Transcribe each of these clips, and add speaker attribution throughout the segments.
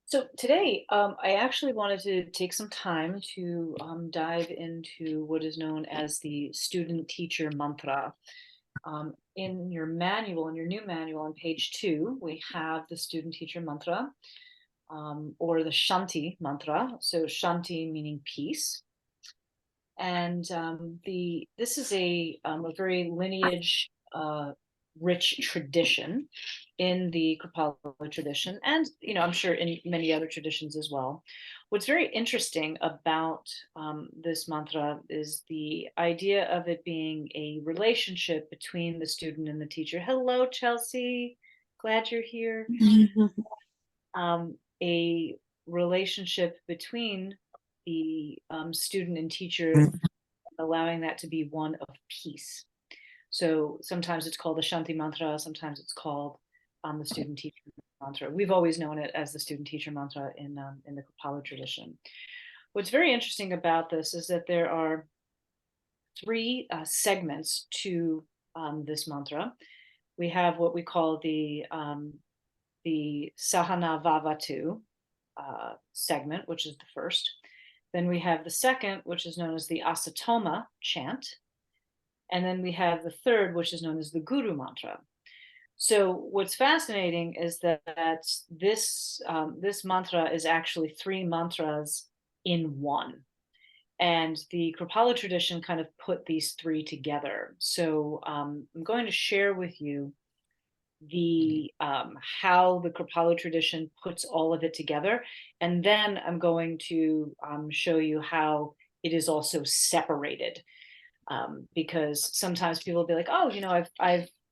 Speaker 1: So today, I actually wanted to take some time to dive into what is known as the student teacher mantra. In your manual, in your new manual on page 2, we have the student teacher mantra, or the Shanti mantra. So Shanti meaning peace. And this is a very lineage rich tradition in the Kripalu tradition, and I'm sure in many other traditions as well. What's very interesting about this mantra is the idea of it being a relationship between the student and the teacher. Hello, Chelsea. Glad you're here. A relationship between the student and teacher, allowing that to be one of peace. So sometimes it's called the Shanti mantra, sometimes it's called the student teacher mantra. We've always known it as the student teacher mantra in the Kapala tradition. What's very interesting about this is that there are three segments to this mantra. We have what we call the Sahana Vavatu segment, which is the first. Then we have the second, which is known as the Asatoma chant. And then we have the third, which is known as the Guru mantra. So what's fascinating is that this mantra is actually three mantras in one. And the Kripalu tradition kind of put these three together. So I'm going to share with you the how the Kripalu tradition puts all of it together, and then I'm going to show you how it is also separated, because sometimes people will be like, oh,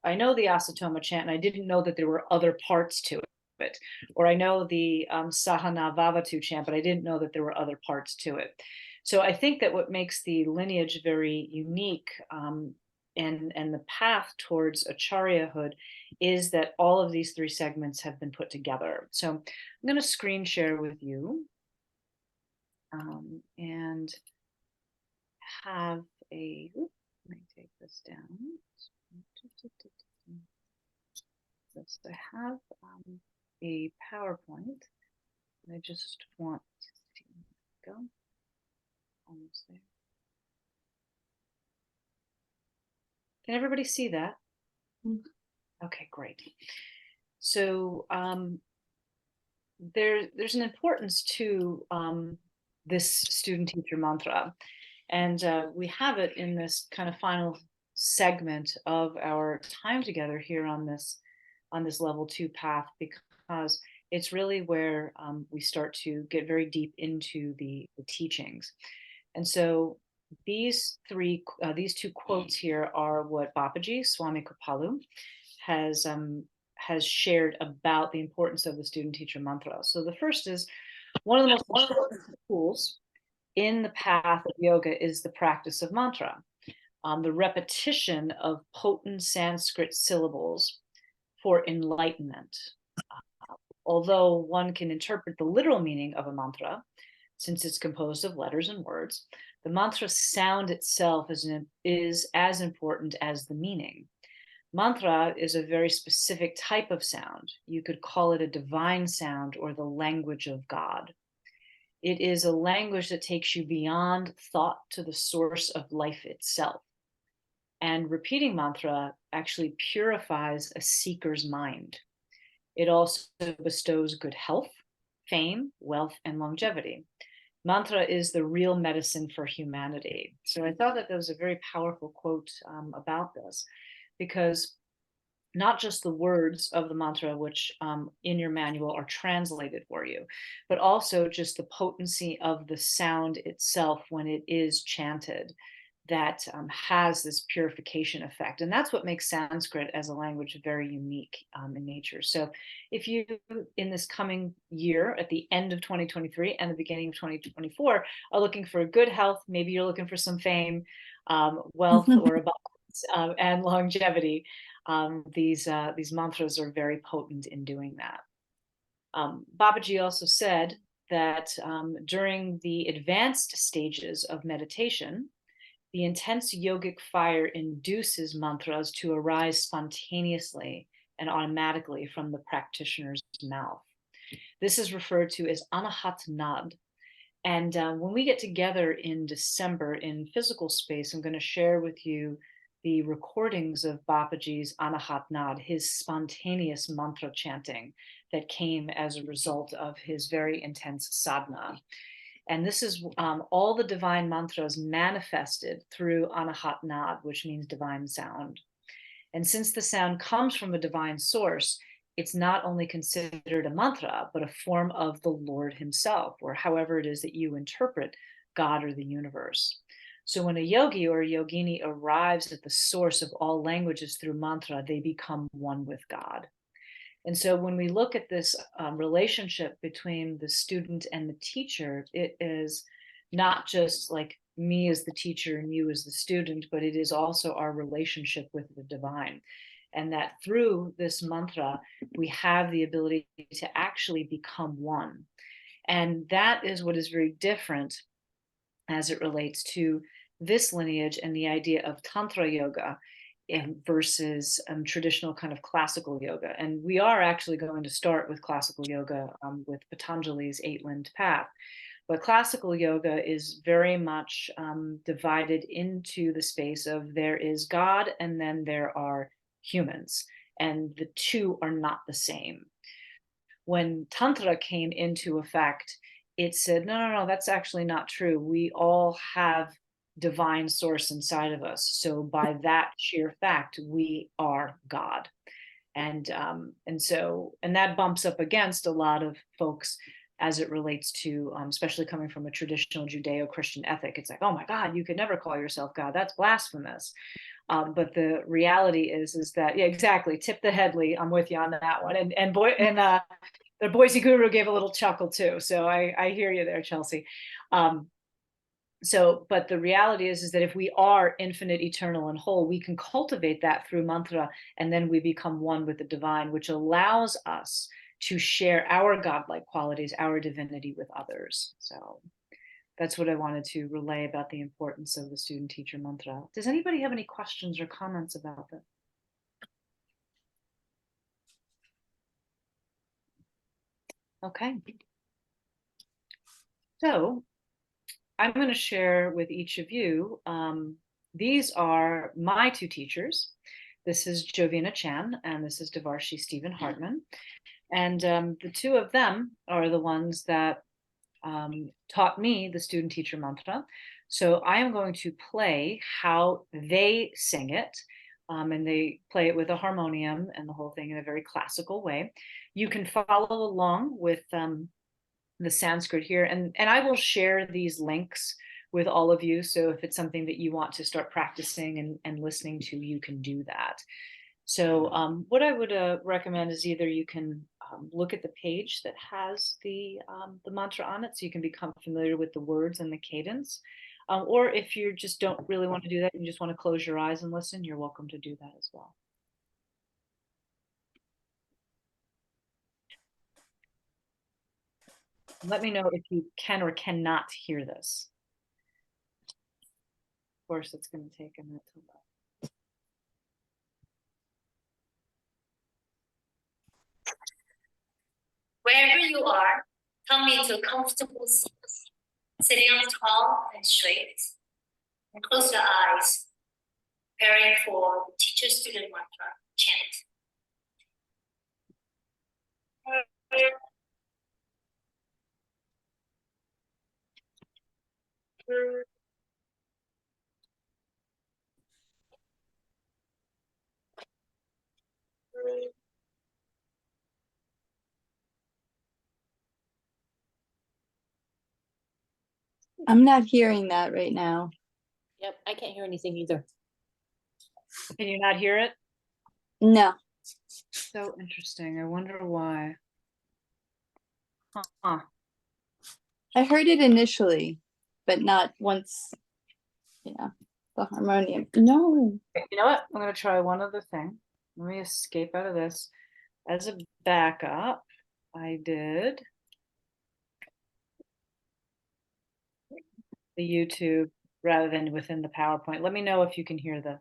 Speaker 1: I know the Asatoma chant, and I didn't know that there were other parts to it, or I know the Sahana Vavatu chant, but I didn't know that there were other parts to it. So I think that what makes the lineage very unique, and the path towards acharyahood, is that all of these three segments have been put together. So I'm going to screen share with you, and have let me take this down. So I have a PowerPoint. I just want to see. Go. Almost there. Can everybody see that? Okay, great. So there's an importance to this student teacher mantra, and we have it in this kind of final segment of our time together here on this level 2 path, because it's really where we start to get very deep into the teachings. And so these two quotes here are what Babaji, Swami Kripalu, has shared about the importance of the student teacher mantra. So the first is, one of the most important tools in the path of yoga is the practice of mantra, the repetition of potent Sanskrit syllables for enlightenment. Although one can interpret the literal meaning of a mantra, since it's composed of letters and words, the mantra sound itself is as important as the meaning. Mantra is a very specific type of sound. You could call it a divine sound or the language of God. It is a language that takes you beyond thought to the source of life itself. And repeating mantra actually purifies a seeker's mind. It also bestows good health, fame, wealth, and longevity. Mantra is the real medicine for humanity. So I thought that was a very powerful quote about this, because not just the words of the mantra, which in your manual are translated for you, but also just the potency of the sound itself when it is chanted, that has this purification effect. And that's what makes Sanskrit as a language very unique in nature. So if you, in this coming year, at the end of 2023 and the beginning of 2024, are looking for good health, maybe you're looking for some fame, wealth, or abundance, and longevity, these mantras are very potent in doing that. Babaji also said that during the advanced stages of meditation, the intense yogic fire induces mantras to arise spontaneously and automatically from the practitioner's mouth. This is referred to as Anahat Nad. And when we get together in December in physical space, I'm going to share with you the recordings of Babaji's Anahat Nad, his spontaneous mantra chanting that came as a result of his very intense sadhana. And this is all the divine mantras manifested through Anahat Nad, which means divine sound. And since the sound comes from a divine source, it's not only considered a mantra, but a form of the Lord himself, or however it is that you interpret God or the universe. So when a yogi or a yogini arrives at the source of all languages through mantra, they become one with God. And so when we look at this relationship between the student and the teacher, it is not just like me as the teacher and you as the student, but it is also our relationship with the divine. And that through this mantra, we have the ability to actually become one. And that is what is very different as it relates to this lineage and the idea of Tantra yoga versus traditional kind of classical yoga. And we are actually going to start with classical yoga with Patanjali's 8-limbed path. But classical yoga is very much divided into the space of there is God and then there are humans, and the two are not the same. When Tantra came into effect, it said, no, that's actually not true. We all have divine source inside of us. So by that sheer fact, we are God. And that bumps up against a lot of folks as it relates to, especially coming from a traditional Judeo-Christian ethic. It's like, oh my God, you could never call yourself God. That's blasphemous. But the reality is that, yeah, exactly. Tip the Headley. I'm with you on that one. The Boise Guru gave a little chuckle too. So I hear you there, Chelsea. But the reality is that if we are infinite, eternal, and whole, we can cultivate that through mantra, and then we become one with the divine, which allows us to share our godlike qualities, our divinity with others. So that's what I wanted to relay about the importance of the student teacher mantra. Does anybody have any questions or comments about that? Okay. So I'm going to share with each of you. These are my two teachers. This is Jovina Chan and this is Devarshi Stephen Hartman. And the two of them are the ones that taught me the student teacher mantra. So I am going to play how they sing it. And they play it with a harmonium and the whole thing in a very classical way. You can follow along with the Sanskrit here, and I will share these links with all of you. So if it's something that you want to start practicing and listening to, you can do that. So what I would recommend is either you can look at the page that has the mantra on it, so you can become familiar with the words and the cadence. Or if you just don't really want to do that, you just want to close your eyes and listen, you're welcome to do that as well. Let me know if you can or cannot hear this. Of course, it's going to take a minute to load.
Speaker 2: Wherever you are, come into a comfortable seat, sitting up tall and straight, and close your eyes, preparing for the teacher-student mantra chant.
Speaker 3: I'm not hearing that right now.
Speaker 2: Yep, I can't hear anything either.
Speaker 1: Can you not hear it?
Speaker 3: No.
Speaker 1: So interesting. I wonder why. Huh.
Speaker 3: I heard it initially, but not once, the harmonium. No.
Speaker 1: You know what? I'm going to try one other thing. Let me escape out of this. As a backup, I did the YouTube rather than within the PowerPoint. Let me know if you can hear this.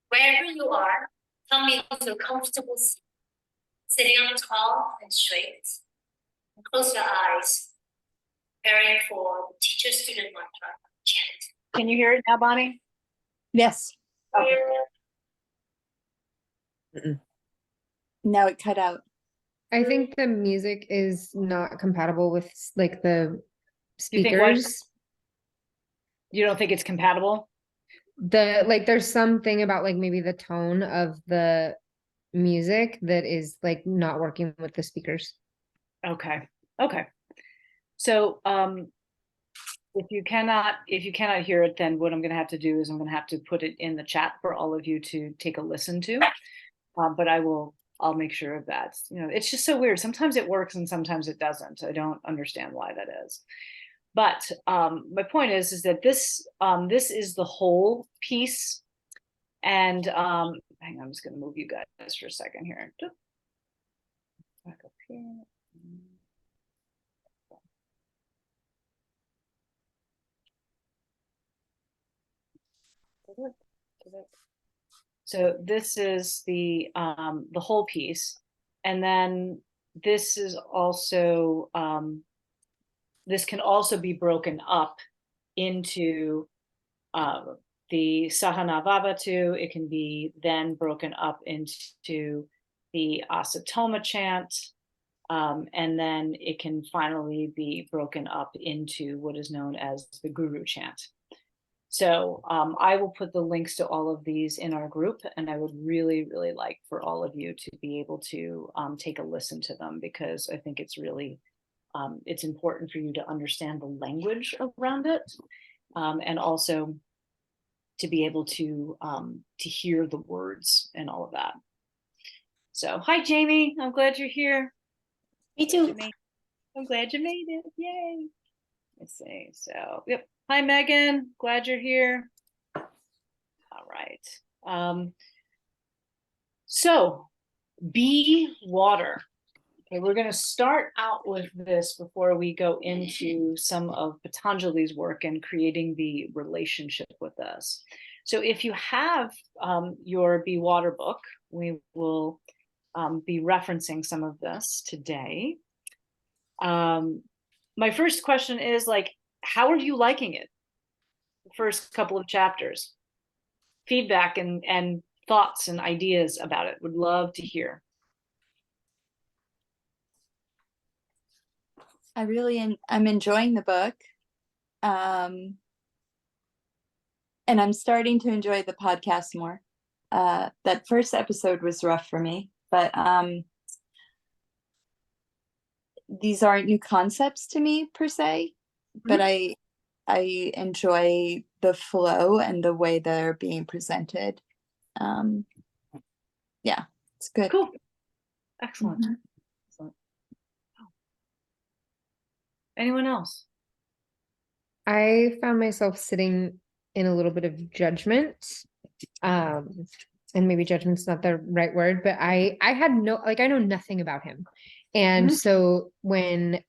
Speaker 2: Wherever you are, Come into a comfortable seat, sitting up tall and straight. And close your eyes, preparing for the teacher-student mantra chant.
Speaker 1: Can you hear it now, Bonnie?
Speaker 3: Yes.
Speaker 1: Okay.
Speaker 3: Now it cut out.
Speaker 4: I think the music is not compatible with like the
Speaker 1: You think what?
Speaker 4: speakers.
Speaker 1: You don't think it's compatible?
Speaker 4: There's something about like maybe the tone of the music that is like not working with the speakers.
Speaker 1: Okay. Okay. So if you cannot hear it, then what I'm going to have to do is I'm going to have to put it in the chat for all of you to take a listen to. But I'll make sure of that. You know, it's just so weird. Sometimes it works and sometimes it doesn't. I don't understand why that is. But my point is that this is the whole piece. And hang on, I'm just going to move you guys for a second here. Back up here. So this is the whole piece, and then this is also this can also be broken up into the Sahana Vavatu. It can be then broken up into the Asatoma chant, and then it can finally be broken up into what is known as the Guru chant. So I will put the links to all of these in our group, and I would really, really like for all of you to be able to take a listen to them, because I think it's really, it's important for you to understand the language around it, and also to be able to hear the words and all of that. So hi, Jamie, I'm glad you're here.
Speaker 3: Me too.
Speaker 1: I'm glad you made it, yay. Let's see, so, yep. Hi, Megan. Glad you're here. All right. So, be water. Okay, we're going to start out with this before we go into some of Patanjali's work and creating the relationship with us. So, if you have your Be Water book, we will be referencing some of this today. My first question is how are you liking it? The first couple of chapters. Feedback and thoughts and ideas about it. Would love to hear.
Speaker 3: I'm enjoying the book. And I'm starting to enjoy the podcast more. That first episode was rough for me, but these aren't new concepts to me per se, but I enjoy the flow and the way they're being presented. Yeah, it's good.
Speaker 1: Cool. Excellent. Excellent. Anyone else?
Speaker 4: I found myself sitting in a little bit of judgment. And maybe judgment's not the right word, but I had I know nothing about him. And so when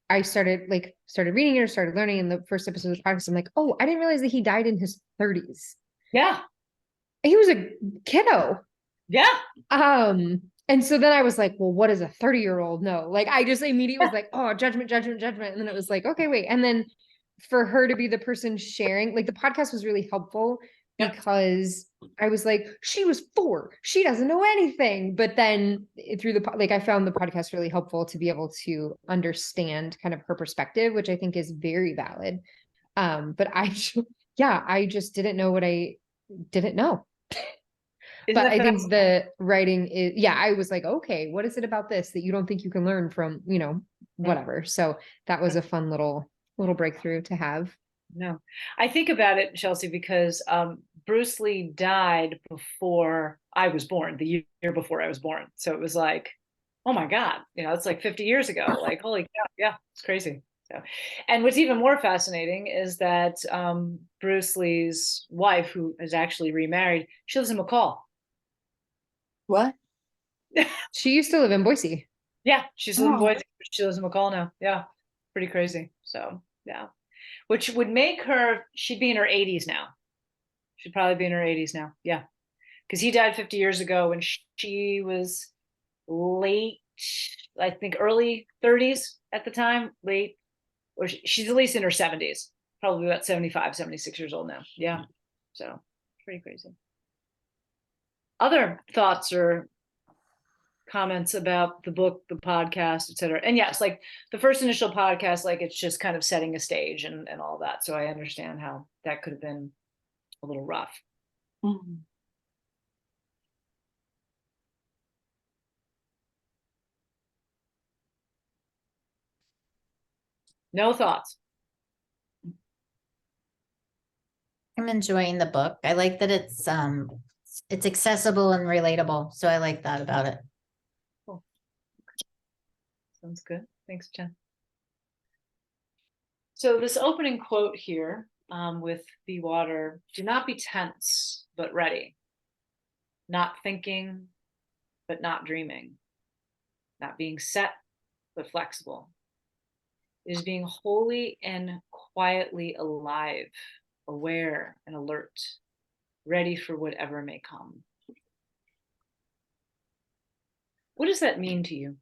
Speaker 4: I started reading it or started learning in the first episode of the podcast, I'm like, oh, I didn't realize that he died in his 30s.
Speaker 1: Yeah.
Speaker 4: He was a kiddo.
Speaker 1: Yeah.
Speaker 4: And so then I was like, well, what does a 30-year-old know? Like, I just immediately was like, oh, judgment. And then it was like, okay, wait. And then for her to be the person sharing, like the podcast was really helpful because I was like, she was 4, she doesn't know anything. But then through I found the podcast really helpful to be able to understand kind of her perspective, which I think is very valid. But I just didn't know what I didn't know. But I think the writing is, I was like, okay, what is it about this that you don't think you can learn from, whatever. So that was a fun little breakthrough to have.
Speaker 1: No, I think about it, Chelsea, because Bruce Lee died before I was born, the year before I was born. So it was like, oh my God, it's like 50 years ago. Like, holy cow, yeah, it's crazy. So, and what's even more fascinating is that Bruce Lee's wife, who is actually remarried, she lives in McCall.
Speaker 3: What?
Speaker 4: She used to live in Boise.
Speaker 1: Yeah, she's living in Boise. She lives in McCall now. Yeah, pretty crazy. So yeah, which would make her, she'd be in her 80s now. She'd probably be in her 80s now. Yeah, because he died 50 years ago and she was late, I think early 30s at the time, late, or she's at least in her 70s, probably about 75, 76 years old now. Yeah. So pretty crazy. Other thoughts or comments about the book, the podcast, etc. And yes, like the first initial podcast, like it's just kind of setting a stage and all that. So I understand how that could have been a little rough.
Speaker 3: Mhm.
Speaker 1: No thoughts.
Speaker 5: I'm enjoying the book. I like that it's accessible and relatable. So I like that about it.
Speaker 1: Sounds good. Thanks, Jen. So this opening quote here with Be Water, do not be tense, but ready. Not thinking, but not dreaming. Not being set, but flexible. It is being wholly and quietly alive, aware and alert, ready for whatever may come. What does that mean to you?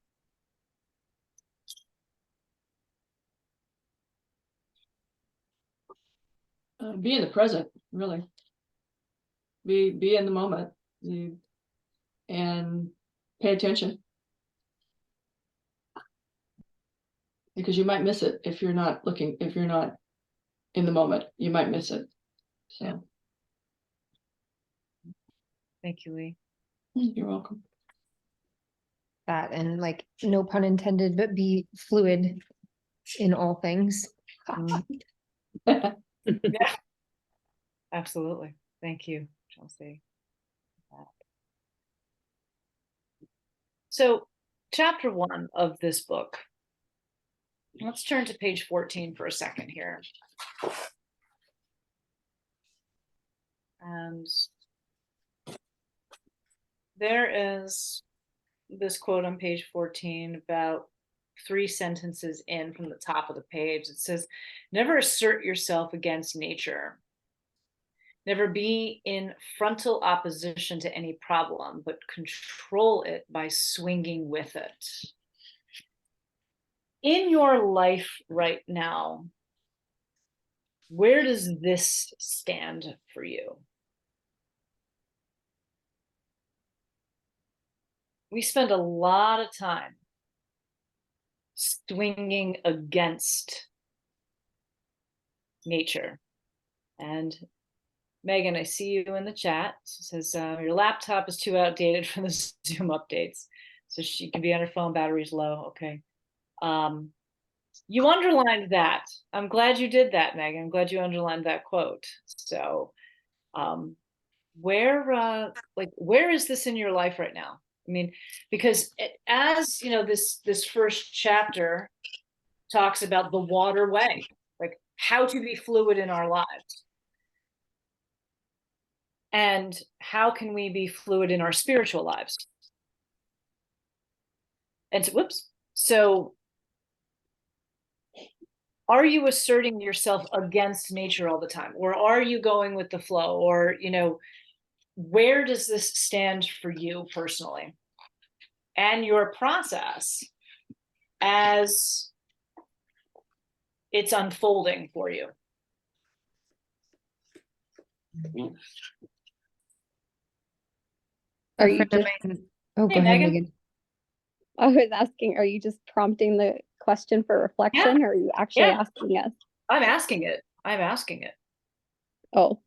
Speaker 6: Be in the present, really. Be in the moment, and pay attention, because you might miss it if you're not looking. If you're not in the moment, you might miss it. So,
Speaker 1: yeah. Thank you, Lee.
Speaker 6: You're welcome.
Speaker 4: That, and like, no pun intended, but be fluid in all things.
Speaker 1: Yeah, absolutely. Thank you, Chelsea. So, chapter 1 of this book. Let's turn to page 14 for a second here. And there is this quote on page 14 about 3 sentences in from the top of the page. It says, never assert yourself against nature. Never be in frontal opposition to any problem, but control it by swinging with it. In your life right now, where does this stand for you? We spend a lot of time swinging against nature. And Megan, I see you in the chat. It says your laptop is too outdated for the Zoom updates. So she can be on her phone, battery's low. Okay. You underlined that. I'm glad you did that, Megan. I'm glad you underlined that quote. So where is this in your life right now? I mean, because as you know, this first chapter talks about the water way, like how to be fluid in our lives. And how can we be fluid in our spiritual lives? And so, so are you asserting yourself against nature all the time? Or are you going with the flow? Or, you know, where does this stand for you personally? And your process as it's unfolding for you.
Speaker 3: Are you just,
Speaker 4: Oh,
Speaker 1: Hey,
Speaker 4: go ahead,
Speaker 1: Megan.
Speaker 4: Megan.
Speaker 7: I was asking, are you just prompting the question for reflection, or are you actually asking us?
Speaker 1: I'm asking it. I'm asking it.
Speaker 7: Oh,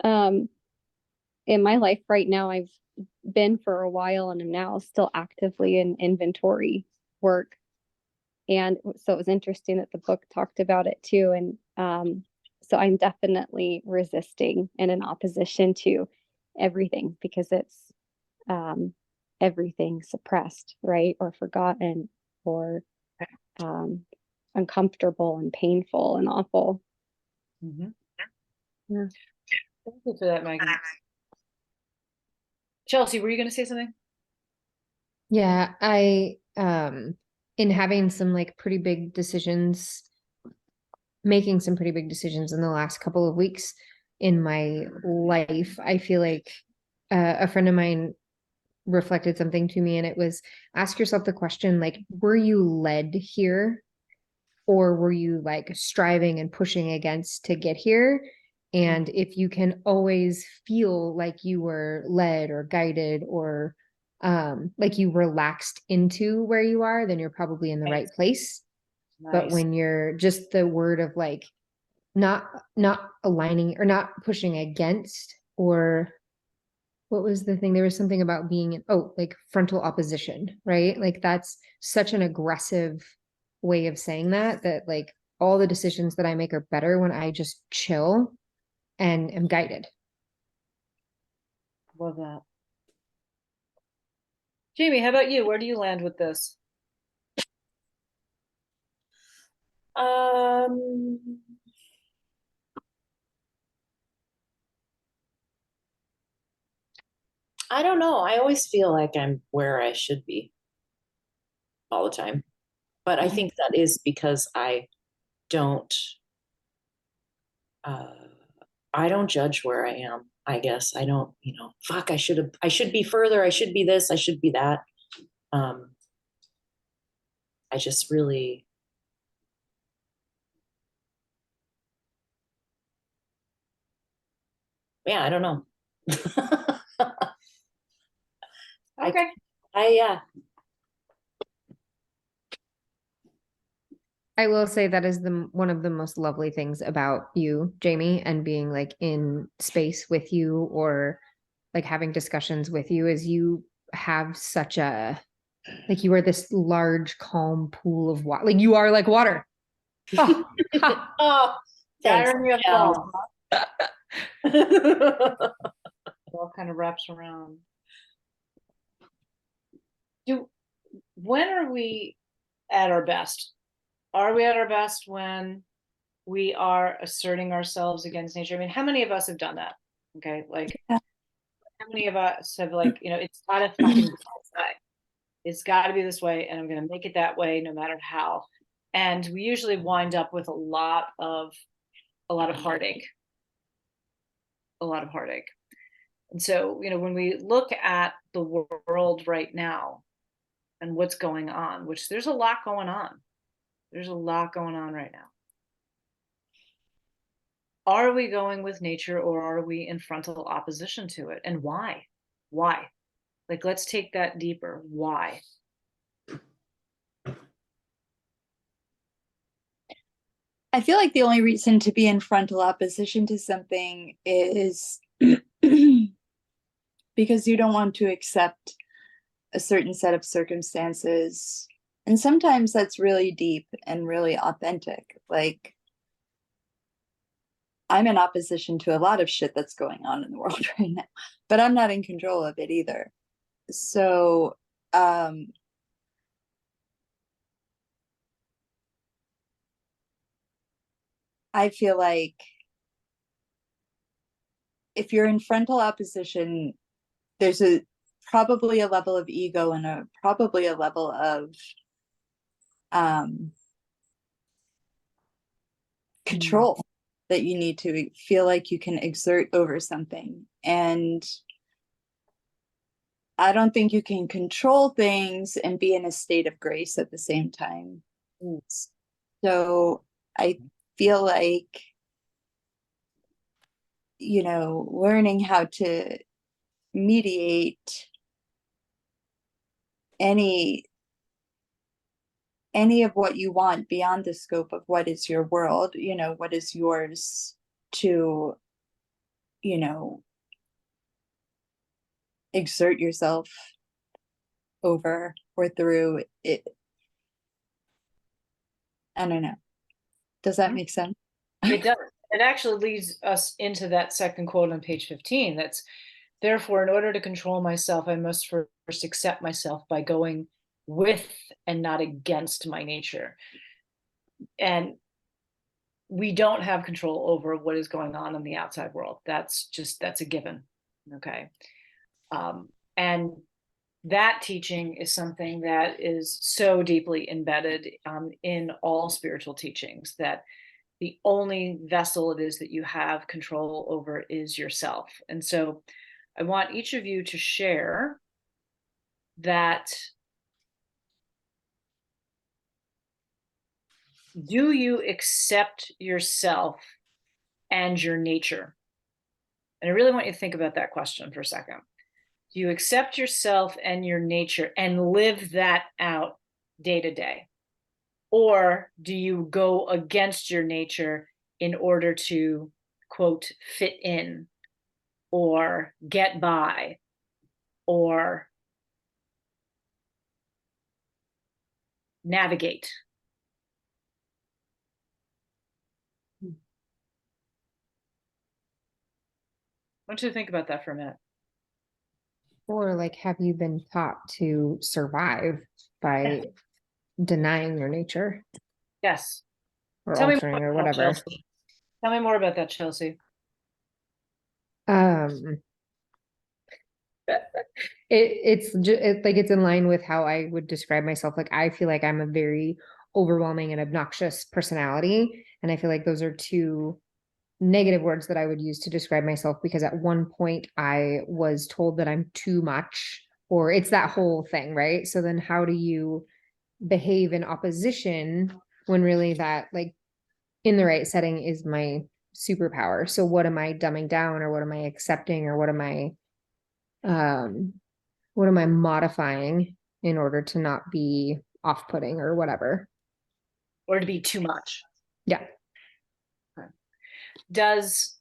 Speaker 7: in my life right now, I've been for a while and I'm now still actively in inventory work. And so it was interesting that the book talked about it too. And so I'm definitely resisting and in opposition to everything, because it's everything suppressed, right? Or forgotten, or uncomfortable and painful and awful.
Speaker 1: Mm-hmm.
Speaker 7: Yeah.
Speaker 1: Thank you for that, Megan. Chelsea, were you going to say something?
Speaker 4: Yeah, I in having some like pretty big decisions, making some pretty big decisions in the last couple of weeks in my life, I feel like a friend of mine reflected something to me, and it was, ask yourself the question, like, were you led here, or were you like striving and pushing against to get here? And if you can always feel like you were led or guided, or like you relaxed into where you are, then you're probably in the right place. But
Speaker 1: Nice.
Speaker 4: when you're just the word of like not aligning or not pushing against, or what was the thing? There was something about being in, oh, like frontal opposition, right? Like that's such an aggressive way of saying that like all the decisions that I make are better when I just chill and am guided.
Speaker 1: Love that. Jamie, how about you? Where do you land with this?
Speaker 8: Um, I don't know. I always feel like I'm where I should be all the time. But I think that is because don't uh I don't judge where I am, I guess. I don't, fuck, I should be further, I should be this, I should be that. I just really yeah, I don't know.
Speaker 1: Okay.
Speaker 8: Yeah.
Speaker 4: I will say that is the one of the most lovely things about you, Jamie, and being like in space with you, or like having discussions with you, is you have such a, like, you are this large calm pool of water. Like you are like water. Oh, ha.
Speaker 8: Oh, thanks.
Speaker 1: Irony of
Speaker 8: Yeah.
Speaker 1: fall. It all kind of wraps around. When are we at our best? Are we at our best when we are asserting ourselves against nature? I mean, how many of us have done that? Okay, like
Speaker 3: Yeah.
Speaker 1: how many of us have, like, it's gotta fucking be this way. It's gotta be this way, and I'm gonna make it that way no matter how. And we usually wind up with a lot of heartache. A lot of heartache. And so, when we look at the world right now and what's going on, which there's a lot going on. There's a lot going on right now. Are we going with nature, or are we in frontal opposition to it? And why? Why? Like, let's take that deeper. Why?
Speaker 3: I feel like the only reason to be in frontal opposition to something is because you don't want to accept a certain set of circumstances. And sometimes that's really deep and really authentic. Like, I'm in opposition to a lot of shit that's going on in the world right now, but I'm not in control of it either. So, I feel like if you're in frontal opposition, there's probably a level of ego and probably a level of control that you need to feel like you can exert over something. And I don't think you can control things and be in a state of grace at the same time. So I feel like, learning how to mediate any of what you want beyond the scope of what is your world, what is yours to, exert yourself over or through it. I don't know. Does that make sense?
Speaker 1: It does. It actually leads us into that second quote on page 15. That's, therefore, in order to control myself, I must first accept myself by going with and not against my nature. And we don't have control over what is going on in the outside world. That's a given. Okay. And that teaching is something that is so deeply embedded in all spiritual teachings, that the only vessel it is that you have control over is yourself. And so I want each of you to share that. Do you accept yourself and your nature? And I really want you to think about that question for a second. Do you accept yourself and your nature and live that out day to day? Or do you go against your nature in order to, quote, fit in or get by or navigate? I want you to think about that for a minute.
Speaker 4: Or like, have you been taught to survive by denying your nature
Speaker 1: Yes.
Speaker 4: or
Speaker 1: Tell me
Speaker 4: altering
Speaker 1: more
Speaker 4: or
Speaker 1: about that,
Speaker 4: whatever?
Speaker 1: Chelsea. Tell me more about that, Chelsea.
Speaker 4: Um, like it's in line with how I would describe myself. Like I feel like I'm a very overwhelming and obnoxious personality, and I feel like those are two negative words that I would use to describe myself, because at one point I was told that I'm too much, or it's that whole thing, right? So then how do you behave in opposition when really that, like, in the right setting is my superpower? So what am I dumbing down, or what am I accepting, or what am I modifying in order to not be off-putting or whatever?
Speaker 1: Or to be too much?
Speaker 4: Yeah.
Speaker 1: Does,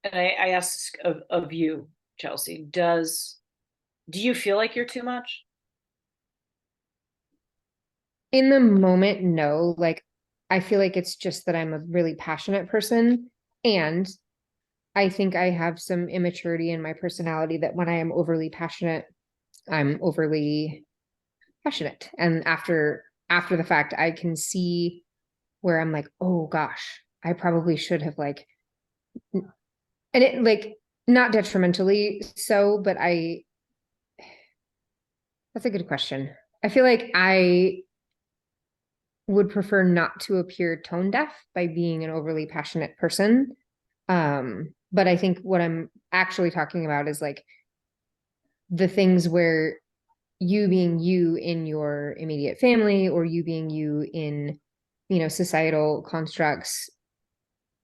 Speaker 1: and I ask of you, Chelsea, do you feel like you're too much?
Speaker 4: In the moment, no. Like, I feel like it's just that I'm a really passionate person, and I think I have some immaturity in my personality that when I am overly passionate, I'm overly passionate. And after the fact, I can see where I'm like, oh gosh, I probably should have, like, and it, like, not detrimentally so, but that's a good question. I feel like I would prefer not to appear tone deaf by being an overly passionate person. But I think what I'm actually talking about is like the things where you being you in your immediate family, or you being you in, societal constructs,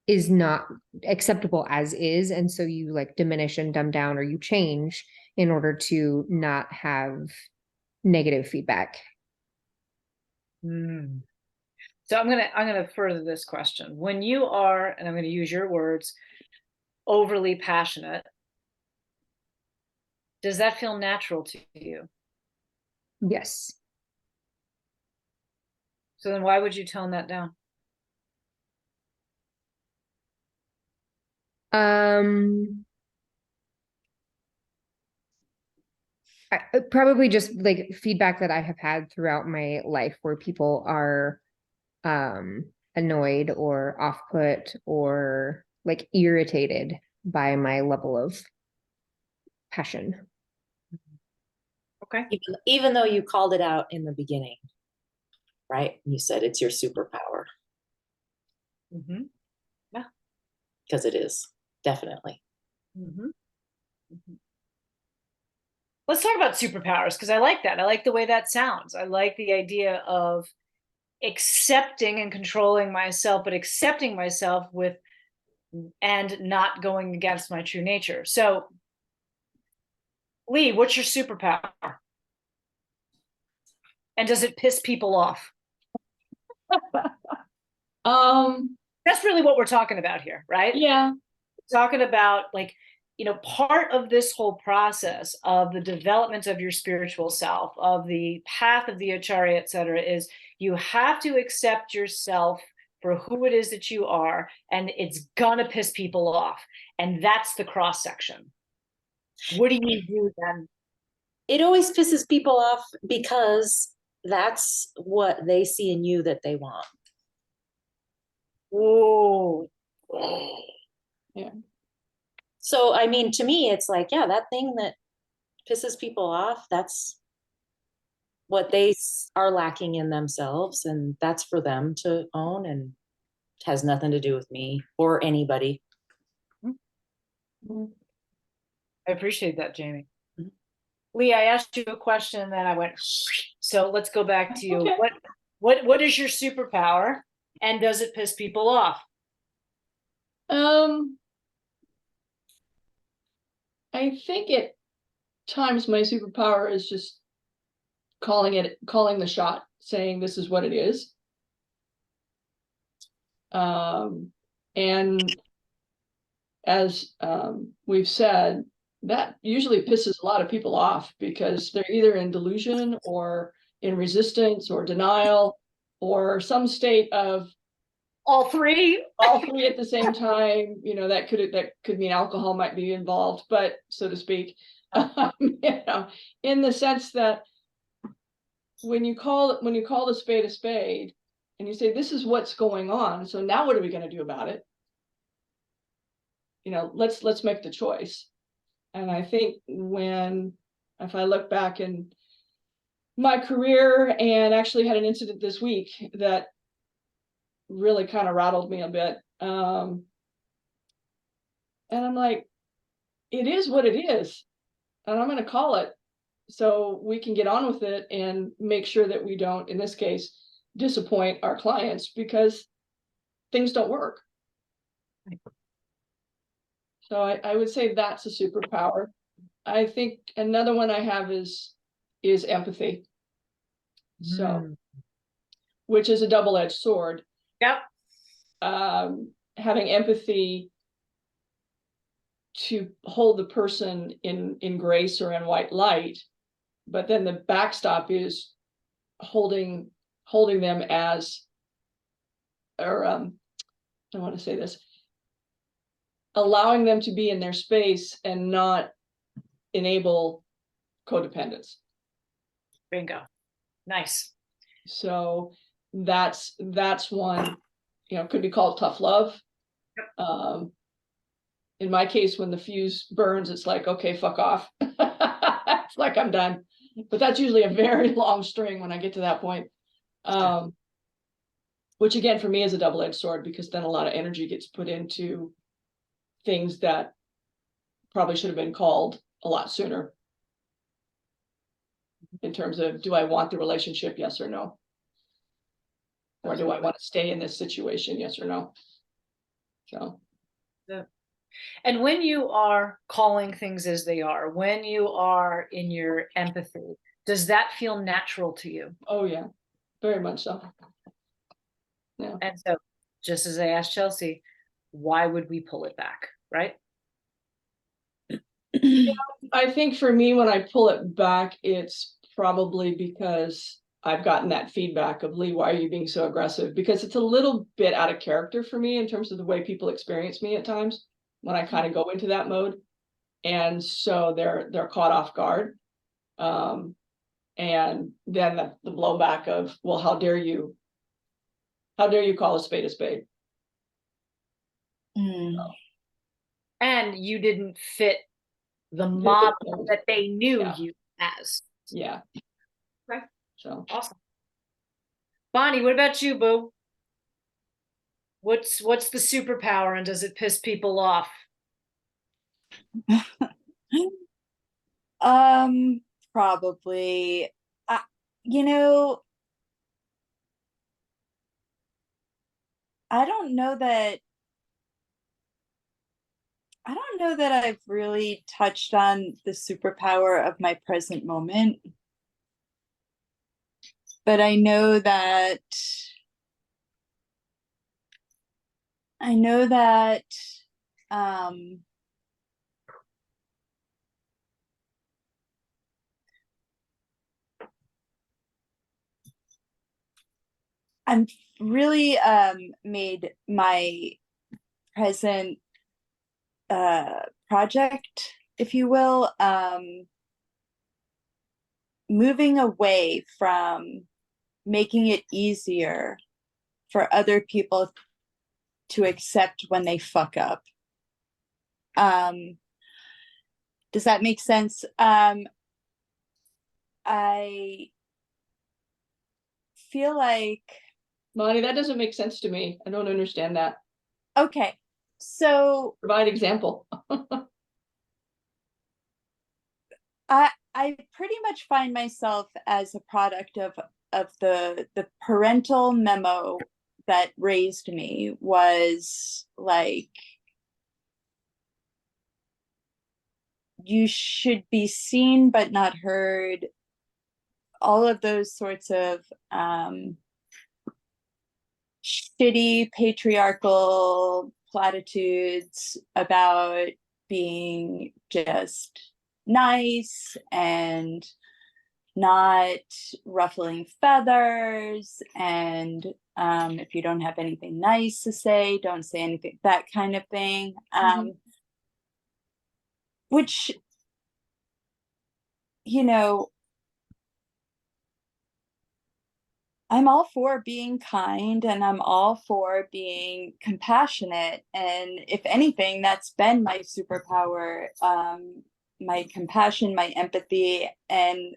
Speaker 4: is not acceptable as is. And so you like diminish and dumb down, or you change in order to not have negative feedback.
Speaker 1: So I'm gonna further this question. When you are, and I'm gonna use your words, overly passionate, does that feel natural to you?
Speaker 4: Yes.
Speaker 1: So then why would you tone that down?
Speaker 4: Probably just like feedback that I have had throughout my life, where people are annoyed or off put or like irritated by my level of passion.
Speaker 1: Okay.
Speaker 8: Even though you called it out in the beginning, right? You said it's your superpower.
Speaker 1: Mm-hmm. Yeah.
Speaker 8: Because it is, definitely.
Speaker 1: Mm-hmm. Mm-hmm. Let's talk about superpowers, because I like that. I like the way that sounds. I like the idea of accepting and controlling myself, but accepting myself with and not going against my true nature. So, Lee, what's your superpower? And does it piss people off? That's really what we're talking about here, right?
Speaker 6: Yeah.
Speaker 1: Talking about, like, part of this whole process of the development of your spiritual self, of the path of the Acharya, et cetera, is you have to accept yourself for who it is that you are, and it's gonna piss people off. And that's the cross section. What do you do then?
Speaker 8: It always pisses people off because that's what they see in you that they want.
Speaker 1: Oh,
Speaker 6: Yeah.
Speaker 8: So, I mean, to me, it's like, yeah, that thing that pisses people off, that's what they are lacking in themselves. And that's for them to own, and has nothing to do with me or anybody.
Speaker 1: mm-hmm. I appreciate that, Jamie.
Speaker 6: Mhm.
Speaker 1: Lee, I asked you a question and then I went, so let's go back to you.
Speaker 6: Okay.
Speaker 1: What is your superpower and does it piss people off?
Speaker 6: I think at times my superpower is just calling the shot, saying this is what it is. And as we've said, that usually pisses a lot of people off because they're either in delusion or in resistance or denial or some state of
Speaker 1: All three?
Speaker 6: all three at the same time. You know, that could mean alcohol might be involved, but so to speak, you know, in the sense that when you call the spade a spade and you say, this is what's going on, so now what are we going to do about it? You know, let's make the choice. And I think if I look back in my career, and actually had an incident this week that really kind of rattled me a bit. And I'm like, it is what it is, and I'm going to call it so we can get on with it and make sure that we don't, in this case, disappoint our clients because things don't work. So I would say that's a superpower. I think another one I have is empathy. So, which is a double-edged sword.
Speaker 1: Yep.
Speaker 6: Having empathy to hold the person in grace or in white light, but then the backstop is holding them as, or I want to say this, allowing them to be in their space and not enable codependence.
Speaker 1: Bingo. Nice.
Speaker 6: So that's one, you know, could be called tough love. In my case, when the fuse burns, it's like, okay, fuck off. It's like I'm done. But that's usually a very long string when I get to that point. Which again, for me is a double-edged sword because then a lot of energy gets put into things that probably should have been called a lot sooner. In terms of, do I want the relationship? Yes or no? Or do I want to stay in this situation? Yes or no? So.
Speaker 1: Yeah. And when you are calling things as they are, when you are in your empathy, does that feel natural to you?
Speaker 6: Oh yeah, very much so. Yeah.
Speaker 1: And so, just as I asked Chelsea, why would we pull it back, right?
Speaker 6: I think for me, when I pull it back, it's probably because I've gotten that feedback of, Lee, why are you being so aggressive? Because it's a little bit out of character for me in terms of the way people experience me at times when I kind of go into that mode. And so they're caught off guard. And then the blowback of, well, how dare you call a spade a spade?
Speaker 1: And you didn't fit the model that they knew you as.
Speaker 6: Yeah.
Speaker 1: Right.
Speaker 6: So
Speaker 1: awesome. Bonnie, what about you, boo? What's the superpower and does it piss people off?
Speaker 3: Probably. You know, I don't know that I've really touched on the superpower of my present moment. But I know that I'm really made my present project, if you will, moving away from making it easier for other people to accept when they fuck up. Does that make sense? I feel like,
Speaker 6: Bonnie, that doesn't make sense to me. I don't understand that.
Speaker 3: okay, so
Speaker 6: Provide example.
Speaker 3: I pretty much find myself as a product of the parental memo that raised me was like, you should be seen but not heard. All of those sorts of shitty patriarchal platitudes about being just nice and not ruffling feathers, and if you don't have anything nice to say, don't say anything, that kind of thing. Which, you know, I'm all for being kind and I'm all for being compassionate. And if anything, that's been my superpower, my compassion, my empathy. And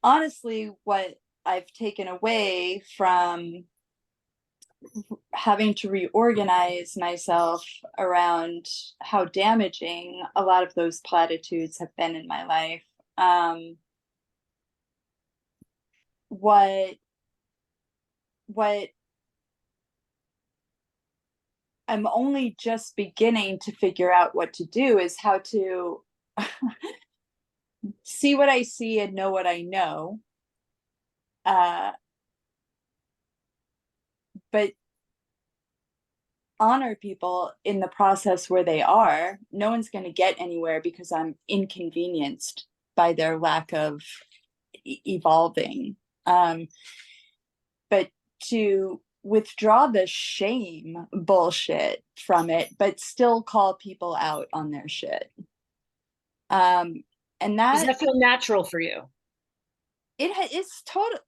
Speaker 3: honestly, what I've taken away from having to reorganize myself around how damaging a lot of those platitudes have been in my life. What I'm only just beginning to figure out what to do is how to see what I see and know what I know. But honor people in the process where they are. No one's going to get anywhere because I'm inconvenienced by their lack of evolving. But to withdraw the shame bullshit from it, but still call people out on their shit. And
Speaker 1: Does
Speaker 3: that
Speaker 1: that feel natural for you?
Speaker 3: It's total.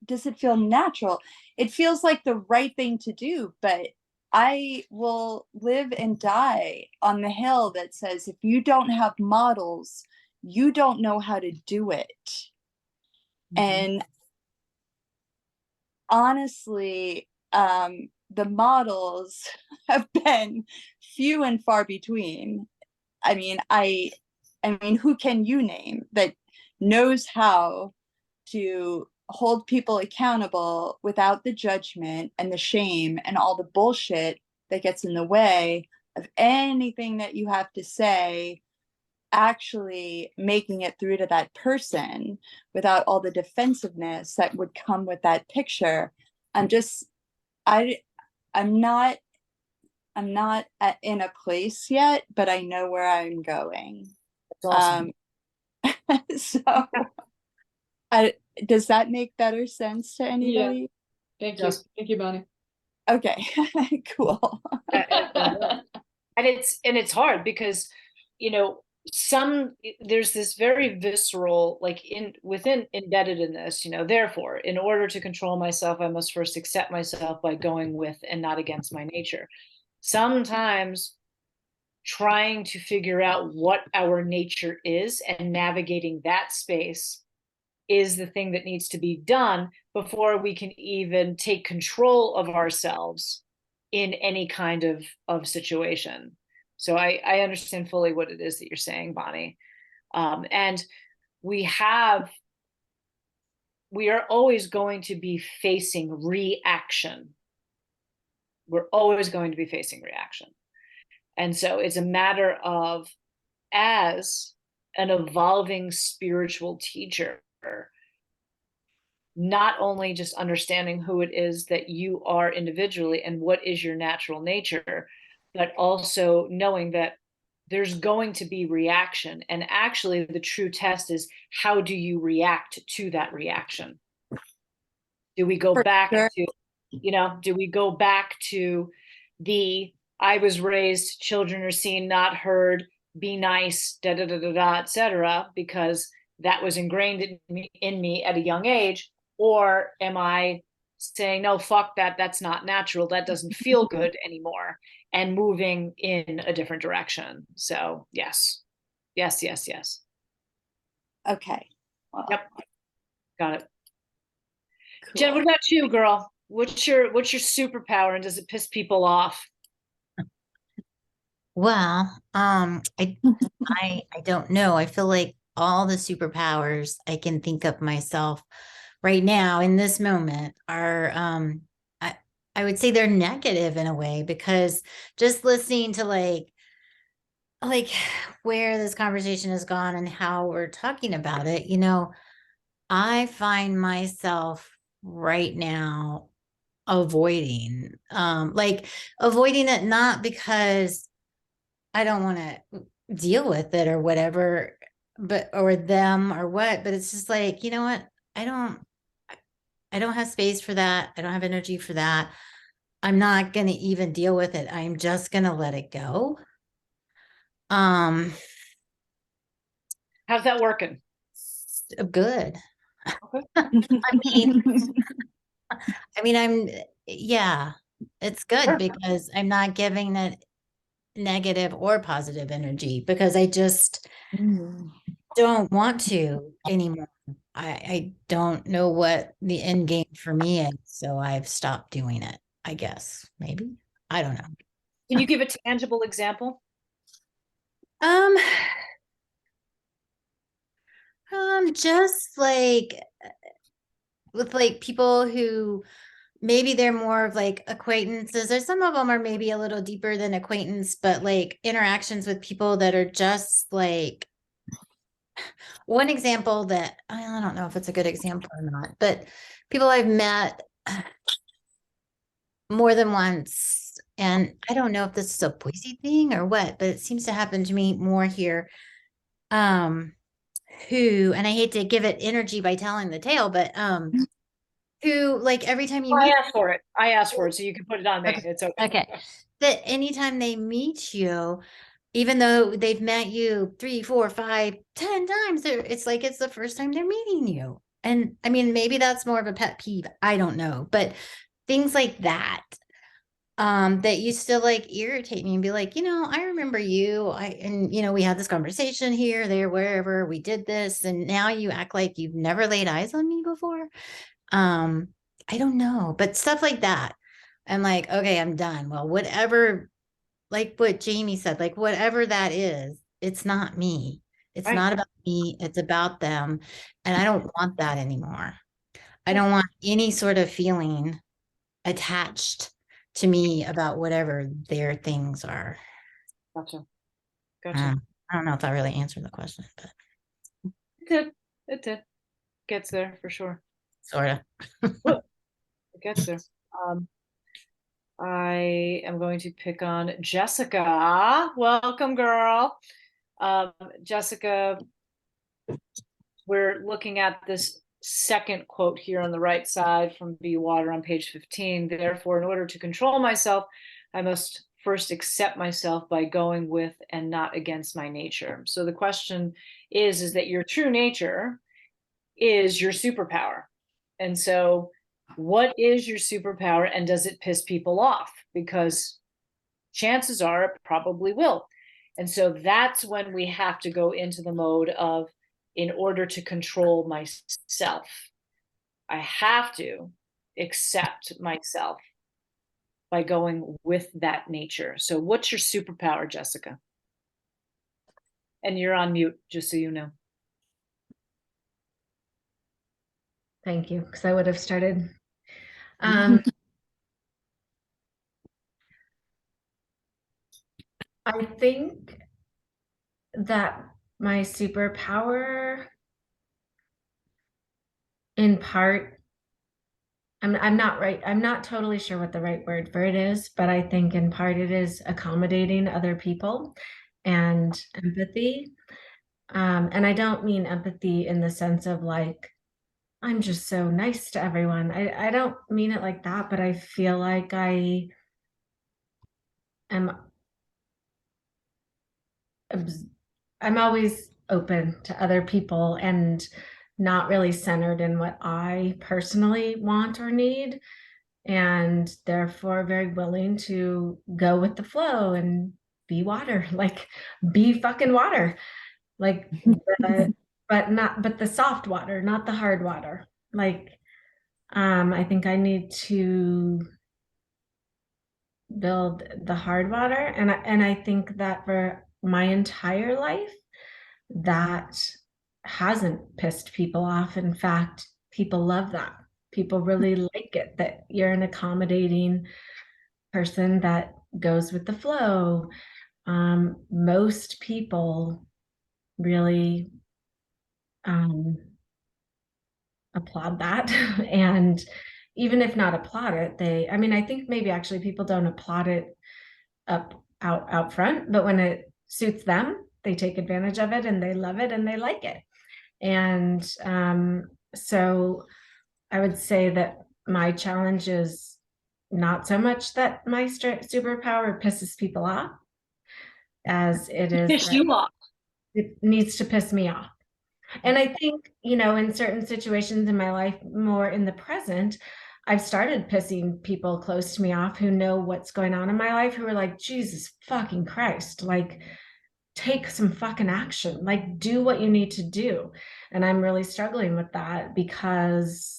Speaker 3: Does it feel natural? It feels like the right thing to do, but I will live and die on the hill that says if you don't have models, you don't know how to do it. And honestly, the models have been few and far between. I mean, who can you name that knows how to hold people accountable without the judgment and the shame and all the bullshit that gets in the way of anything that you have to say, actually making it through to that person without all the defensiveness that would come with that picture? I'm not in a place yet, but I know where I'm going.
Speaker 8: That's awesome.
Speaker 3: So does that make better sense to anybody?
Speaker 6: Thank you.
Speaker 8: Yes.
Speaker 6: Thank you, Bonnie.
Speaker 3: Okay, cool.
Speaker 1: And it's hard because, you know, there's this very visceral, like within embedded in this, you know, therefore, in order to control myself, I must first accept myself by going with and not against my nature. Sometimes trying to figure out what our nature is and navigating that space is the thing that needs to be done before we can even take control of ourselves in any kind of situation. So I understand fully what it is that you're saying, Bonnie. And we are always going to be facing reaction. We're always going to be facing reaction. And so it's a matter of, as an evolving spiritual teacher, not only just understanding who it is that you are individually and what is your natural nature, but also knowing that there's going to be reaction. And actually, the true test is, how do you react to that reaction? Do we go back to, do we go back to I was raised, children are seen, not heard, be nice, da da da da da, etc., because that was ingrained in me at a young age? Or am I saying, no, fuck that, that's not natural, that doesn't feel good anymore, and moving in a different direction? So yes.
Speaker 3: Okay.
Speaker 1: Well, yep. Got it.
Speaker 3: Cool.
Speaker 1: Jen, what about you, girl? What's your superpower, and does it piss people off?
Speaker 5: Well, I don't know. I feel like all the superpowers I can think of myself right now in this moment are I would say they're negative in a way, because just listening to like where this conversation has gone and how we're talking about it, you know, I find myself right now avoiding like avoiding it, not because I don't want to deal with it or whatever, but or them or what, but it's just like, you know what? I don't have space for that. I don't have energy for that. I'm not going to even deal with it. I'm just going to let it go. Um,
Speaker 1: How's that working?
Speaker 5: good.
Speaker 1: Okay.
Speaker 5: I mean, yeah, it's good
Speaker 1: Sure.
Speaker 5: because I'm not giving it negative or positive energy, because I just don't want to anymore. I don't know what the end game for me is, so I've stopped doing it, I guess. Maybe. I don't know.
Speaker 1: Can you give a tangible example?
Speaker 5: Um, just like with like people who maybe they're more of like acquaintances, or some of them are maybe a little deeper than acquaintance, but like interactions with people that are just like one example that I don't know if it's a good example or not, but people I've met more than once, and I don't know if this is a Boise thing or what, but it seems to happen to me more here. Who, and I hate to give it energy by telling the tale, but who like every time you
Speaker 1: I
Speaker 5: meet,
Speaker 1: asked for it. I asked for it, so you can put it on me.
Speaker 5: okay,
Speaker 1: It's okay.
Speaker 5: okay, that anytime they meet you, even though they've met you 3, 4, 5, 10 times, it's like it's the first time they're meeting you. And I mean, maybe that's more of a pet peeve. I don't know, but things like that, that used to like irritate me and be like, you know, I remember you. And you know, we had this conversation here, there, wherever we did this, and now you act like you've never laid eyes on me before. Um, I don't know, but stuff like that. I'm like, okay, I'm done. Well, whatever, like what Jamie said, like whatever that is, it's not me. It's
Speaker 1: Right.
Speaker 5: not about me, it's about them. And I don't want that anymore. I don't want any sort of feeling attached to me about whatever their things are.
Speaker 1: Gotcha. Gotcha.
Speaker 5: I don't know if that really answered the question, but
Speaker 1: It did. It did. Gets there for sure.
Speaker 5: sort of.
Speaker 1: It gets there. Um, I am going to pick on Jessica. Welcome, girl. Jessica, we're looking at this second quote here on the right side from Be Water on page 15. Therefore, in order to control myself, I must first accept myself by going with and not against my nature. So the question is that your true nature is your superpower. And so what is your superpower, and does it piss people off? Because chances are it probably will. And so that's when we have to go into the mode of, in order to control myself, I have to accept myself by going with that nature. So what's your superpower, Jessica? And you're on mute, just so you know.
Speaker 4: Thank you, because I would have started. I think that my superpower, in part, I'm not totally sure what the right word for it is, but I think in part it is accommodating other people and empathy. And I don't mean empathy in the sense of like, I'm just so nice to everyone. I don't mean it like that, but I feel like I am I'm always open to other people and not really centered in what I personally want or need, and therefore very willing to go with the flow and be water, like be fucking water, like but the soft water, not the hard water. Like I think I need to build the hard water, and I think that for my entire life, that
Speaker 9: hasn't pissed people off. In fact, people love that. People really like it that you're an accommodating person that goes with the flow. Most people really applaud that. And even if not applaud it, I mean, I think maybe actually people don't applaud it out front, but when it suits them, they take advantage of it and they love it and they like it. And so I would say that my challenge is not so much that my superpower pisses people off as it is
Speaker 1: Piss you off.
Speaker 9: it needs to piss me off. And I think, in certain situations in my life, more in the present, I've started pissing people close to me off who know what's going on in my life, who are like, Jesus fucking Christ, like, take some fucking action, like, do what you need to do. And I'm really struggling with that because,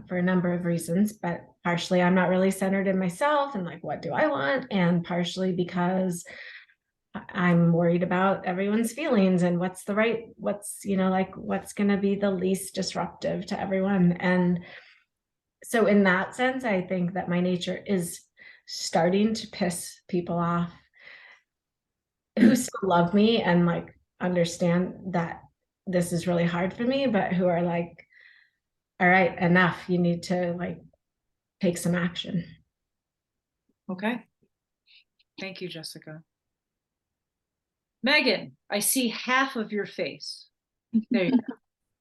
Speaker 9: for a number of reasons, but partially I'm not really centered in myself and like, what do I want? And partially because I'm worried about everyone's feelings and what's going to be the least disruptive to everyone. And so in that sense, I think that my nature is starting to piss people off who still love me and like understand that this is really hard for me, but who are like, all right, enough. You need to like take some action.
Speaker 1: Okay. Thank you, Jessica. Megan, I see half of your face. There you go.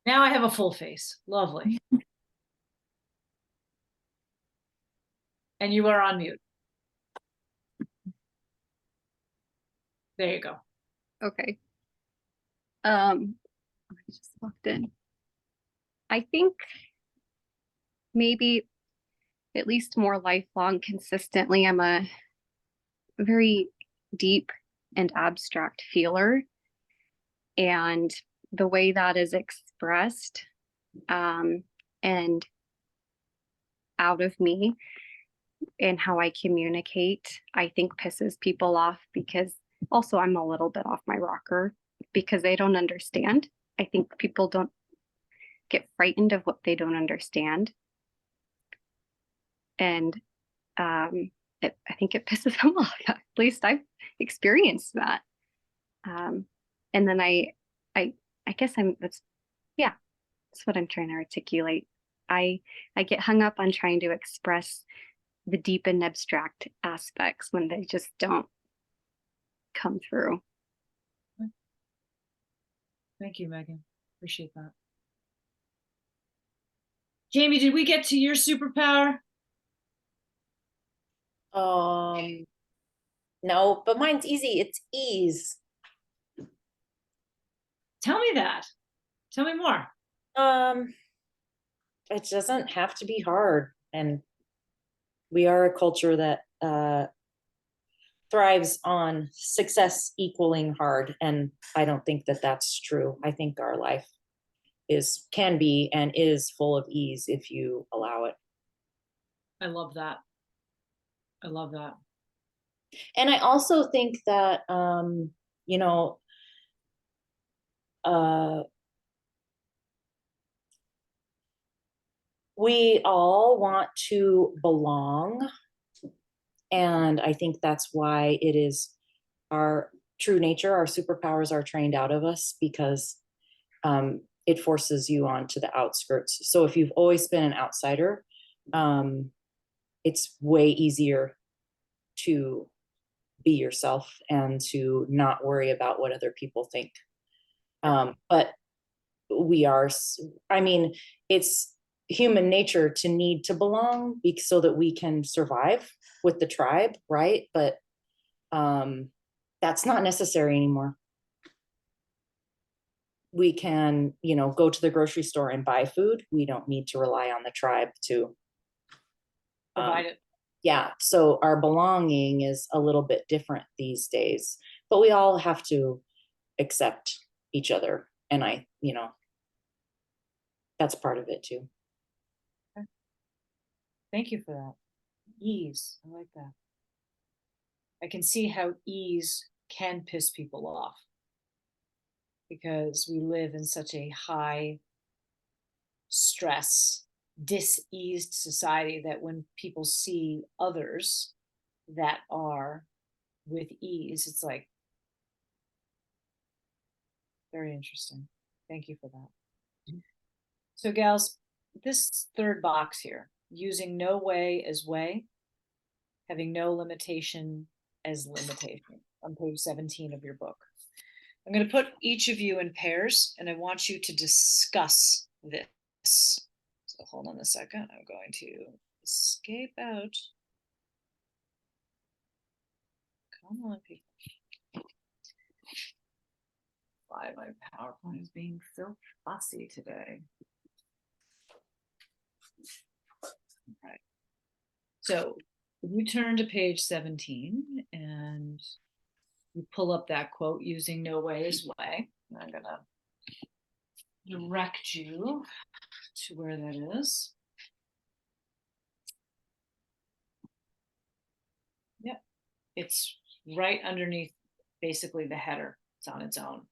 Speaker 1: Now I have a full face. Lovely. And you are on mute. There you go.
Speaker 7: Okay. I just walked in. I think maybe at least more lifelong consistently, I'm a very deep and abstract feeler. And the way that is expressed and out of me and how I communicate, I think pisses people off because also I'm a little bit off my rocker because they don't understand. I think people don't get frightened of what they don't understand. And I think it pisses them off. At least I've experienced that. And then I guess that's what I'm trying to articulate. I get hung up on trying to express the deep and abstract aspects when they just don't come through.
Speaker 1: Thank you, Megan. Appreciate that. Jamie, did we get to your superpower?
Speaker 8: No, but mine's easy. It's ease.
Speaker 1: Tell me that. Tell me more.
Speaker 8: It doesn't have to be hard, and we are a culture that thrives on success equaling hard, and I don't think that that's true. I think our life can be and is full of ease if you allow it.
Speaker 1: I love that. I love that.
Speaker 8: And I also think that we all want to belong. And I think that's why it is our true nature, our superpowers are trained out of us because it forces you onto the outskirts. So if you've always been an outsider, it's way easier to be yourself and to not worry about what other people think. But it's human nature to need to belong so that we can survive with the tribe, right? But that's not necessary anymore. We can, go to the grocery store and buy food. We don't need to rely on the tribe to
Speaker 1: provide it.
Speaker 8: Yeah, so our belonging is a little bit different these days, but we all have to accept each other. And that's part of it too.
Speaker 1: Okay. Thank you for that. Ease. I like that. I can see how ease can piss people off. because we live in such a high stress, diseased society that when people see others that are with ease, it's like very interesting. Thank you for that. So, gals, this third box here, using no way as way, having no limitation as limitation, on page 17 of your book. I'm going to put each of you in pairs, and I want you to discuss this. So hold on a second. I'm going to escape out. Come on, people. Why my PowerPoint is being so fussy today. Right. So you turn to page 17 and you pull up that quote, using no way is way. I'm going to direct you to where that is. Yep. It's right underneath basically the header. It's on its own.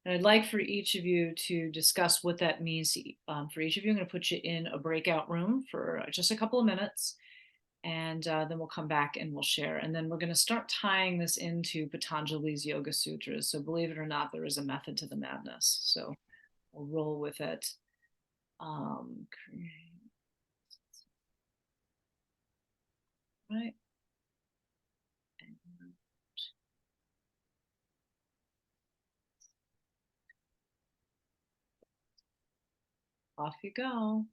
Speaker 1: And I'd like for each of you to discuss what that means for each of you. I'm going to put you in a breakout room for just a couple of minutes. And then we'll come back and we'll share. And then we're going to start tying this into Patanjali's Yoga Sutras. So believe it or not, there is a method to the madness. So we'll roll with it. Right. Off you go.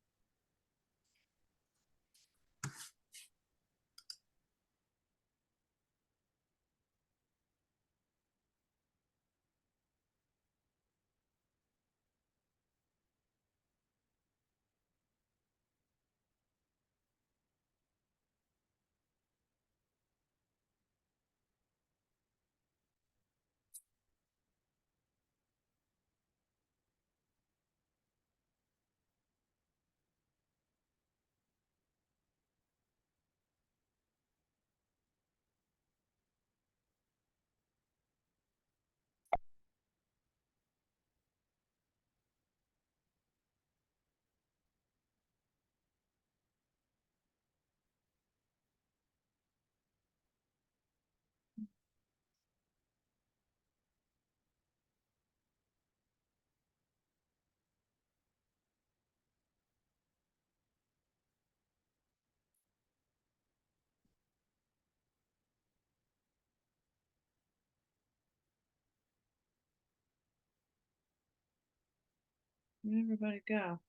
Speaker 1: Where'd everybody go?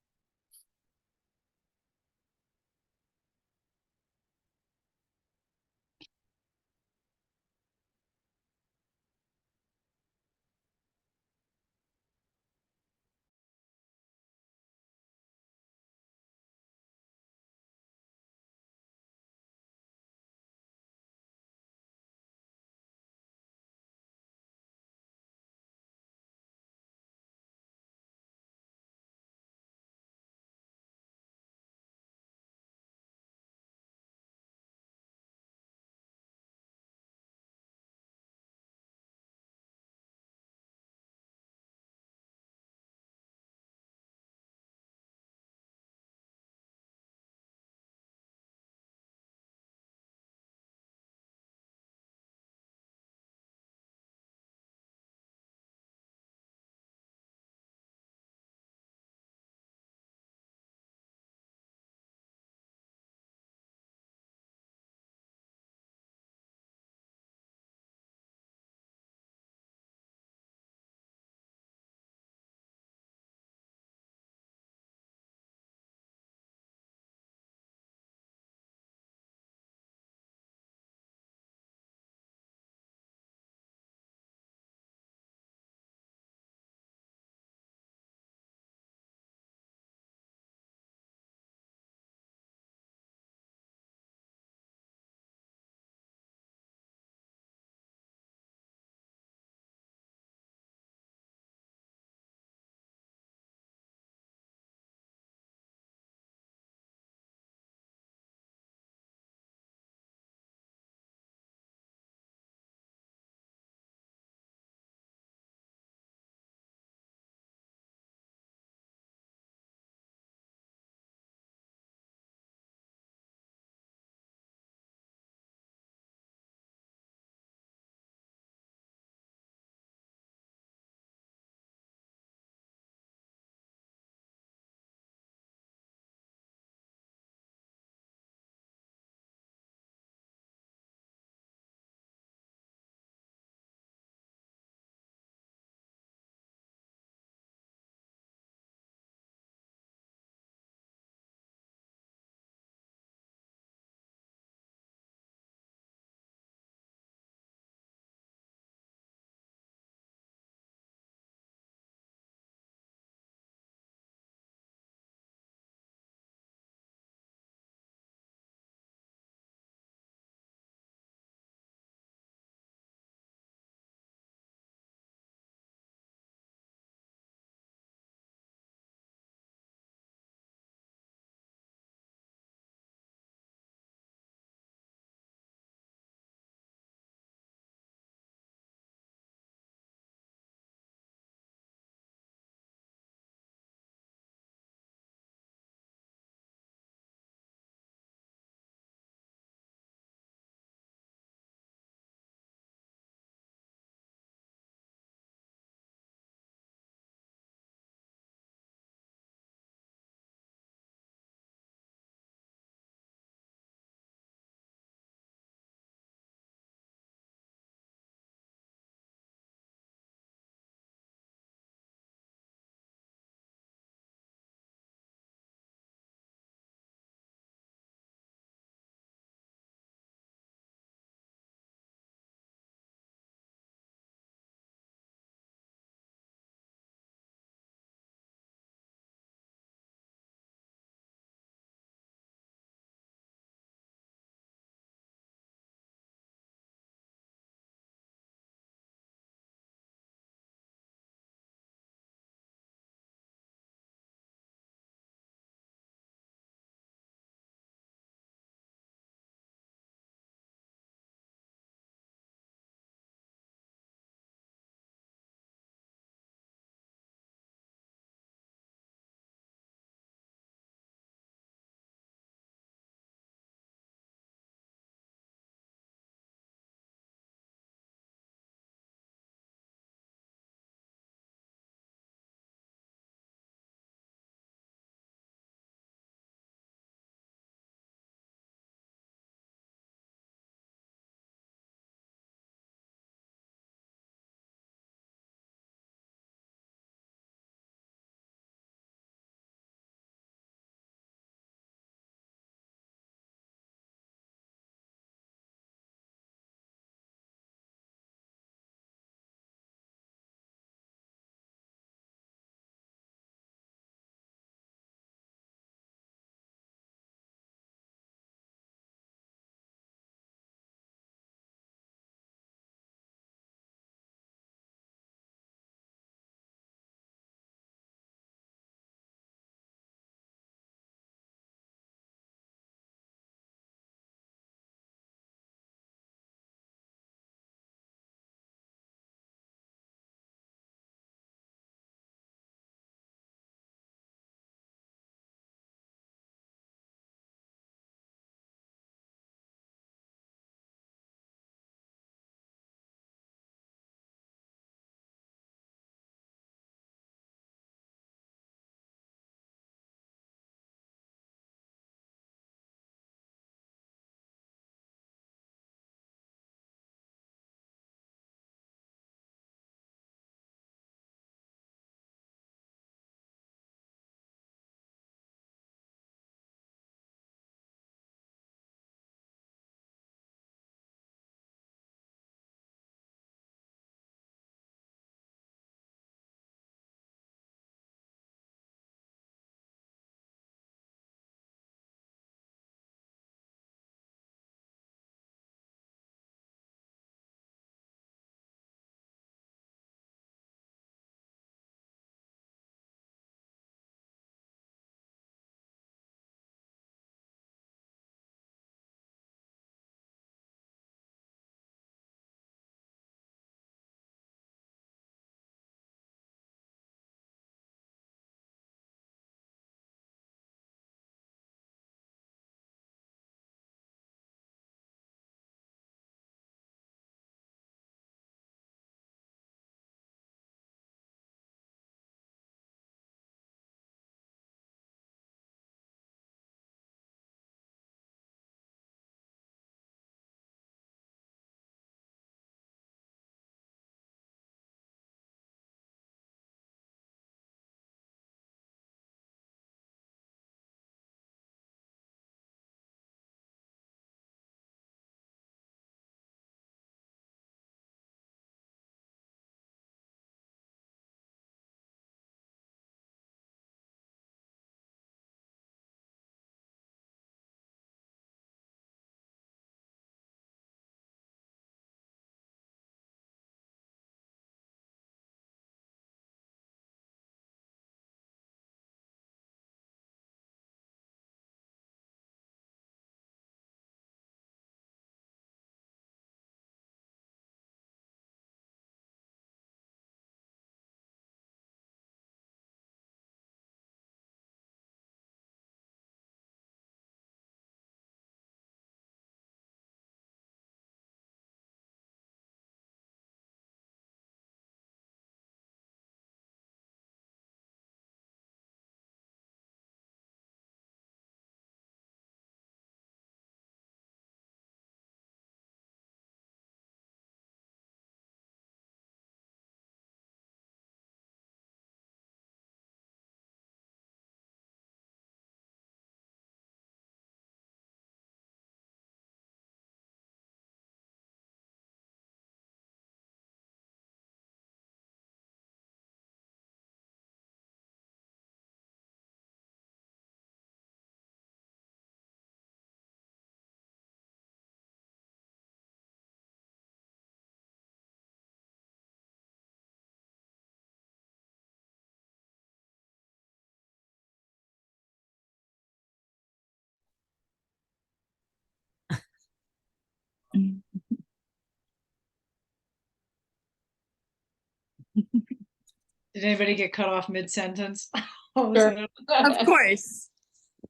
Speaker 1: Did anybody get cut off mid-sentence?
Speaker 6: Sure.
Speaker 3: Of course.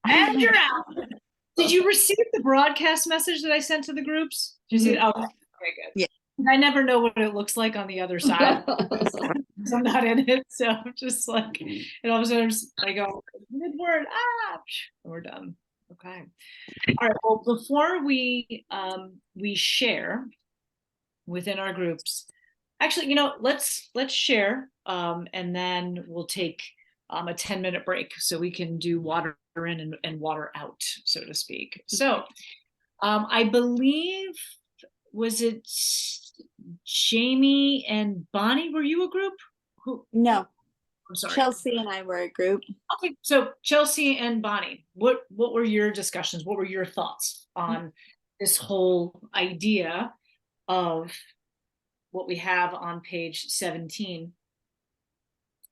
Speaker 1: And you're out. Did you receive the broadcast message that I sent to the groups? Did you see it? Okay, good.
Speaker 3: Yeah.
Speaker 1: I never know what it looks like on the other side. because I'm not in it, so I'm just like, and all of a sudden I go mid-word, and we're done. Okay. All right. Well, before we share within our groups, actually, let's share, and then we'll take a 10-minute break so we can do water in and water out, so to speak. So, I believe, was it Jamie and Bonnie? Were you a group? Who?
Speaker 3: No,
Speaker 1: I'm sorry.
Speaker 3: Chelsea and I were a group.
Speaker 1: Okay, so Chelsea and Bonnie, what were your discussions? What were your thoughts on this whole idea of what we have on page 17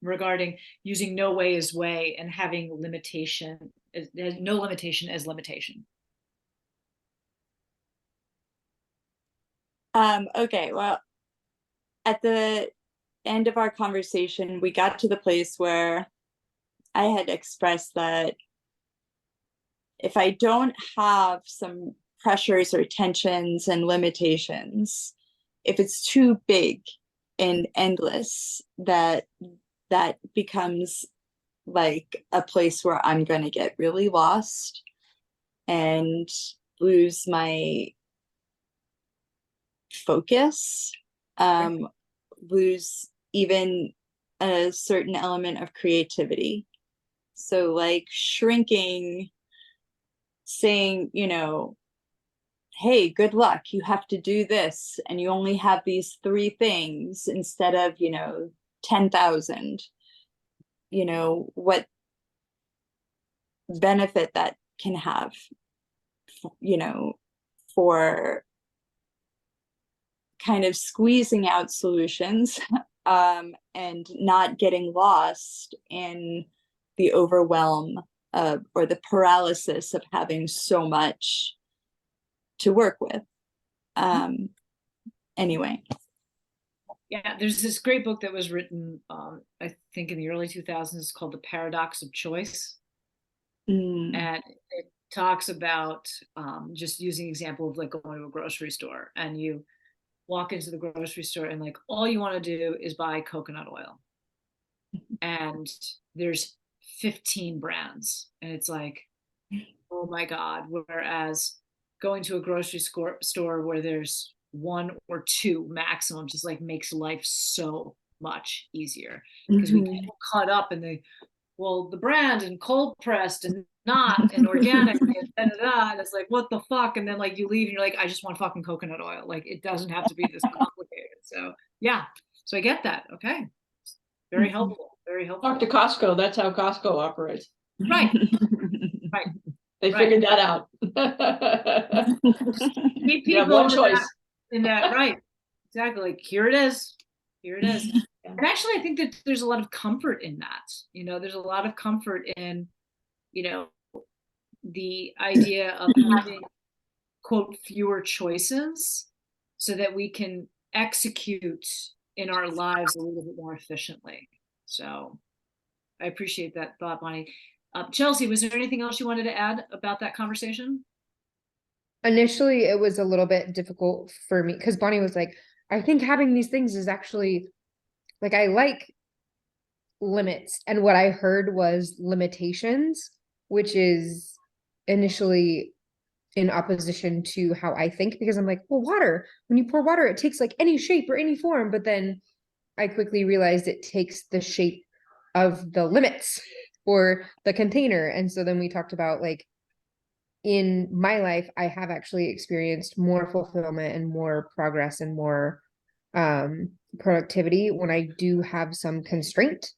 Speaker 1: regarding using no way as way and having limitation, no limitation as limitation?
Speaker 3: Okay, well, at the end of our conversation, we got to the place where I had expressed that if I don't have some pressures or tensions and limitations, if it's too big and endless, that becomes like a place where I'm going to get really lost and lose my focus, lose even a certain element of creativity. So like shrinking, saying, hey, good luck, you have to do this, and you only have these 3 things instead of 10,000, what benefit that can have, for kind of squeezing out solutions, and not getting lost in the overwhelm or the paralysis of having so much to work with. Anyway.
Speaker 1: Yeah, there's this great book that was written, I think in the early 2000s, called The Paradox of Choice. And it talks about, just using example of like going to a grocery store, and you walk into the grocery store and like all you want to do is buy coconut oil, and there's 15 brands, and it's like, oh my God. Whereas going to a grocery store where there's 1 or 2 maximum just like makes life so much easier, because we get caught up in the brand and cold pressed and not and organic and it's like, what the fuck? And then like you leave and you're like, I just want fucking coconut oil. Like it doesn't have to be this complicated. So yeah, so I get that. Okay, very helpful. Very helpful.
Speaker 6: Talk to Costco. That's how Costco operates.
Speaker 1: Right.
Speaker 6: They figured that out. You have one choice.
Speaker 1: In that, right. Exactly. Like, here it is. Here it is. And actually, I think that there's a lot of comfort in that. There's a lot of comfort in, the idea of having, quote, fewer choices so that we can execute in our lives a little bit more efficiently. So I appreciate that thought, Bonnie. Chelsea, was there anything else you wanted to add about that conversation?
Speaker 4: Initially, it was a little bit difficult for me because Bonnie was like, I think having these things is actually like, I like limits. And what I heard was limitations, which is initially in opposition to how I think, because I'm like, well, water, when you pour water, it takes like any shape or any form. But then I quickly realized it takes the shape of the limits or the container. And so then we talked about like, in my life, I have actually experienced more fulfillment and more progress and more productivity when I do have some constraint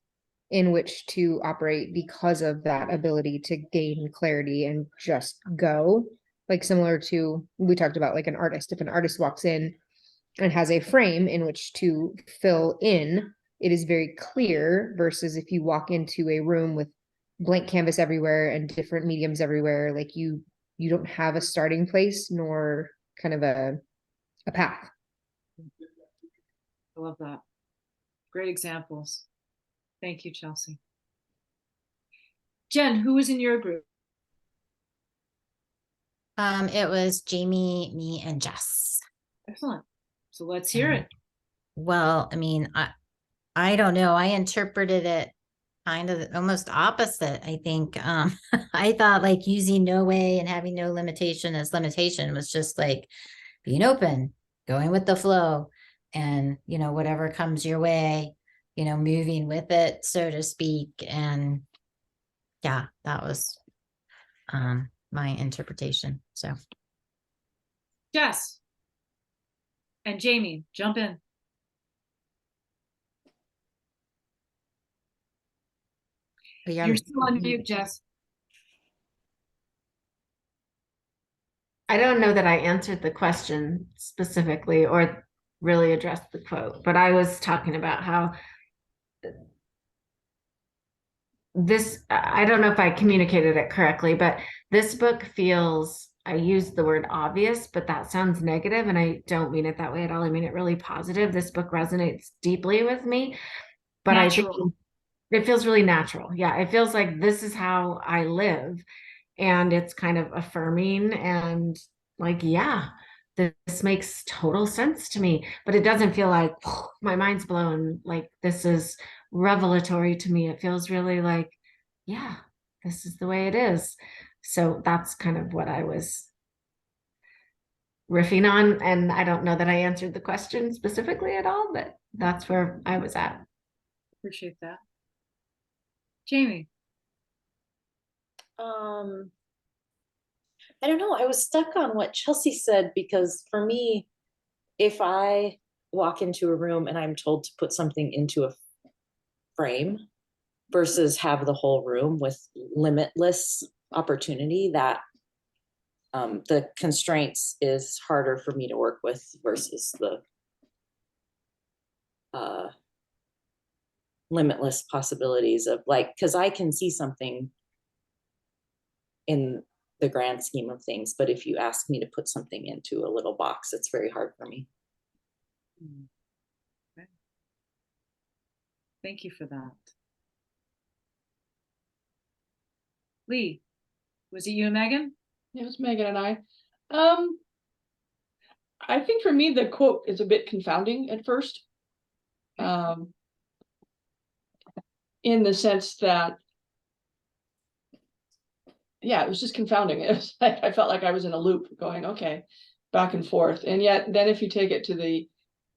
Speaker 4: in which to operate because of that ability to gain clarity and just go. Like similar to, we talked about like an artist. If an artist walks in and has a frame in which to fill in, it is very clear, versus if you walk into a room with blank canvas everywhere and different mediums everywhere, like you don't have a starting place nor kind of a path.
Speaker 1: I love that. Great examples. Thank you, Chelsea. Jen, who was in your group?
Speaker 5: It was Jamie, me, and Jess.
Speaker 1: Excellent. So let's hear it.
Speaker 5: Well, I mean, I don't know. I interpreted it kind of almost opposite. I think I thought like using no way and having no limitation as limitation was just like being open, going with the flow, and whatever comes your way, moving with it, so to speak. And yeah, that was my interpretation. So
Speaker 1: Jess and Jamie, jump in. You're still on mute, Jess.
Speaker 9: I don't know that I answered the question specifically or really addressed the quote, but I was talking about how I don't know if I communicated it correctly, but this book feels, I used the word obvious, but that sounds negative, and I don't mean it that way at all. I mean it really positive. This book resonates deeply with me, but
Speaker 1: Natural.
Speaker 9: I think it feels really natural. Yeah, it feels like this is how I live, and it's kind of affirming and like, yeah, this makes total sense to me, but it doesn't feel like my mind's blown. Like this is revelatory to me. It feels really like, yeah, this is the way it is. So that's kind of what I was riffing on. And I don't know that I answered the question specifically at all, but that's where I was at.
Speaker 1: Appreciate that. Jamie.
Speaker 8: I don't know. I was stuck on what Chelsea said, because for me, if I walk into a room and I'm told to put something into a frame versus have the whole room with limitless opportunity, that the constraints is harder for me to work with versus the limitless possibilities of like, because I can see something in the grand scheme of things, but if you ask me to put something into a little box, it's very hard for me.
Speaker 1: Okay. Thank you for that. Lee, was it you and Megan?
Speaker 6: It was Megan and I. I think for me, the quote is a bit confounding at first. In the sense that, yeah, it was just confounding. It was like, I felt like I was in a loop going, okay, back and forth. And yet then if you take it to the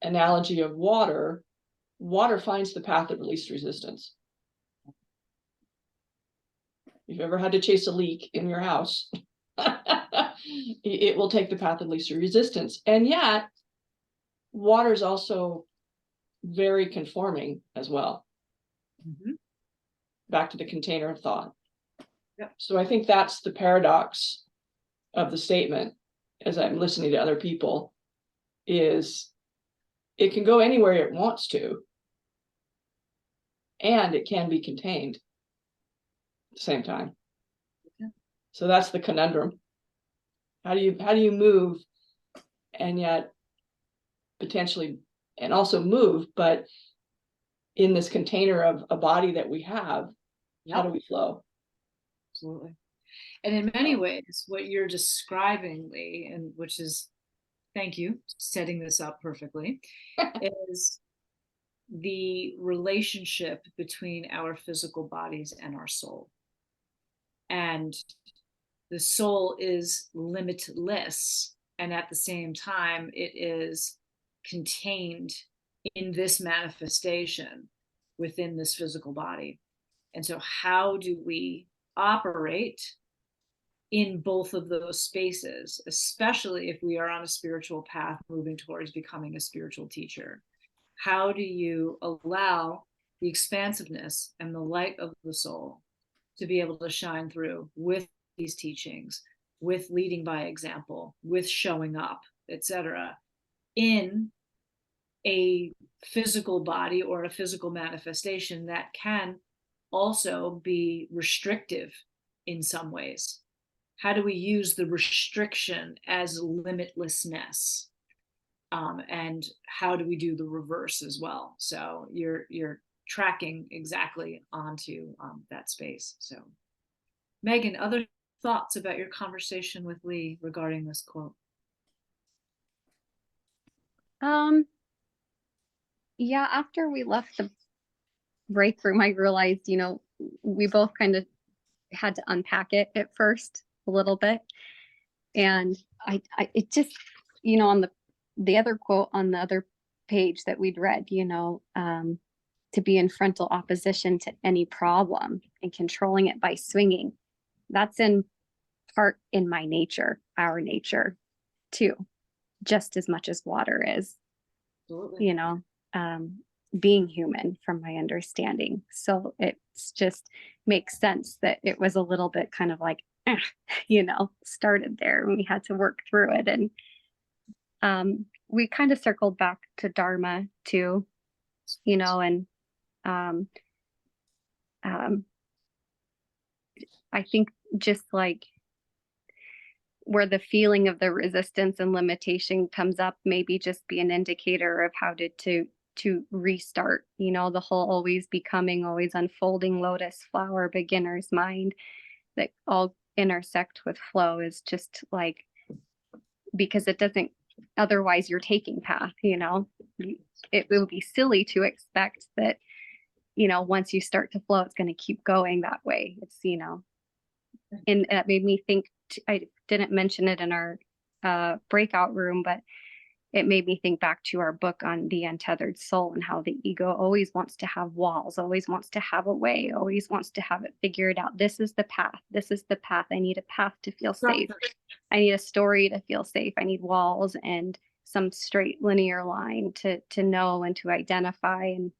Speaker 6: analogy of water, water finds the path of least resistance. If you've ever had to chase a leak in your house, it will take the path of least resistance. And yet water is also very conforming as well. Back to the container of thought.
Speaker 1: Yep.
Speaker 6: So I think that's the paradox of the statement, as I'm listening to other people, is it can go anywhere it wants to, and it can be contained at the same time.
Speaker 1: Okay.
Speaker 6: So that's the conundrum. How do you move and yet potentially, and also move, but in this container of a body that we have, how do we flow?
Speaker 1: Absolutely. And in many ways, what you're describing, Lee, and which is, thank you, setting this up perfectly, is the relationship between our physical bodies and our soul. And the soul is limitless, and at the same time, it is contained in this manifestation within this physical body. And so how do we operate in both of those spaces, especially if we are on a spiritual path moving towards becoming a spiritual teacher? How do you allow the expansiveness and the light of the soul to be able to shine through with these teachings, with leading by example, with showing up, etc., in a physical body or a physical manifestation that can also be restrictive in some ways? How do we use the restriction as limitlessness? And how do we do the reverse as well? So you're tracking exactly onto that space. So Megan, other thoughts about your conversation with Lee regarding this quote?
Speaker 7: Yeah, after we left the break room, I realized, we both kind of had to unpack it at first a little bit. And it just, on the other quote on the other page that we'd read, to be in frontal opposition to any problem and controlling it by swinging. That's in part in my nature, our nature too, just as much as water is.
Speaker 1: Absolutely.
Speaker 7: Being human from my understanding. So it's just makes sense that it was a little bit kind of like, started there and we had to work through it. And we kind of circled back to Dharma too, and I think just like where the feeling of the resistance and limitation comes up, maybe just be an indicator of how to restart, the whole always becoming, always unfolding lotus flower beginner's mind that all intersect with flow is just like, because it doesn't, otherwise you're taking path, it will be silly to expect that, once you start to flow, it's going to keep going that way. It's, and it made me think, I didn't mention it in our breakout room, but it made me think back to our book on the untethered soul and how the ego always wants to have walls, always wants to have a way, always wants to have it figured out. This is the path. This is the path. I need a path to feel safe. I need a story to feel safe. I need walls and some straight linear line to know and to identify, and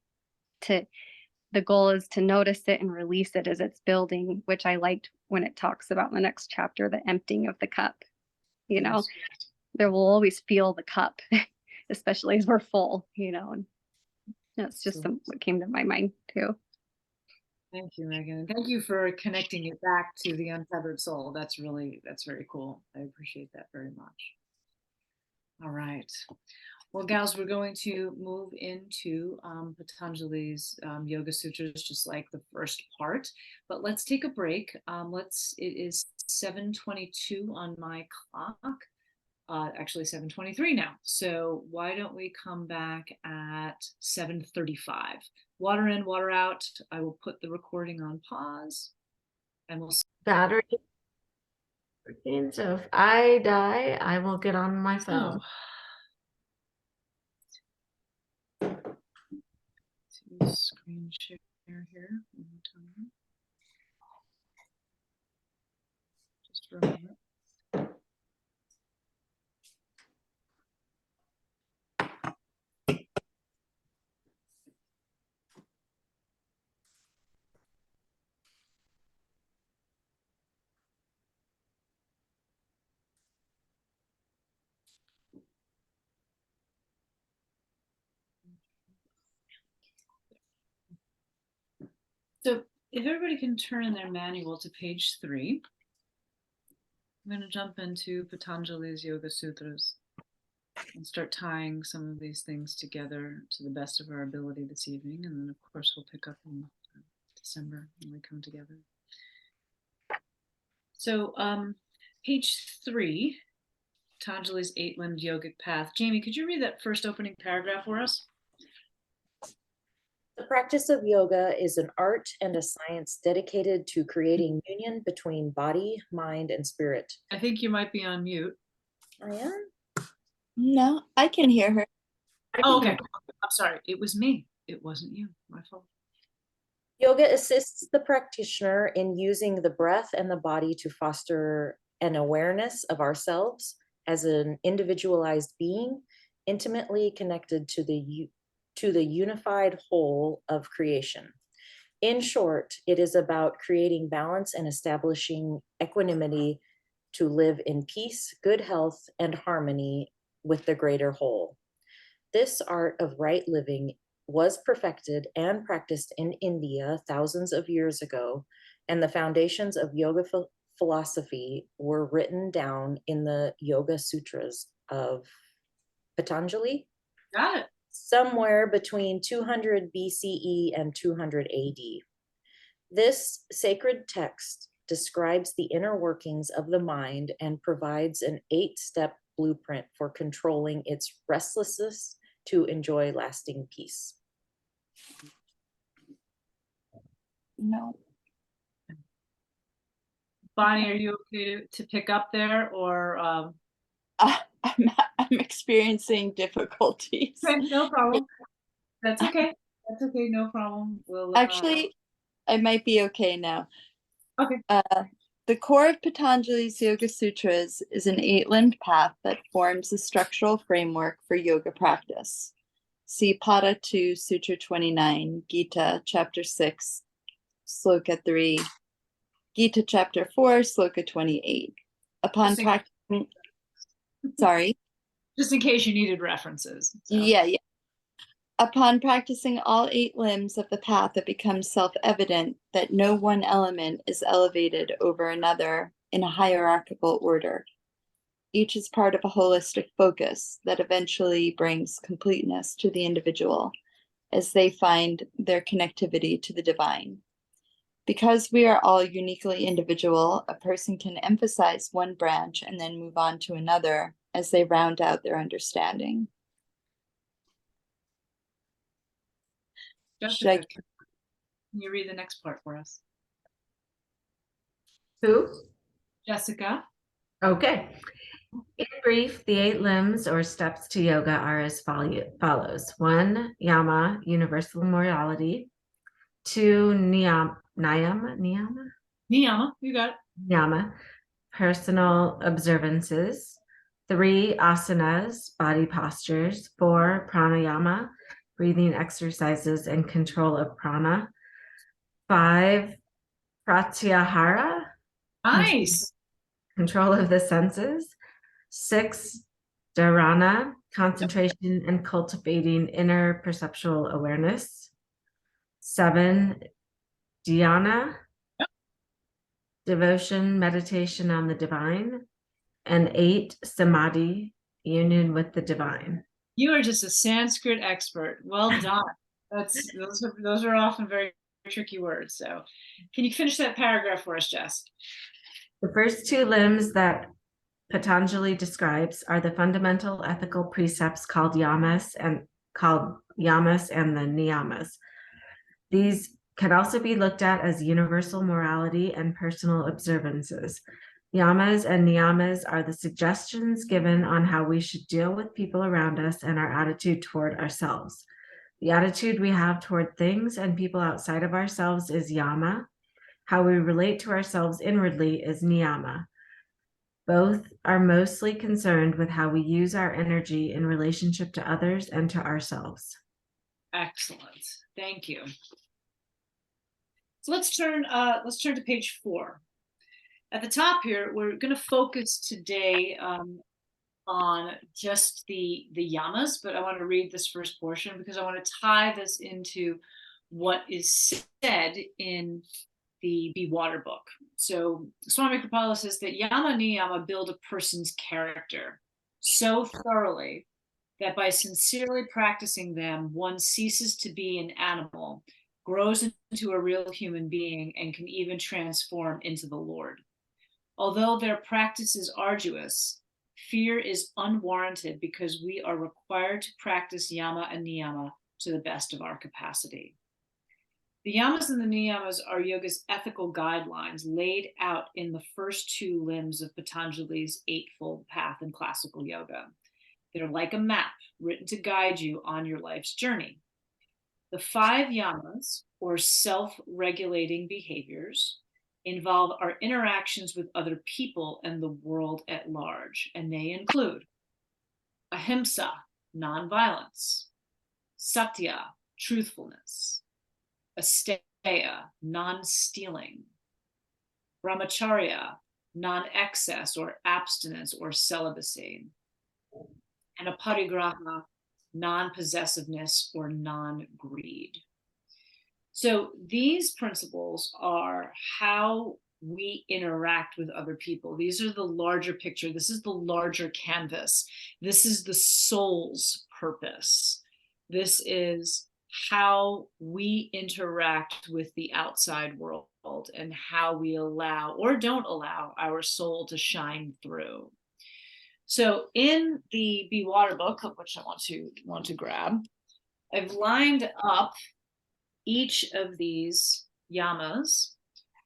Speaker 7: the goal is to notice it and release it as it's building, which I liked when it talks about in the next chapter, the emptying of the cup.
Speaker 1: Yes.
Speaker 7: There will always feel the cup, especially as we're full, and that's just what came to my mind too.
Speaker 1: Thank you, Megan. Thank you for connecting it back to the untethered soul. That's very cool. I appreciate that very much. All right. Well, gals, we're going to move into Patanjali's Yoga Sutras, just like the first part. But let's take a break. It is 7:22 on my clock. Actually 7:23 now. So why don't we come back at 7:35? Water in, water out. I will put the recording on pause and we'll
Speaker 9: Battery. So if I die, I will get on my phone.
Speaker 1: Screen share here one more time. Just for a moment. So if everybody can turn in their manual to page 3, I'm going to jump into Patanjali's Yoga Sutras and start tying some of these things together to the best of our ability this evening. And then, of course, we'll pick up in December when we come together. So page 3, Patanjali's 8-limbed yogic path. Jamie, could you read that first opening paragraph for us?
Speaker 8: The practice of yoga is an art and a science dedicated to creating union between body, mind, and spirit.
Speaker 1: I think you might be on mute.
Speaker 8: I am?
Speaker 3: No, I can hear her.
Speaker 1: Oh, okay. I'm sorry. It was me. It wasn't you. My fault.
Speaker 8: Yoga assists the practitioner in using the breath and the body to foster an awareness of ourselves as an individualized being, intimately connected to the unified whole of creation. In short, it is about creating balance and establishing equanimity to live in peace, good health, and harmony with the greater whole. This art of right living was perfected and practiced in India thousands of years ago, and the foundations of yoga philosophy were written down in the Yoga Sutras of Patanjali,
Speaker 1: Got it.
Speaker 8: somewhere between 200 BCE and 200 AD. This sacred text describes the inner workings of the mind and provides an 8-step blueprint for controlling its restlessness to enjoy lasting peace.
Speaker 3: No.
Speaker 1: Bonnie, are you okay to pick up there, or
Speaker 3: I'm experiencing difficulties.
Speaker 1: no problem. That's okay. That's okay. No problem. We'll
Speaker 3: Actually, I might be okay now.
Speaker 1: Okay.
Speaker 3: The core of Patanjali's Yoga Sutras is an 8-limbed path that forms a structural framework for yoga practice. See Pada 2, Sutra 29, Gita, Chapter 6, Sloka 3, Gita, Chapter 4, Sloka 28. Upon practicing, sorry.
Speaker 1: Just in case you needed references. So.
Speaker 3: Yeah. Upon practicing all 8 limbs of the path, it becomes self-evident that no one element is elevated over another in a hierarchical order. Each is part of a holistic focus that eventually brings completeness to the individual as they find their connectivity to the divine. Because we are all uniquely individual, a person can emphasize one branch and then move on to another as they round out their understanding.
Speaker 1: Jessica, can you read the next part for us?
Speaker 9: Who?
Speaker 1: Jessica.
Speaker 9: Okay. In brief, the 8 limbs or steps to yoga are as follows. 1, yama, universal morality. 2, niyama,
Speaker 1: You got it.
Speaker 9: niyama, personal observances. 3, asanas, body postures. 4, pranayama, breathing exercises and control of prana. 5, pratyahara,
Speaker 1: Nice.
Speaker 9: control of the senses. 6, dharana, concentration and cultivating inner perceptual awareness. 7, dhyana, devotion, meditation on the divine. And 8, samadhi, union with the divine.
Speaker 1: You are just a Sanskrit expert. Well done. Those are often very tricky words. So can you finish that paragraph for us, Jess?
Speaker 9: The first 2 limbs that Patanjali describes are the fundamental ethical precepts called yamas and the niyamas. These can also be looked at as universal morality and personal observances. Yamas and niyamas are the suggestions given on how we should deal with people around us and our attitude toward ourselves. The attitude we have toward things and people outside of ourselves is yama. How we relate to ourselves inwardly is niyama. Both are mostly concerned with how we use our energy in relationship to others and to ourselves.
Speaker 1: Excellent. Thank you. So let's turn to page 4. At the top here, we're going to focus today on just the yamas, but I want to read this first portion because I want to tie this into what is said in the Be Water book. So Swami Kripala says that yama niyama build a person's character so thoroughly that by sincerely practicing them, one ceases to be an animal, grows into a real human being, and can even transform into the Lord. Although their practice is arduous, fear is unwarranted because we are required to practice yama and niyama to the best of our capacity. The yamas and the niyamas are yoga's ethical guidelines laid out in the first 2 limbs of Patanjali's 8-fold path in classical yoga. They're like a map written to guide you on your life's journey. The 5 yamas, or self-regulating behaviors, involve our interactions with other people and the world at large, and they include ahimsa, nonviolence; satya, truthfulness; asteya, non-stealing; brahmacharya, non-excess or abstinence or celibacy; and aparigraha, non-possessiveness or non-greed. So these principles are how we interact with other people. These are the larger picture. This is the larger canvas. This is the soul's purpose. This is how we interact with the outside world and how we allow or don't allow our soul to shine through. So in the Be Water book, of which I want to grab, I've lined up each of these yamas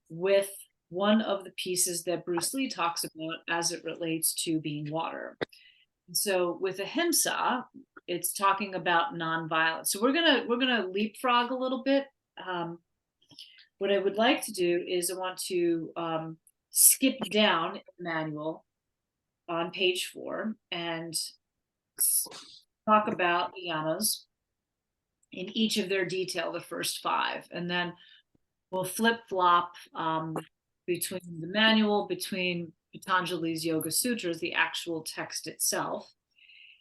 Speaker 1: with one of the pieces that Bruce Lee talks about as it relates to being water. So with ahimsa, it's talking about nonviolence. So we're gonna leapfrog a little bit. What I would like to do is I want to skip down in the manual on page 4 and talk about the yamas in each of their detail, the first 5, and then we'll flip-flop between the manual, between Patanjali's Yoga Sutras, the actual text itself,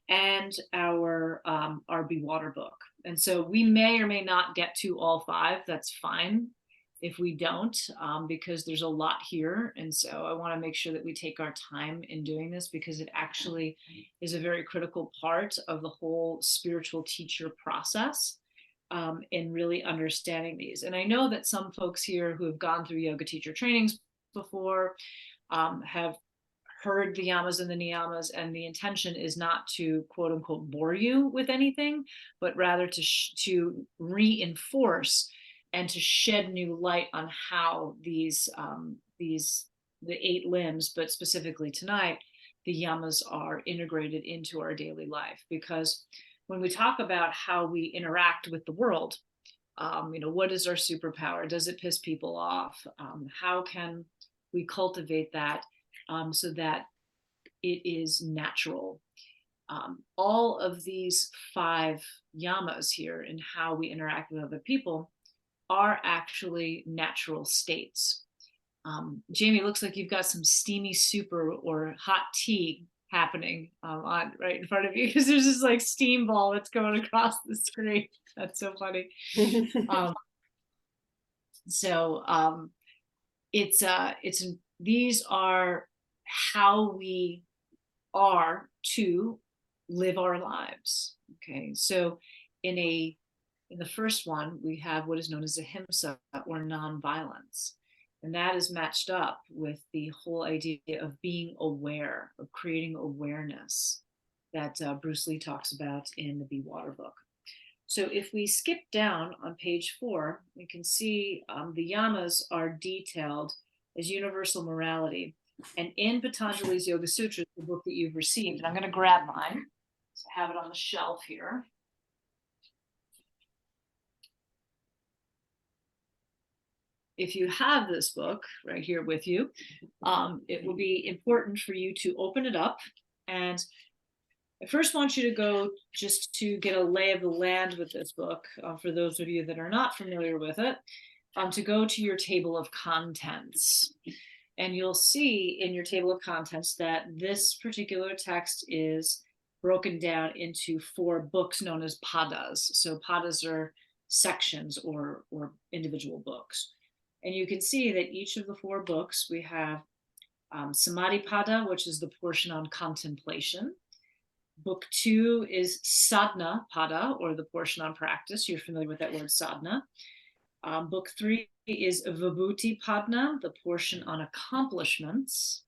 Speaker 1: and our Be Water book. And so we may or may not get to all 5. That's fine if we don't, because there's a lot here. And so I want to make sure that we take our time in doing this, because it actually is a very critical part of the whole spiritual teacher process. In really understanding these. And I know that some folks here who have gone through yoga teacher trainings before have heard the yamas and the niyamas, and the intention is not to quote unquote bore you with anything, but rather to reinforce and to shed new light on how the 8 limbs, but specifically tonight, the yamas are integrated into our daily life. Because when we talk about how we interact with the world, what is our superpower? Does it piss people off? How can we cultivate that so that it is natural? All of these 5 yamas here and how we interact with other people are actually natural states. Jamie, looks like you've got some steamy soup or hot tea happening on right in front of you, because there's this like steam ball that's going across the screen. That's so funny. It's these are how we are to live our lives. Okay, so in the first one, we have what is known as ahimsa, or nonviolence. And that is matched up with the whole idea of being aware, of creating awareness that Bruce Lee talks about in the Be Water book. So if we skip down on page 4, we can see the yamas are detailed as universal morality. And in Patanjali's Yoga Sutras, the book that you've received, and I'm going to grab mine, so I have it on the shelf here. If you have this book right here with you, it will be important for you to open it up. And I first want you to go, just to get a lay of the land with this book, for those of you that are not familiar with it, to go to your table of contents. And you'll see in your table of contents that this particular text is broken down into 4 books known as padas. So padas are sections or individual books. And you can see that each of the 4 books, we have Samadhi Pada, which is the portion on contemplation. Book 2 is Sadhana Pada, or the portion on practice. You're familiar with that word, sadhana. Book 3 is Vibhuti Padna, the portion on accomplishments.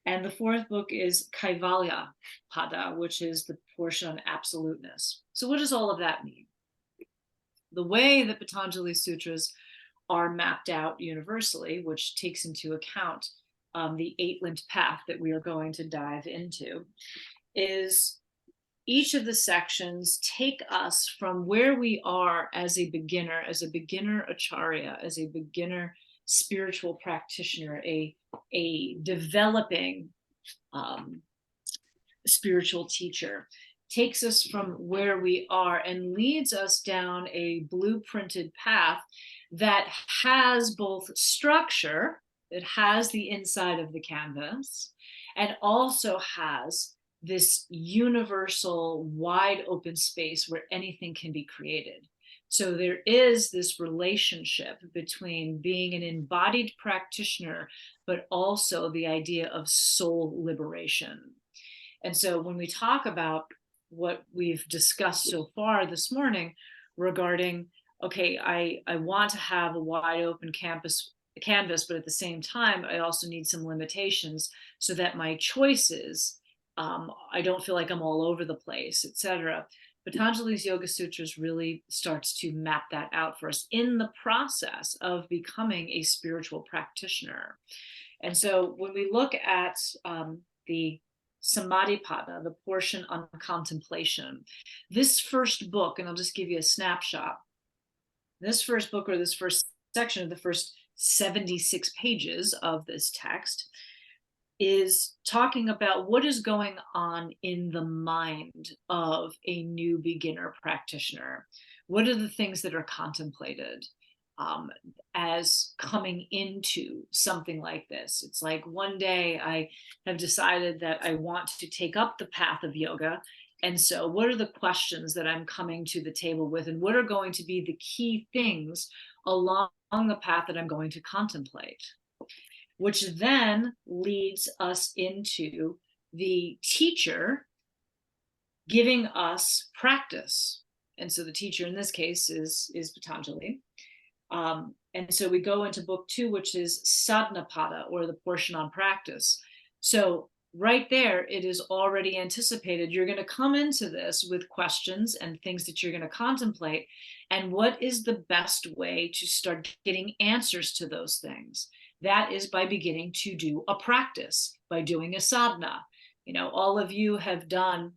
Speaker 1: And the 4th book is Kaivalya Pada, which is the portion on absoluteness. So what does all of that mean? The way that Patanjali Sutras are mapped out universally, which takes into account the 8-limbed path that we are going to dive into, is each of the sections take us from where we are as a beginner acharya, as a beginner spiritual practitioner, a developing spiritual teacher, takes us from where we are and leads us down a blueprinted path that has both structure, it has the inside of the canvas, and also has this universal wide open space where anything can be created. So there is this relationship between being an embodied practitioner, but also the idea of soul liberation. And so when we talk about what we've discussed so far this morning regarding, okay, I want to have a wide open canvas, but at the same time, I also need some limitations so that my choices, I don't feel like I'm all over the place, etc. Patanjali's Yoga Sutras really starts to map that out for us in the process of becoming a spiritual practitioner. And so when we look at the Samadhipada, the portion on contemplation, this first book, and I'll just give you a snapshot, this first book, or this first section of the first 76 pages of this text, is talking about what is going on in the mind of a new beginner practitioner. What are the things that are contemplated as coming into something like this? It's like, one day I have decided that I want to take up the path of yoga. And so what are the questions that I'm coming to the table with? And what are going to be the key things along the path that I'm going to contemplate? Which then leads us into the teacher giving us practice. And so the teacher in this case is Patanjali. And so we go into book 2, which is Sadhanapada, or the portion on practice. So right there, it is already anticipated. You're going to come into this with questions and things that you're going to contemplate. And what is the best way to start getting answers to those things? That is by beginning to do a practice, by doing a sadhana. You know, all of you have done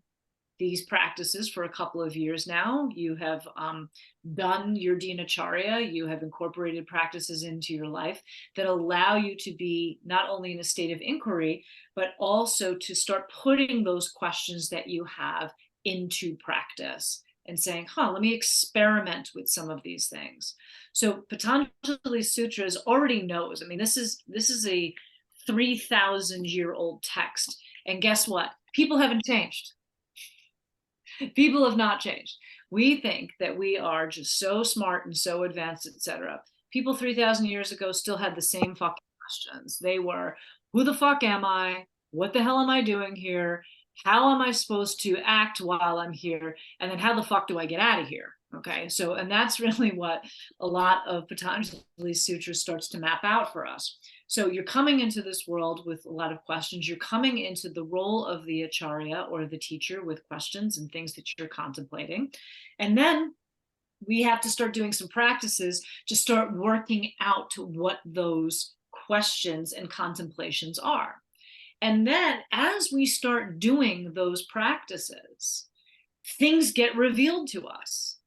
Speaker 1: these practices for a couple of years now. You have done your dinacharya. You have incorporated practices into your life that allow you to be not only in a state of inquiry, but also to start putting those questions that you have into practice and saying, let me experiment with some of these things. So Patanjali Sutras already knows. I mean, this is a 3,000-year-old text. And guess what? People haven't changed. People have not changed. We think that we are just so smart and so advanced, etc. People 3,000 years ago still had the same fucking questions. They were, who the fuck am I? What the hell am I doing here? How am I supposed to act while I'm here? And then how the fuck do I get out of here? Okay, so, and that's really what a lot of Patanjali's Sutras starts to map out for us. So you're coming into this world with a lot of questions. You're coming into the role of the acharya, or the teacher, with questions and things that you're contemplating. And then we have to start doing some practices to start working out what those questions and contemplations are. And then as we start doing those practices, things get revealed to us.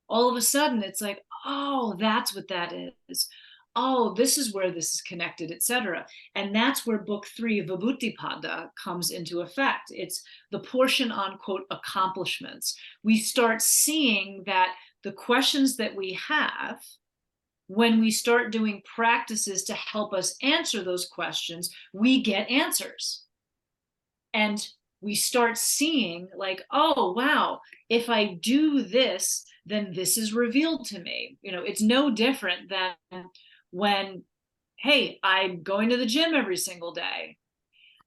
Speaker 1: All of a sudden, it's like, oh, that's what that is. Oh, this is where this is connected, etc. And that's where book 3 of Vibhuti-pada comes into effect. It's the portion on, quote, accomplishments. We start seeing that the questions that we have, when we start doing practices to help us answer those questions, we get answers. And we start seeing like, oh, wow, if I do this, then this is revealed to me. You know, it's no different than when, hey, I'm going to the gym every single day.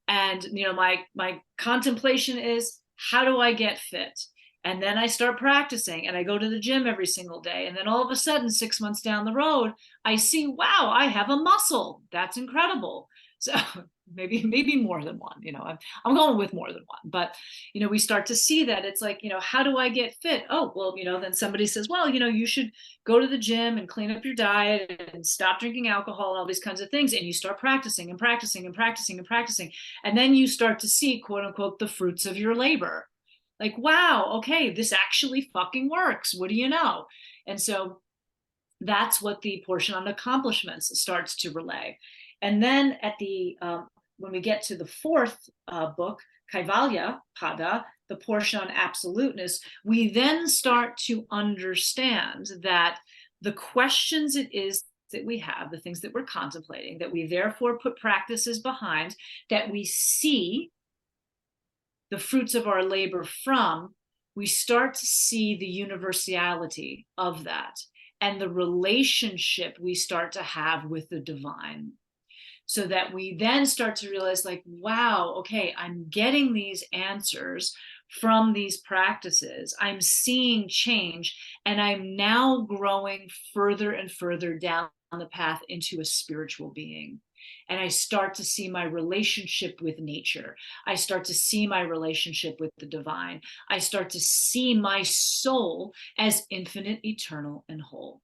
Speaker 1: And, you know, my contemplation is, how do I get fit? And then I start practicing and I go to the gym every single day. And then all of a sudden, 6 months down the road, I see, wow, I have a muscle. That's incredible. So maybe more than one, you know, I'm going with more than one, but, you know, we start to see that it's like, you know, how do I get fit? Oh, well, you know, then somebody says, well, you know, you should go to the gym and clean up your diet and stop drinking alcohol and all these kinds of things. And you start practicing and practicing and practicing and practicing. And then you start to see, quote unquote, the fruits of your labor. Like, wow, okay, this actually fucking works. What do you know? And so that's what the portion on accomplishments starts to relay. And then at the when we get to the 4th book, Kaivalya-pada, the portion on absoluteness, we then start to understand that the questions it is that we have, the things that we're contemplating, that we therefore put practices behind, that we see the fruits of our labor from, we start to see the universality of that and the relationship we start to have with the divine. So that we then start to realize, like, wow, okay, I'm getting these answers from these practices. I'm seeing change, and I'm now growing further and further down the path into a spiritual being. And I start to see my relationship with nature. I start to see my relationship with the divine. I start to see my soul as infinite, eternal, and whole.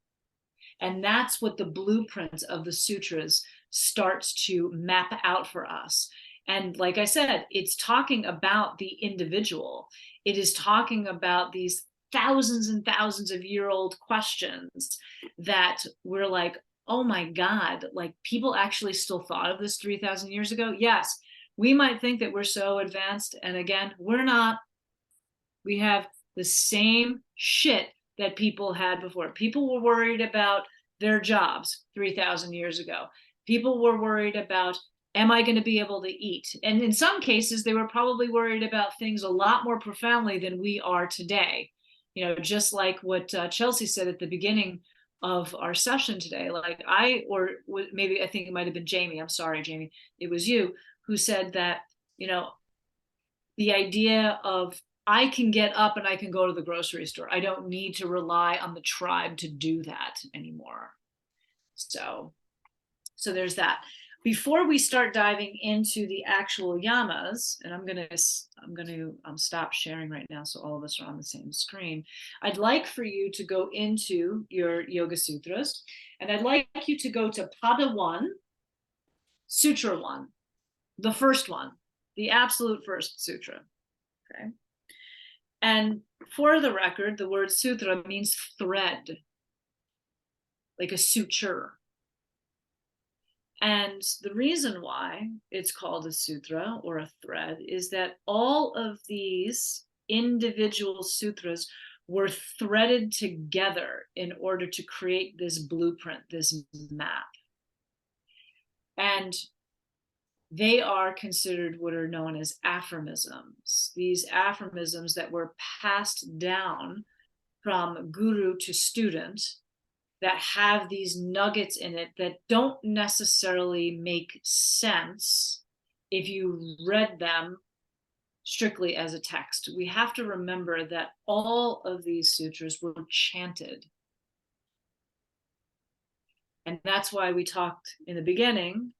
Speaker 1: And that's what the blueprint of the sutras starts to map out for us. And like I said, it's talking about the individual. It is talking about these thousands and thousands of year old questions that we're like, oh my God, like people actually still thought of this 3,000 years ago. Yes, we might think that we're so advanced. And again, we're not. We have the same shit that people had before. People were worried about their jobs 3,000 years ago. People were worried about, am I going to be able to eat? And in some cases, they were probably worried about things a lot more profoundly than we are today. You know, just like what Chelsea said at the beginning of our session today, like maybe I think it might have been Jamie. I'm sorry, Jamie. It was you who said that, you know, the idea of I can get up and I can go to the grocery store. I don't need to rely on the tribe to do that anymore. So there's that. Before we start diving into the actual yamas, and I'm gonna stop sharing right now so all of us are on the same screen. I'd like for you to go into your Yoga Sutras, and I'd like you to go to Pada 1, Sutra 1, the first one, the absolute first sutra. Okay. And for the record, the word sutra means thread, like a suture. And the reason why it's called a sutra or a thread is that all of these individual sutras were threaded together in order to create this blueprint, this map. And they are considered what are known as aphorisms. These aphorisms that were passed down from guru to student that have these nuggets in it that don't necessarily make sense if you read them strictly as a text. We have to remember that all of these sutras were chanted. And that's why we talked in the beginning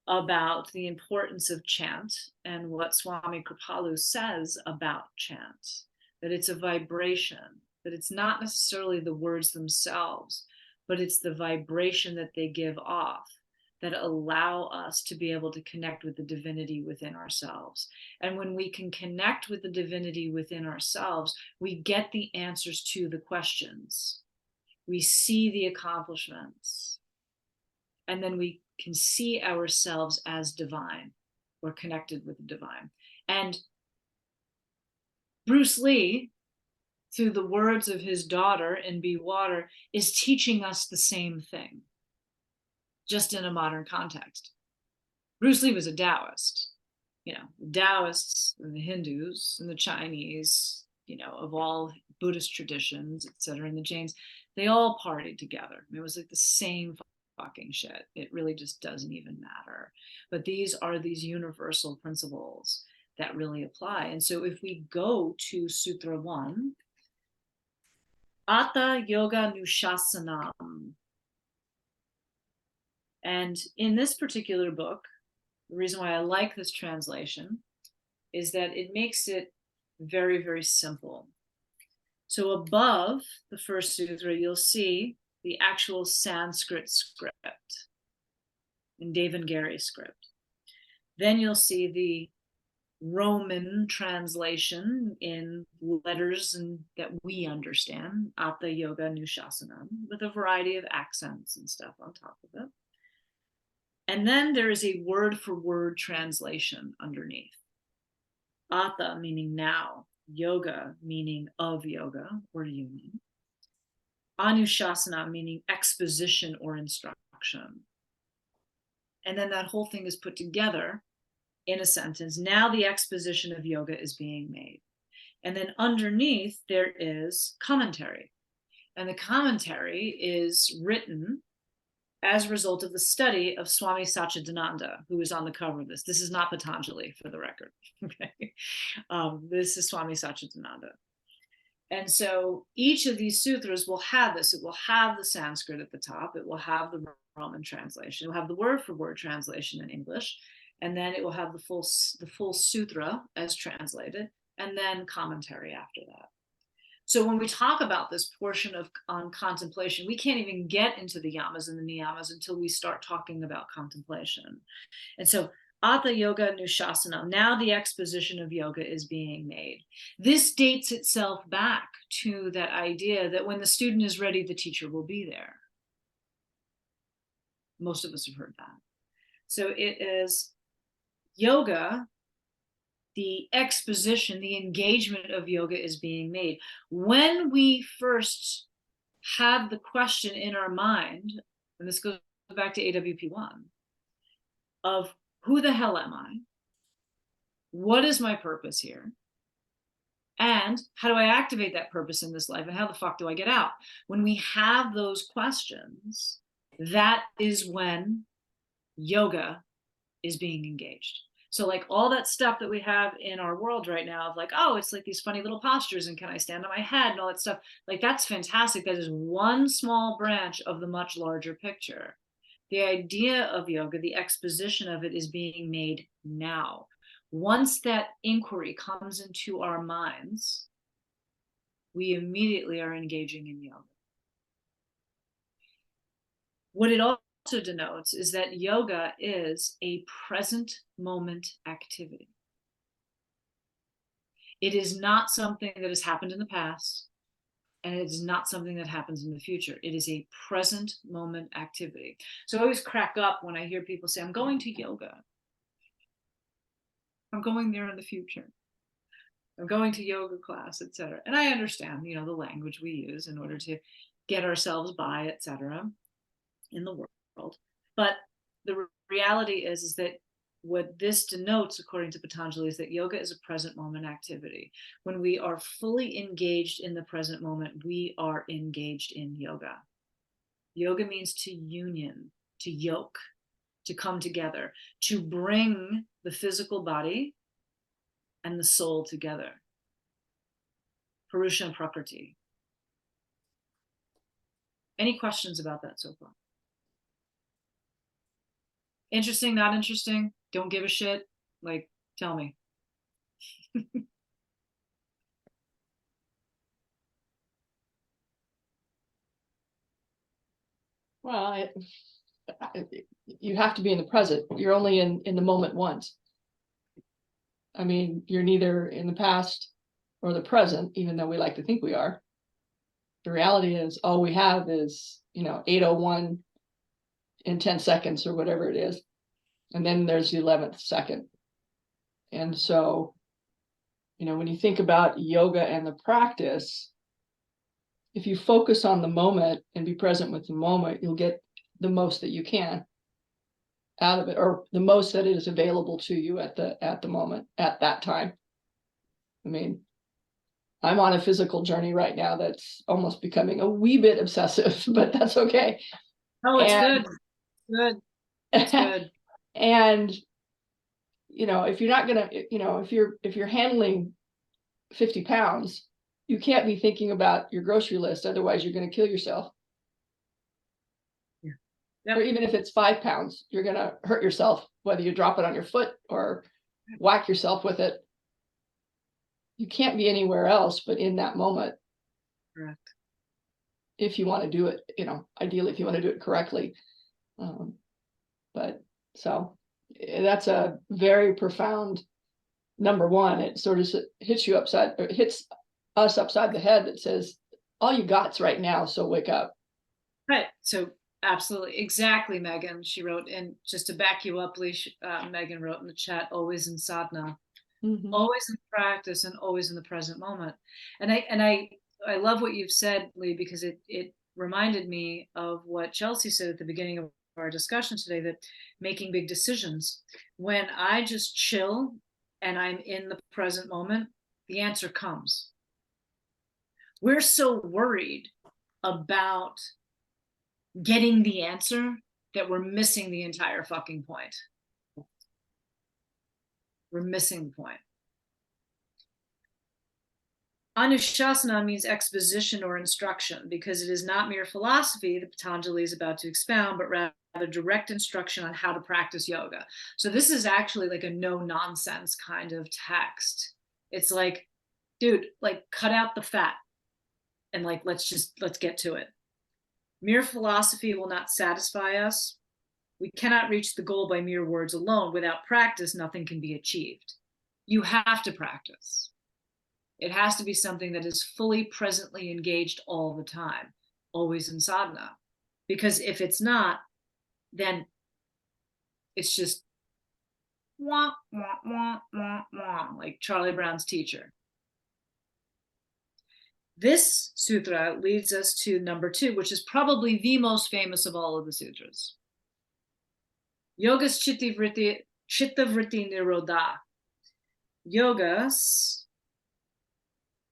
Speaker 1: about the importance of chant and what Swami Kripalu says about chant, that it's a vibration, that it's not necessarily the words themselves, but it's the vibration that they give off that allow us to be able to connect with the divinity within ourselves. And when we can connect with the divinity within ourselves, we get the answers to the questions. We see the accomplishments. And then we can see ourselves as divine or connected with the divine. And Bruce Lee, through the words of his daughter in Be Water, is teaching us the same thing, just in a modern context. Bruce Lee was a Taoist. You know, the Taoists and the Hindus and the Chinese, you know, of all Buddhist traditions, etc., and the Jains, they all partied together. I mean, it was like the same fucking shit. It really just doesn't even matter. But these are these universal principles that really apply. And so if we go to Sutra 1, Atha Yoga Nushasanam. And in this particular book, the reason why I like this translation is that it makes it very, very simple. So above the first sutra, you'll see the actual Sanskrit script in Devanagari script. Then you'll see the Roman translation in letters and that we understand, Atha Yoga Nushasanam, with a variety of accents and stuff on top of it. And then there is a word for word translation underneath. Atha meaning now, yoga meaning of yoga or union. Anushasana meaning exposition or instruction. And then that whole thing is put together in a sentence. Now the exposition of yoga is being made. And then underneath there is commentary. And the commentary is written as a result of the study of Swami Satchidananda, who is on the cover of this. This is not Patanjali, for the record. Okay, this is Swami Satchidananda. And so each of these sutras will have this. It will have the Sanskrit at the top. It will have the Roman translation. It will have the word for word translation in English. And then it will have the full sutra as translated, and then commentary after that. So when we talk about this portion of on contemplation, we can't even get into the yamas and the niyamas until we start talking about contemplation. And so Atha Yoga Nushasana, now the exposition of yoga is being made. This dates itself back to that idea that when the student is ready, the teacher will be there. Most of us have heard that. So it is yoga, the exposition, the engagement of yoga is being made. When we first have the question in our mind, and this goes back to AWP1, of who the hell am I? What is my purpose here? And how do I activate that purpose in this life? And how the fuck do I get out? When we have those questions, that is when yoga is being engaged. So like all that stuff that we have in our world right now of like, oh, it's like these funny little postures and can I stand on my head and all that stuff, like that's fantastic. That is one small branch of the much larger picture. The idea of yoga, the exposition of it is being made now. Once that inquiry comes into our minds, we immediately are engaging in yoga. What it also denotes is that yoga is a present moment activity. It is not something that has happened in the past, and it is not something that happens in the future. It is a present moment activity. So I always crack up when I hear people say, I'm going to yoga. I'm going there in the future. I'm going to yoga class, etc. And I understand, the language we use in order to get ourselves by, etc. in the world. But the reality is that what this denotes, according to Patanjali, is that yoga is a present moment activity. When we are fully engaged in the present moment, we are engaged in yoga. Yoga means to union, to yoke, to come together, to bring the physical body and the soul together. Purusha and Prakriti. Any questions about that so far? Interesting, not interesting? Don't give a shit? Like, tell me.
Speaker 6: Well, you have to be in the present. You're only in the moment once. I mean, you're neither in the past or the present, even though we like to think we are. The reality is all we have is, 8:01 in 10 seconds or whatever it is. And then there's the 11th second. And so, when you think about yoga and the practice, if you focus on the moment and be present with the moment, you'll get the most that you can out of it, or the most that is available to you at the moment, at that time. I mean, I'm on a physical journey right now that's almost becoming a wee bit obsessive, but that's okay.
Speaker 1: Oh, it's good. Good. It's good.
Speaker 6: And if you're not gonna, if you're handling 50 pounds, you can't be thinking about your grocery list, otherwise you're going to kill yourself.
Speaker 1: Yeah. Yep.
Speaker 6: Or even if it's 5 pounds, you're going to hurt yourself, whether you drop it on your foot or whack yourself with it. You can't be anywhere else but in that moment.
Speaker 1: Correct.
Speaker 6: If you want to do it, ideally if you want to do it correctly. But so that's a very profound number one. It sort of hits us upside the head that says, all you got's right now, so wake up.
Speaker 1: Right. So absolutely. Exactly, Megan. She wrote, and just to back you up, Lee, Megan wrote in the chat, always in sadhana, always in practice, and always in the present moment. And I love what you've said, Lee, because it reminded me of what Chelsea said at the beginning of our discussion today, that making big decisions, when I just chill and I'm in the present moment, the answer comes. We're so worried about getting the answer that we're missing the entire fucking point. We're missing the point. Anushasana means exposition or instruction, because it is not mere philosophy that Patanjali is about to expound, but rather direct instruction on how to practice yoga. So this is actually like a no nonsense kind of text. It's like, dude, like cut out the fat and like, let's get to it. Mere philosophy will not satisfy us. We cannot reach the goal by mere words alone. Without practice, nothing can be achieved. You have to practice. It has to be something that is fully presently engaged all the time, always in sadhana. Because if it's not, then it's just wah, wah, wah, wah, wah, like Charlie Brown's teacher. This sutra leads us to number 2, which is probably the most famous of all of the sutras. Yogas chitta vritti nirodha. Yogas,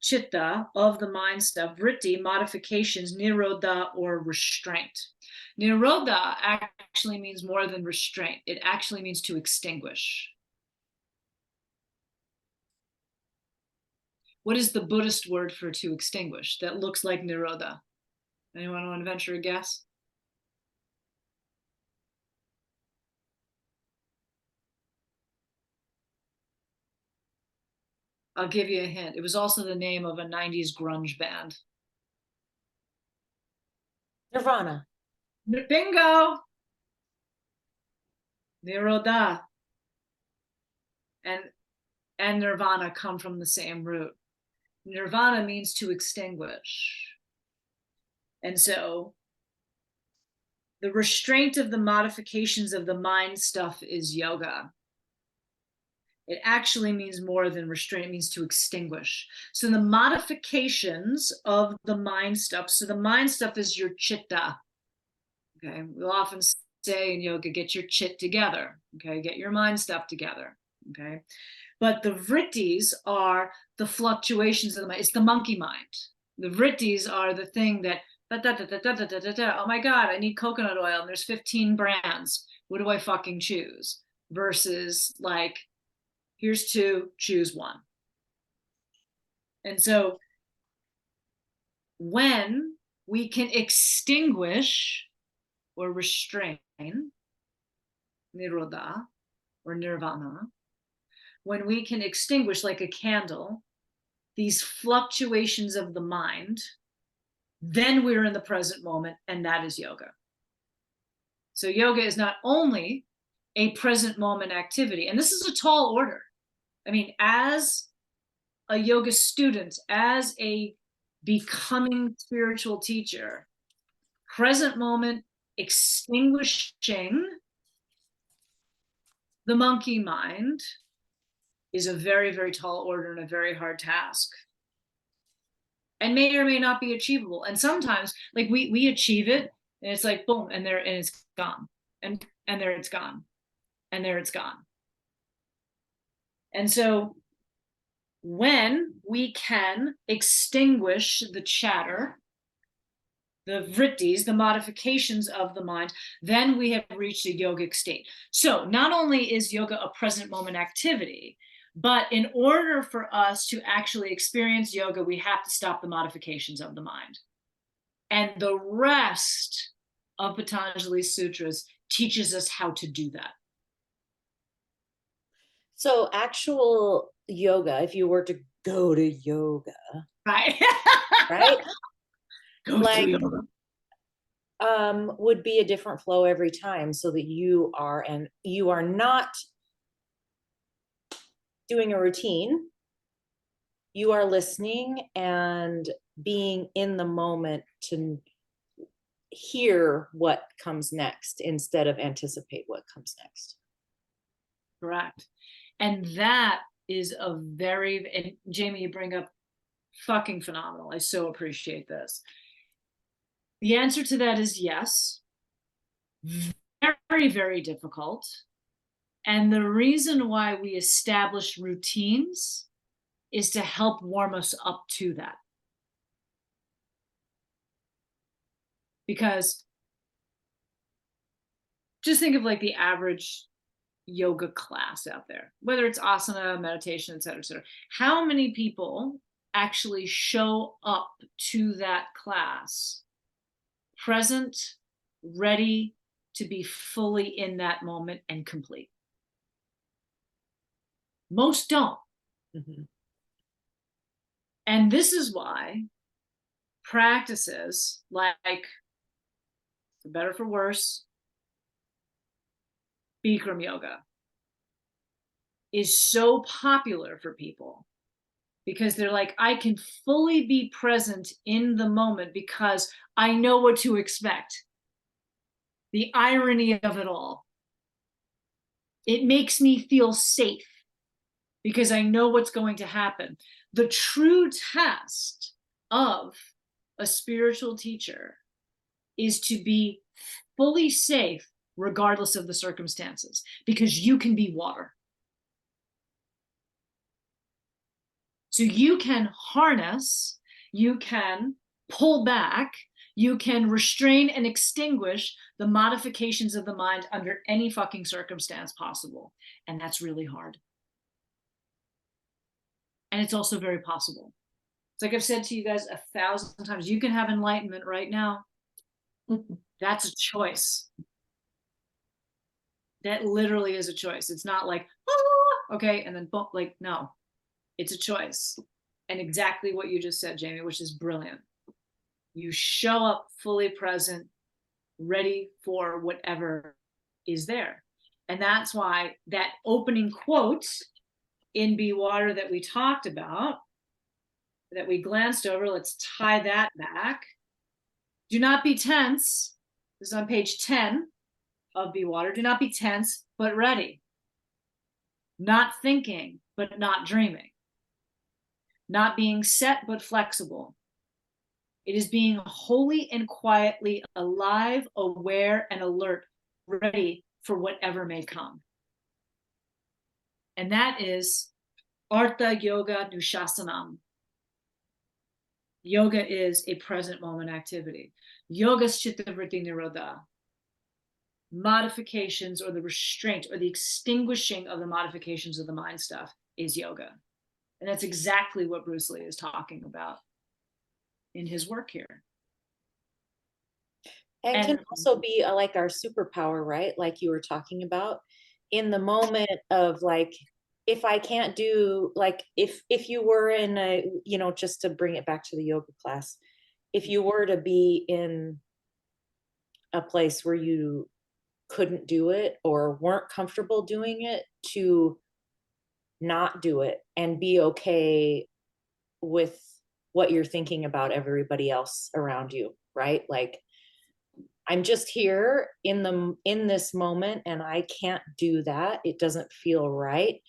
Speaker 1: chitta, of the mind stuff, vritti, modifications, nirodha, or restraint. Nirodha actually means more than restraint. It actually means to extinguish. What is the Buddhist word for to extinguish that looks like nirodha? Anyone want to venture a guess? I'll give you a hint. It was also the name of a 90s grunge band.
Speaker 8: Nirvana.
Speaker 1: Bingo! Nirodha and nirvana come from the same root. Nirvana means to extinguish. And so the restraint of the modifications of the mind stuff is yoga. It actually means more than restraint. It means to extinguish. So the modifications of the mind stuff. So the mind stuff is your chitta. Okay. We'll often say in yoga, get your chit together. Okay. Get your mind stuff together. Okay. But the vrittis are the fluctuations of the mind. It's the monkey mind. The vrittis are the thing that, oh my God, I need coconut oil and there's 15 brands. What do I fucking choose? Versus like, here's 2, choose 1. And so when we can extinguish or restrain nirodha or nirvana, when we can extinguish like a candle these fluctuations of the mind, then we're in the present moment, and that is yoga. So yoga is not only a present moment activity, and this is a tall order. I mean, as a yoga student, as a becoming spiritual teacher, present moment, extinguishing the monkey mind is a very, very tall order and a very hard task. And may or may not be achievable. And sometimes, like we achieve it, and it's like boom, and it's gone, and there it's gone, and there it's gone. And so, when we can extinguish the chatter, the vrittis, the modifications of the mind, then we have reached a yogic state. So, not only is yoga a present moment activity, but in order for us to actually experience yoga, we have to stop the modifications of the mind. And the rest of Patanjali's sutras teaches us how to do that.
Speaker 8: So actual yoga, if you were to go to yoga,
Speaker 1: Right?
Speaker 8: right?
Speaker 1: Go
Speaker 8: Like,
Speaker 1: to yoga.
Speaker 8: Would be a different flow every time, so that you are not doing a routine. You are listening and being in the moment to hear what comes next instead of anticipate what comes next.
Speaker 1: Correct. And that is and Jamie, you bring up fucking phenomenal. I so appreciate this. The answer to that is yes. Very, very difficult. And the reason why we establish routines is to help warm us up to that. Because just think of like the average yoga class out there, whether it's asana, meditation, et cetera, et cetera. How many people actually show up to that class present, ready to be fully in that moment and complete? Most don't.
Speaker 8: Mhm.
Speaker 1: And this is why practices like, for better for worse, Bikram yoga is so popular for people, because they're like, I can fully be present in the moment because I know what to expect. The irony of it all. It makes me feel safe because I know what's going to happen. The true test of a spiritual teacher is to be fully safe regardless of the circumstances, because you can be water. So you can harness, you can pull back, you can restrain and extinguish the modifications of the mind under any fucking circumstance possible. And that's really hard. And it's also very possible. It's like I've said to you guys 1,000 times, you can have enlightenment right now. That's a choice. That literally is a choice. It's not like, oh, okay, and then boom, like, no, it's a choice. And exactly what you just said, Jamie, which is brilliant. You show up fully present, ready for whatever is there. And that's why that opening quote in Be Water that we talked about, that we glanced over, let's tie that back. Do not be tense. This is on page 10 of Be Water. Do not be tense, but ready. Not thinking, but not dreaming. Not being set, but flexible. It is being wholly and quietly alive, aware, and alert, ready for whatever may come. And that is Artha Yoga Nushasanam. Yoga is a present moment activity. Yoga Chittavritti Nirodha. Modifications or the restraint or the extinguishing of the modifications of the mind stuff is yoga. And that's exactly what Bruce Lee is talking about in his work here.
Speaker 8: And can also be like our superpower, right? Like you were talking about, in the moment of like, if I can't do, like, if you were in a, you know, just to bring it back to the yoga class, if you were to be in a place where you couldn't do it or weren't comfortable doing it, to not do it and be okay with what you're thinking about everybody else around you, right? Like, I'm just here in this moment and I can't do that. It doesn't feel right.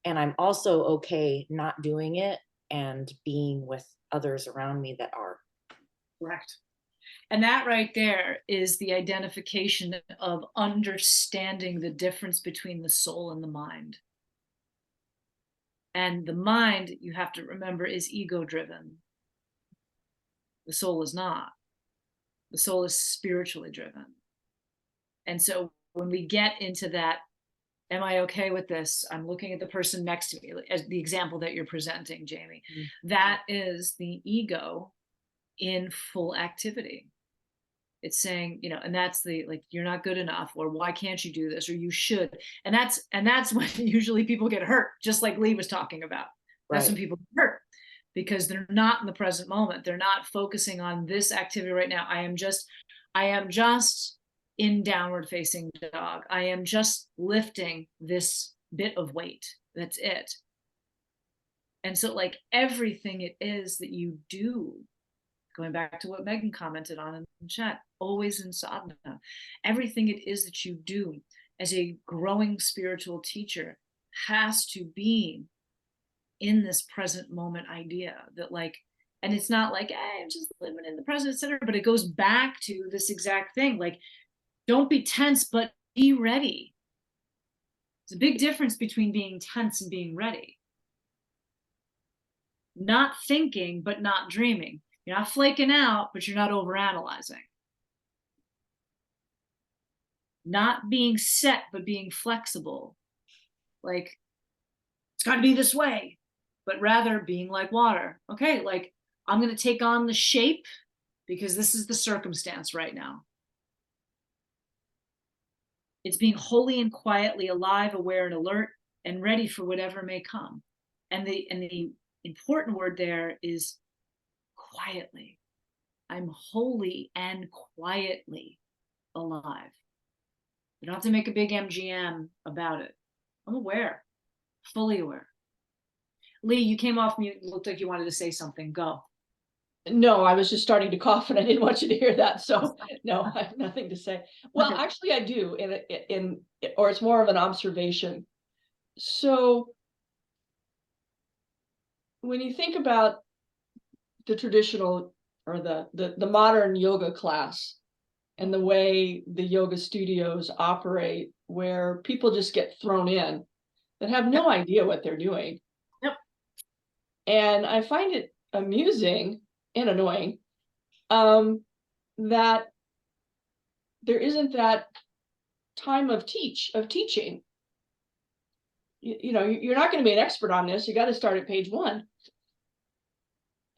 Speaker 8: And I'm also okay not doing it and being with others around me that are.
Speaker 1: Correct. And that right there is the identification of understanding the difference between the soul and the mind. And the mind, you have to remember, is ego driven. The soul is not. The soul is spiritually driven. And so when we get into that, am I okay with this? I'm looking at the person next to me, as the example that you're presenting, Jamie. Mm-hmm. That is the ego in full activity. It's saying, you know, and that's the, like, you're not good enough, or why can't you do this, or you should. And that's when usually people get hurt, just like Lee was talking about. That's right. When people get hurt, because they're not in the present moment. They're not focusing on this activity right now. I am just in downward facing dog. I am just lifting this bit of weight. That's it. And so, like, everything it is that you do, going back to what Megan commented on in the chat, always in sadhana, everything it is that you do as a growing spiritual teacher has to be in this present moment idea that, like, and it's not like, hey, I'm just living in the present, etc. But it goes back to this exact thing. Like, don't be tense, but be ready. There's a big difference between being tense and being ready. not thinking, but not dreaming. You're not flaking out, but you're not overanalyzing. Not being set, but being flexible. Like, it's got to be this way, but rather being like water. Okay, like, I'm going to take on the shape because this is the circumstance right now. It's being wholly and quietly alive, aware, and alert, and ready for whatever may come. And the important word there is quietly. I'm wholly and quietly alive. You don't have to make a big MGM about it. I'm aware, fully aware. Lee, you came off mute. Looked like you wanted to say something. Go.
Speaker 6: No, I was just starting to cough and I didn't want you to hear that. So no, I have nothing to say. Well,
Speaker 1: Okay.
Speaker 6: actually I do or it's more of an observation. So when you think about the traditional or the modern yoga class and the way the yoga studios operate, where people just get thrown in that have no idea what they're doing.
Speaker 1: Yep.
Speaker 6: And I find it amusing and annoying that there isn't that time of teaching. You know, you're not going to be an expert on this. You got to start at page 1.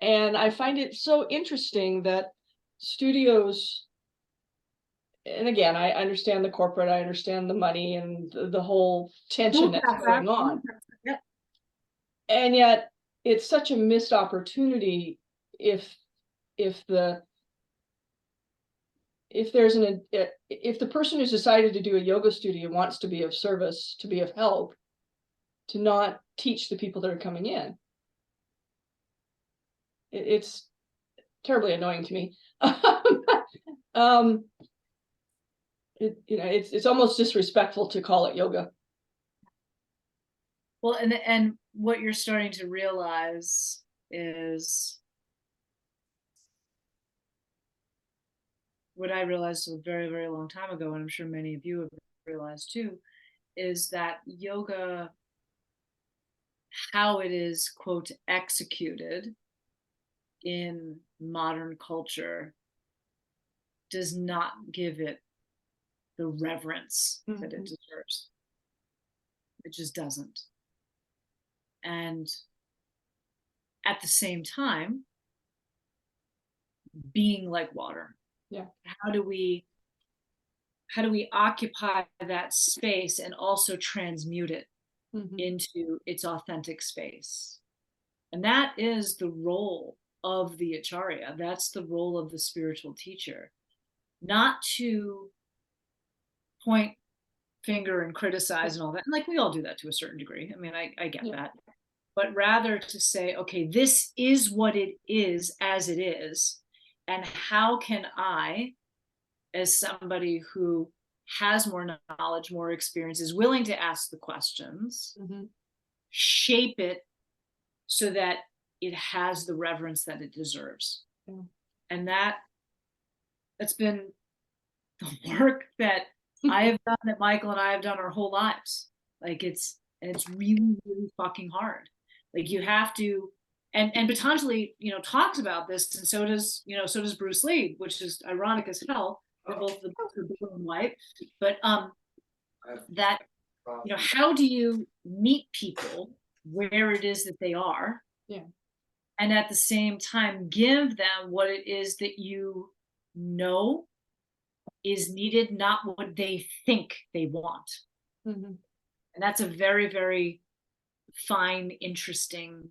Speaker 6: And I find it so interesting that studios, and again, I understand the corporate, I understand the money and the whole tension that's going on.
Speaker 1: Yep.
Speaker 6: And yet it's such a missed opportunity if the person who's decided to do a yoga studio wants to be of service, to be of help, to not teach the people that are coming in. It's terribly annoying to me. It's almost disrespectful to call it yoga.
Speaker 1: Well, and what you're starting to realize is what I realized a very, very long time ago, and I'm sure many of you have realized too, is that yoga, how it is, quote, executed in modern culture, does not give it the reverence that it deserves. It just doesn't. And at the same time, being like water.
Speaker 6: Yeah.
Speaker 1: How do we occupy that space and also transmute it into its authentic space? And that is the role of the acharya. That's the role of the spiritual teacher. Not to point finger and criticize and all that. And like, we all do that to a certain degree. I mean, I get that. But rather to say, okay, this is what it is as it is. And how can I, as somebody who has more knowledge, more experience, is willing to ask the questions, shape it so that it has the reverence that it deserves. And that's been the work that I have done, that Michael and I have done our whole lives. Like, it's really, really fucking hard. Like, you have to, and Patanjali, talks about this, and so does Bruce Lee, which is ironic as hell. They're both the blue and white, but that, how do you meet people where it is that they are?
Speaker 6: Yeah.
Speaker 1: And at the same time, give them what it is that you know is needed, not what they think they want. And that's a very, very fine, interesting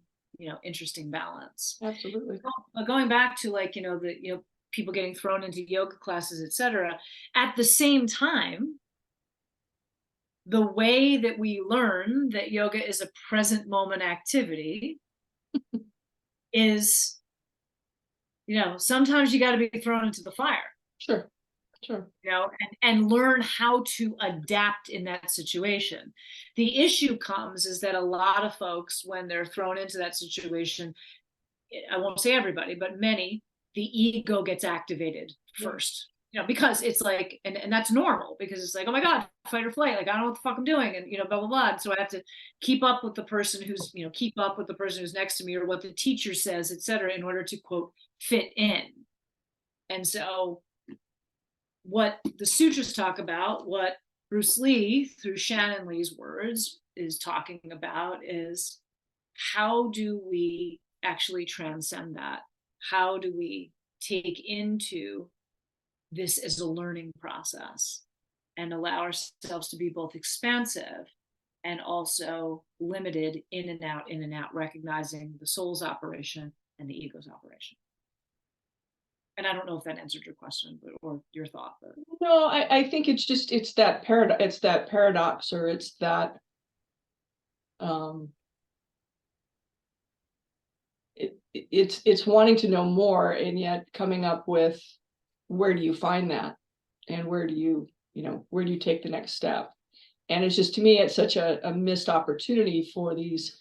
Speaker 1: balance.
Speaker 6: Absolutely.
Speaker 1: But going back to people getting thrown into yoga classes, etc. At the same time, the way that we learn that yoga is a present moment activity is, sometimes you got to be thrown into the fire.
Speaker 6: Sure.
Speaker 1: And learn how to adapt in that situation. The issue comes is that a lot of folks, when they're thrown into that situation, I won't say everybody, but many, the ego gets activated first. you know, because it's like, and that's normal, because it's like, oh my God, fight or flight, like I don't know what the fuck I'm doing, and you know, blah blah blah. And so I have to keep up with the person who's, you know, keep up with the person who's next to me, or what the teacher says, etc., in order to quote fit in. And so what the sutras talk about, what Bruce Lee, through Shannon Lee's words, is talking about is, how do we actually transcend that? How do we take into this as a learning process and allow ourselves to be both expansive and also limited, in and out, recognizing the soul's operation and the ego's operation? And I don't know if that answered your question, but, or your thought, but.
Speaker 6: No, I think it's just, it's that paradox, or it's that, it's wanting to know more, and yet coming up with, where do you find that, and where do you where do you take the next step? And it's just, to me, it's such a missed opportunity for these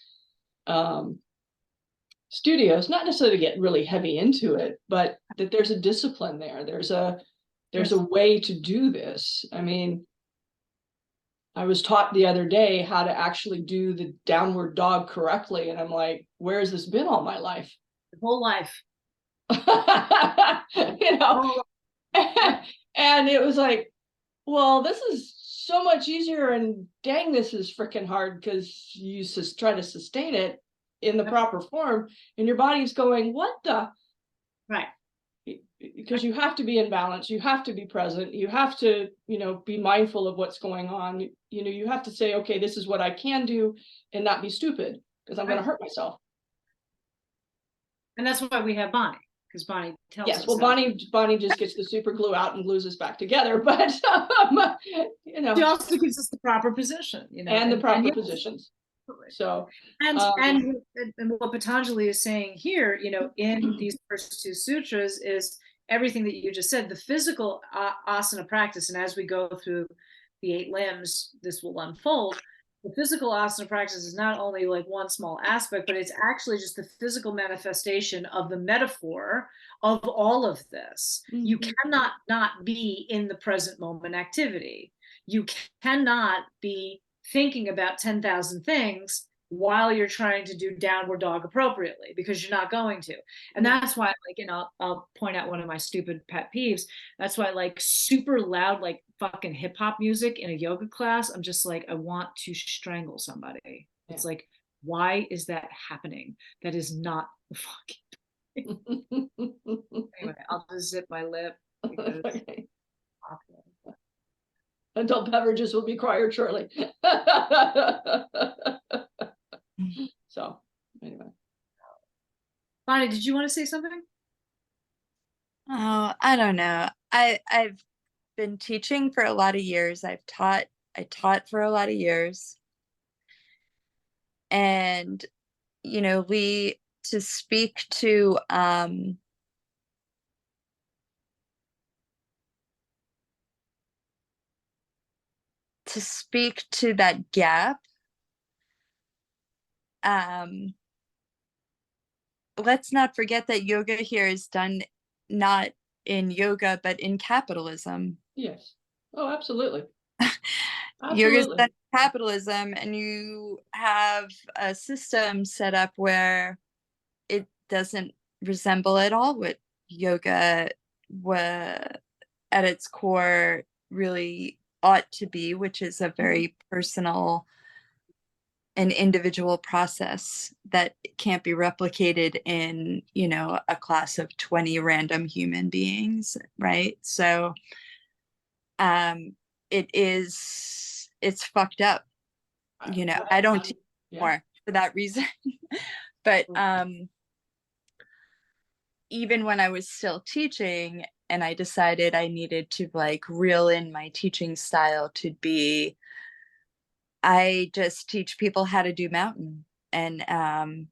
Speaker 6: studios, not necessarily to get really heavy into it, but that there's a discipline there. There's a way to do this. I mean, I was taught the other day how to actually do the downward dog correctly, and I'm like, where has this been all my life?
Speaker 1: The whole life.
Speaker 6: You know, and it was like, well, this is so much easier, and dang, this is freaking hard, because you just try to sustain it in the proper form, and your body's going, what the?
Speaker 1: Right.
Speaker 6: Because you have to be in balance, you have to be present, you have to, be mindful of what's going on. You have to say, okay, this is what I can do, and not be stupid, because I'm going to hurt myself.
Speaker 1: And that's why we have Bonnie, because Bonnie tells us.
Speaker 6: Yes, well, Bonnie just gets the super glue out and glues us back together, but
Speaker 1: she also gives us the proper position,
Speaker 6: and the proper positions. So
Speaker 1: and what Patanjali is saying here, in these first two sutras, is everything that you just said. The physical asana practice, and as we go through the 8 limbs, this will unfold. The physical asana practice is not only like one small aspect, but it's actually just the physical manifestation of the metaphor of all of this. Mm-hmm. You cannot not be in the present moment activity. You cannot be thinking about 10,000 things while you're trying to do downward dog appropriately, because you're not going to. And that's why, like, I'll point out one of my stupid pet peeves. That's why, like, super loud, like fucking hip hop music in a yoga class, I'm just like, I want to strangle somebody. Yeah. It's like, why is that happening? That is not the fucking anyway, I'll just zip my lip because okay.
Speaker 6: Adult beverages will be required shortly. So, anyway.
Speaker 1: Bonnie, did you want to say something?
Speaker 3: Oh, I don't know. I've been teaching for a lot of years. I taught for a lot of years. And, Lee, to speak to that gap, let's not forget that yoga here is done not in yoga, but in capitalism.
Speaker 6: Yes. Oh, absolutely.
Speaker 3: Yoga is done in capitalism, and you have a system set up where it doesn't resemble at all what yoga at its core really ought to be, which is a very personal and individual process that can't be replicated in, a class of 20 random human beings, right? So it's fucked up. I don't teach more for that reason. But even when I was still teaching, and I decided I needed to reel in my teaching style to be, I just teach people how to do mountain, and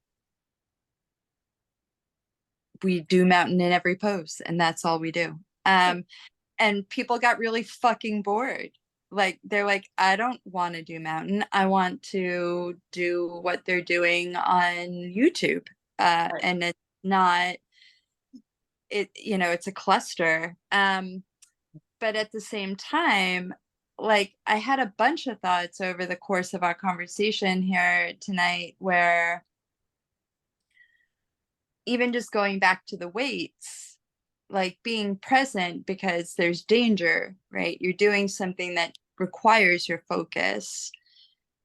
Speaker 3: we do mountain in every pose, and that's all we do. And people got really fucking bored. They're like, I don't want to do mountain. I want to do what they're doing on YouTube. Right. And it's not, it's a cluster. but at the same time, like I had a bunch of thoughts over the course of our conversation here tonight where even just going back to the weights, like being present because there's danger, right? You're doing something that requires your focus.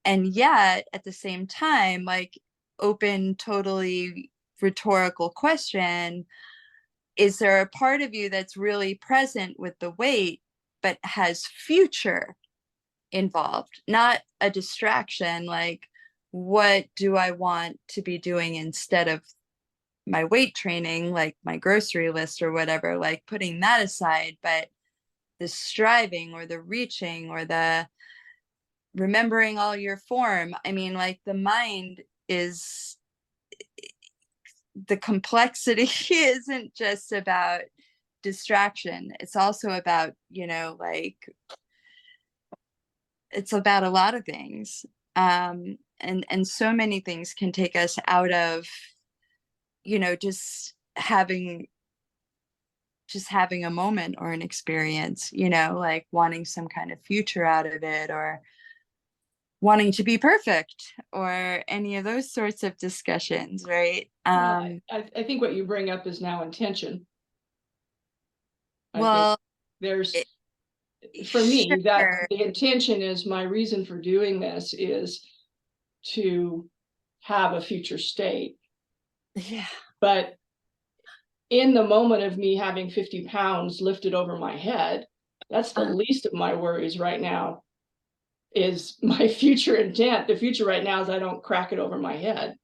Speaker 3: And yet at the same time, like open, totally rhetorical question, is there a part of you that's really present with the weight, but has future involved, not a distraction? Like, what do I want to be doing instead of my weight training, like my grocery list or whatever, like putting that aside, but the striving or the reaching or the remembering all your form. I mean, like the mind is, the complexity isn't just about distraction. It's also about, you know, like it's about a lot of things. And so many things can take us out of, you know, just having a moment or an experience, you know, like wanting some kind of future out of it or wanting to be perfect or any of those sorts of discussions, right?
Speaker 6: Well, I think what you bring up is now intention. I think
Speaker 3: Well,
Speaker 6: there's, for me, that
Speaker 3: sure.
Speaker 6: the intention is my reason for doing this is to have a future state.
Speaker 3: Yeah.
Speaker 6: But in the moment of me having 50 pounds lifted over my head, that's the least of my worries right now, is my future intent. The future right now is I don't crack it over my head.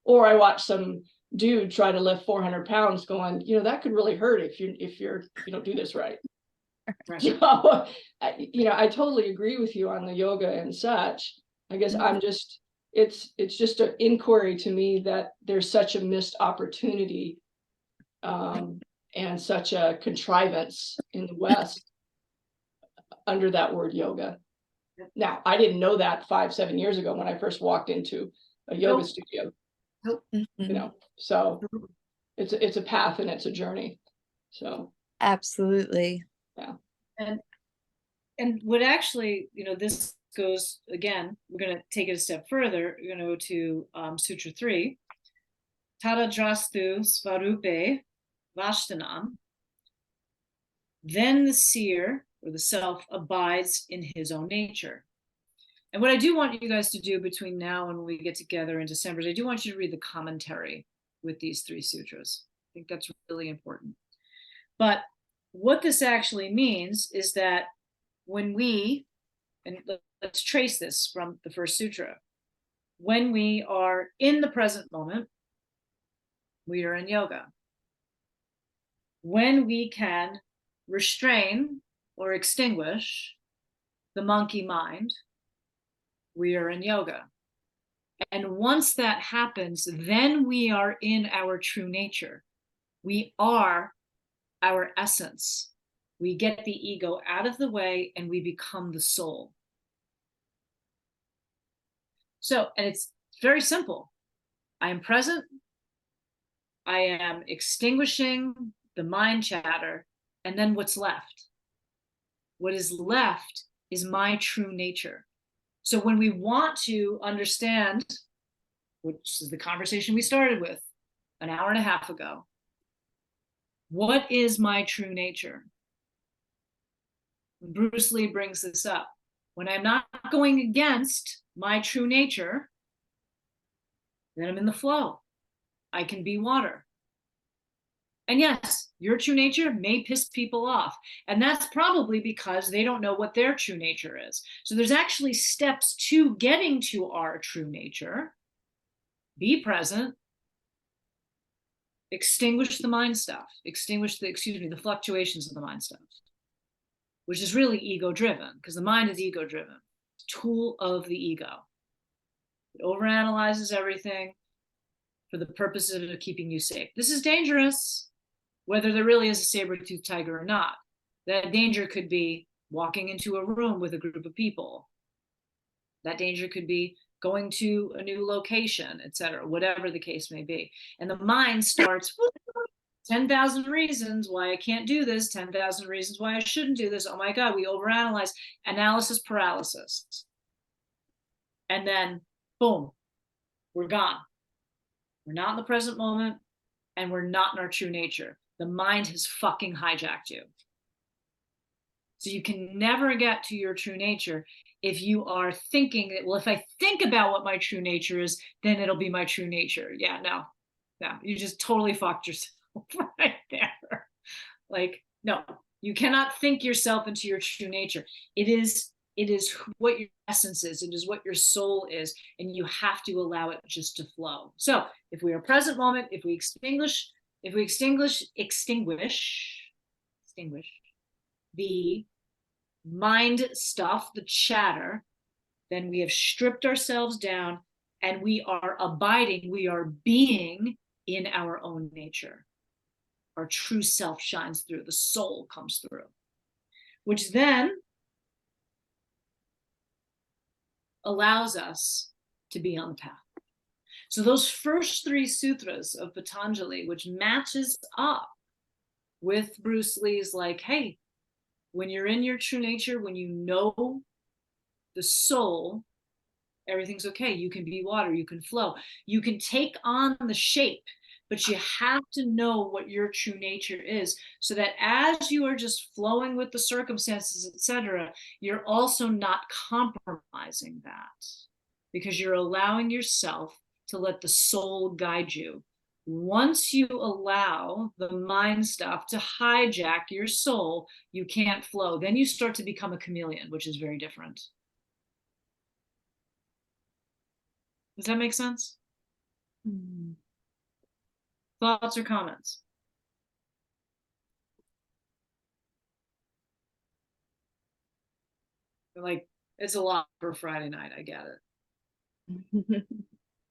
Speaker 6: Or I watch some dude try to lift 400 pounds going, you know, that could really hurt if you don't do this right. So, you know, I totally agree with you on the yoga and such. I guess I'm just, it's just an inquiry to me that there's such a missed opportunity and such a contrivance in the West under that word yoga. Now, I didn't know that 5-7 years ago when I first walked into a yoga studio. You know, so it's a path and it's a journey. So
Speaker 3: Absolutely.
Speaker 6: yeah.
Speaker 1: And what actually, you know, this goes again, we're going to take it a step further. We're going to go to Sutra 3. Tada drastu svarupe vashtanam. Then the seer or the self abides in his own nature. And what I do want you guys to do between now and when we get together in December is I do want you to read the commentary with these 3 sutras. I think that's really important. But what this actually means is that when we, and let's trace this from the first sutra, when we are in the present moment, we are in yoga. When we can restrain or extinguish the monkey mind, we are in yoga. And once that happens, then we are in our true nature. We are our essence. We get the ego out of the way and we become the soul. So, and it's very simple. I am present. I am extinguishing the mind chatter. And then what's left? What is left is my true nature. So when we want to understand, which is the conversation we started with an hour and a half ago, what is my true nature? Bruce Lee brings this up. When I'm not going against my true nature, then I'm in the flow. I can be water. And yes, your true nature may piss people off. And that's probably because they don't know what their true nature is. So there's actually steps to getting to our true nature. Be present. Extinguish the mind stuff. Extinguish the fluctuations of the mind stuff, which is really ego driven, because the mind is ego driven. It's a tool of the ego. It overanalyzes everything for the purposes of keeping you safe. This is dangerous, whether there really is a saber-toothed tiger or not. That danger could be walking into a room with a group of people. That danger could be going to a new location, etc., whatever the case may be. And the mind starts 10,000 reasons why I can't do this, 10,000 reasons why I shouldn't do this. Oh my God, we overanalyze, analysis paralysis. And then boom, we're gone. We're not in the present moment, and we're not in our true nature. The mind has fucking hijacked you. So you can never get to your true nature if you are thinking that, well, if I think about what my true nature is, then it'll be my true nature. Yeah, no, you just totally fucked yourself right there. Like, no, you cannot think yourself into your true nature. It is what your essence is. It is what your soul is, and you have to allow it just to flow. So if we are present moment, if we extinguish the mind stuff, the chatter, then we have stripped ourselves down, and we are abiding, we are being in our own nature. Our true self shines through, the soul comes through, which then allows us to be on the path. So those first 3 sutras of Patanjali, which matches up with Bruce Lee's, like, hey, when you're in your true nature, when you know the soul, everything's okay. You can be water, you can flow, you can take on the shape, but you have to know what your true nature is, so that as you are just flowing with the circumstances, etc., you're also not compromising that, because you're allowing yourself to let the soul guide you. Once you allow the mind stuff to hijack your soul, you can't flow. Then you start to become a chameleon, which is very different. Does that make sense? Mm-hmm. Thoughts or comments? Like, it's a lot for Friday night. I get it.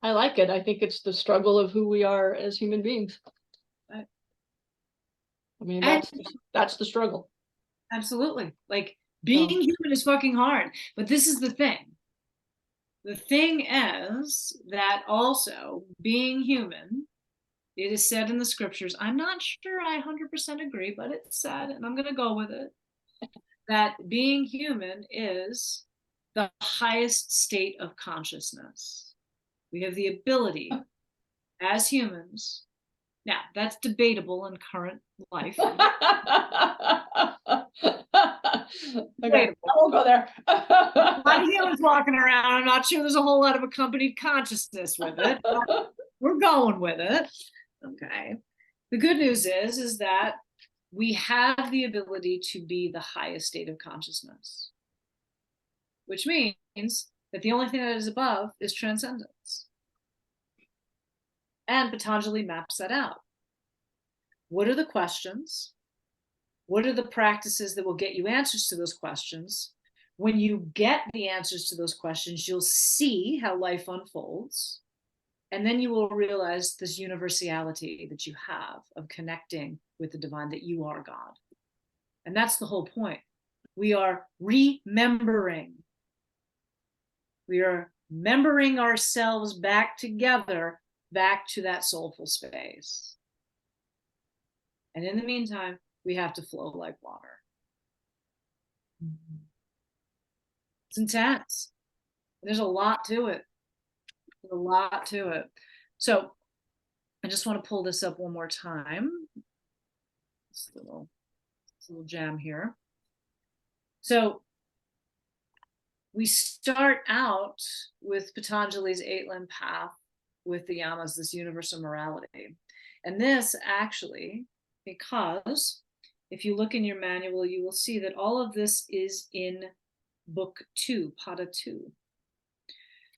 Speaker 6: I like it. I think it's the struggle of who we are as human beings.
Speaker 1: Right.
Speaker 6: I mean, that's the struggle.
Speaker 1: Absolutely. Like, being human is fucking hard. But this is the thing. The thing is that also being human, it is said in the scriptures, I'm not sure I 100% agree, but it's said, and I'm going to go with it, that being human is the highest state of consciousness. We have the ability as humans. Now, that's debatable in current life.
Speaker 6: Okay, I won't go there.
Speaker 1: A lot of humans walking around. I'm not sure there's a whole lot of accompanied consciousness with it. We're going with it. Okay. The good news is that we have the ability to be the highest state of consciousness, which means that the only thing that is above is transcendence. And Patanjali maps that out. What are the questions? What are the practices that will get you answers to those questions? When you get the answers to those questions, you'll see how life unfolds. And then you will realize this universality that you have of connecting with the divine, that you are God. And that's the whole point. We are remembering. We are remembering ourselves back together, back to that soulful space. And in the meantime, we have to flow like water. It's intense. There's a lot to it. There's a lot to it. So I just want to pull this up one more time. This little jam here. So we start out with Patanjali's 8-limb path with the yamas, this universal morality. And this actually, because if you look in your manual, you will see that all of this is in book 2, Pada 2.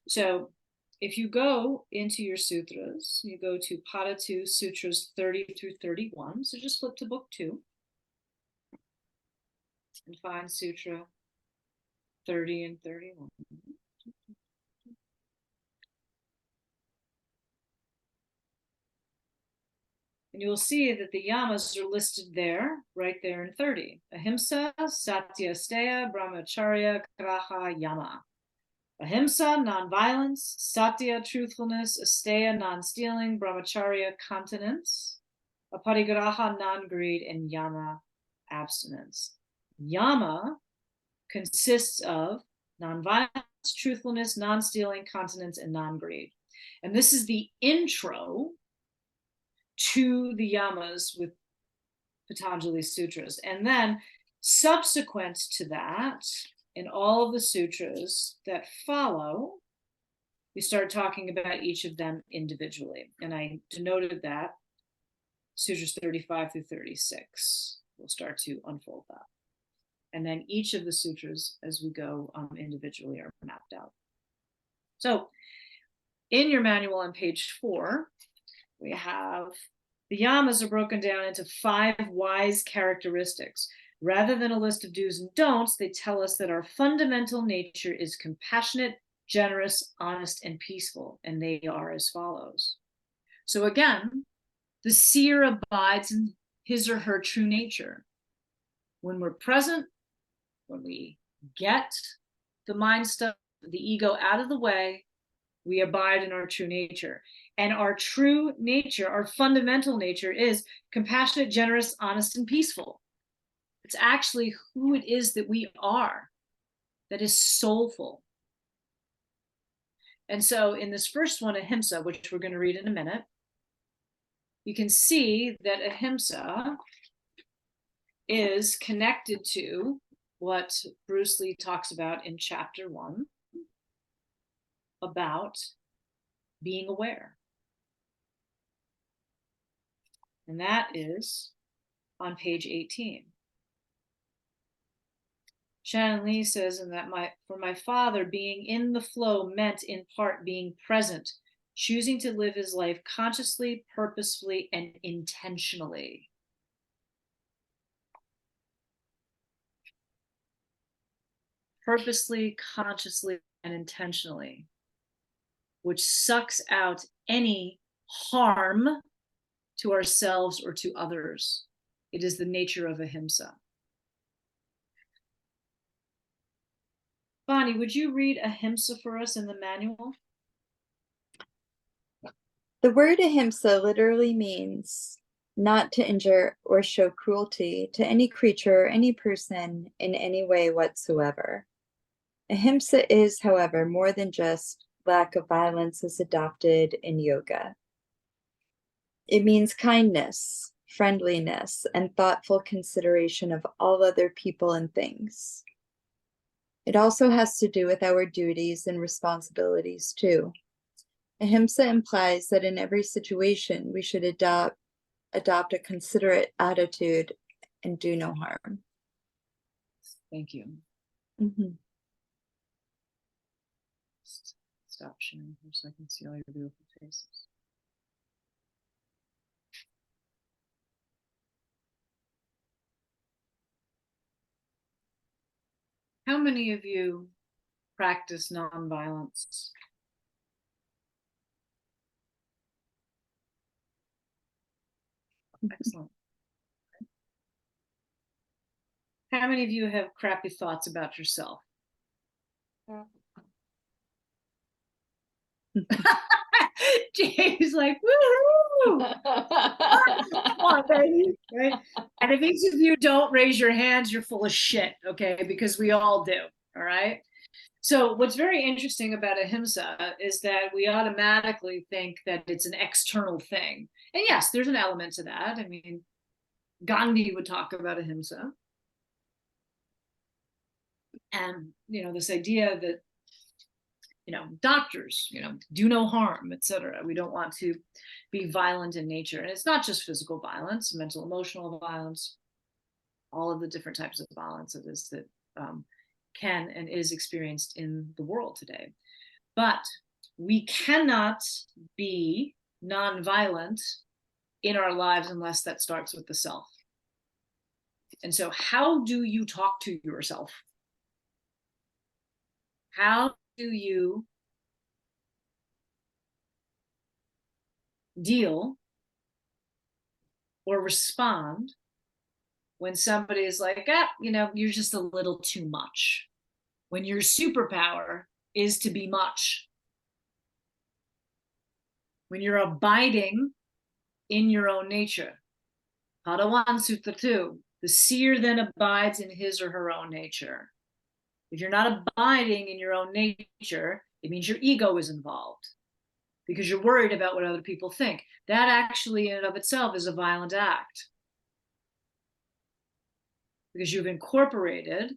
Speaker 1: So if you go into your sutras, you go to Pada 2, sutras 30 through 31. So just flip to book 2 and find sutra 30 and 31. And you will see that the yamas are listed there, right there in 30. Ahimsa, Satya, Asteya, Brahmacharya, Graha, Yama. Ahimsa, non-violence. Satya, truthfulness. Asteya, non-stealing. Brahmacharya, continence. aparigraha, non-greed, and yama, abstinence. Yama consists of non-violence, truthfulness, non-stealing, continence, and non-greed. And this is the intro to the yamas with Patanjali sutras. And then subsequent to that, in all of the sutras that follow, we start talking about each of them individually. And I denoted that sutras 35 through 36. We'll start to unfold that. And then each of the sutras as we go individually are mapped out. So in your manual on page 4, we have the yamas are broken down into 5 wise characteristics. Rather than a list of do's and don'ts, they tell us that our fundamental nature is compassionate, generous, honest, and peaceful. And they are as follows. So again, the seer abides in his or her true nature. When we're present, when we get the mind stuff, the ego out of the way, we abide in our true nature. And our true nature, our fundamental nature, is compassionate, generous, honest, and peaceful. It's actually who it is that we are, that is soulful. And so in this first one, ahimsa, which we're going to read in a minute, you can see that ahimsa is connected to what Bruce Lee talks about in chapter 1 about being aware. And that is on page 18. Shannon Lee says, and that for my father, being in the flow meant in part being present, choosing to live his life consciously, purposefully, and intentionally. Purposely, consciously, and intentionally, which sucks out any harm to ourselves or to others. It is the nature of ahimsa. Bonnie, would you read ahimsa for us in the manual?
Speaker 3: The word ahimsa literally means not to injure or show cruelty to any creature or any person in any way whatsoever. Ahimsa is, however, more than just lack of violence as adopted in yoga. It means kindness, friendliness, and thoughtful consideration of all other people and things. It also has to do with our duties and responsibilities too. Ahimsa implies that in every situation we should adopt a considerate attitude and do no harm.
Speaker 1: Thank you.
Speaker 3: Mm-hmm.
Speaker 1: Stop sharing here so I can see all your beautiful faces. How many of you practice nonviolence? Excellent. How many of you have crappy thoughts about yourself? James like, woohoo! Come on, baby. Right? And if each of you don't raise your hands, you're full of shit, okay? Because we all do, all right? So what's very interesting about ahimsa is that we automatically think that it's an external thing. And yes, there's an element to that. I mean, Gandhi would talk about ahimsa. And, this idea that, doctors, do no harm, etc. We don't want to be violent in nature. And it's not just physical violence, mental, emotional violence, all of the different types of violence it is that can and is experienced in the world today. But we cannot be nonviolent in our lives unless that starts with the self. And so how do you talk to yourself? How do you deal or respond when somebody is like, you're just a little too much? When your superpower is to be much. When you're abiding in your own nature. Padawan Sutta 2, the seer then abides in his or her own nature. If you're not abiding in your own nature, it means your ego is involved because you're worried about what other people think. That actually in and of itself is a violent act because you've incorporated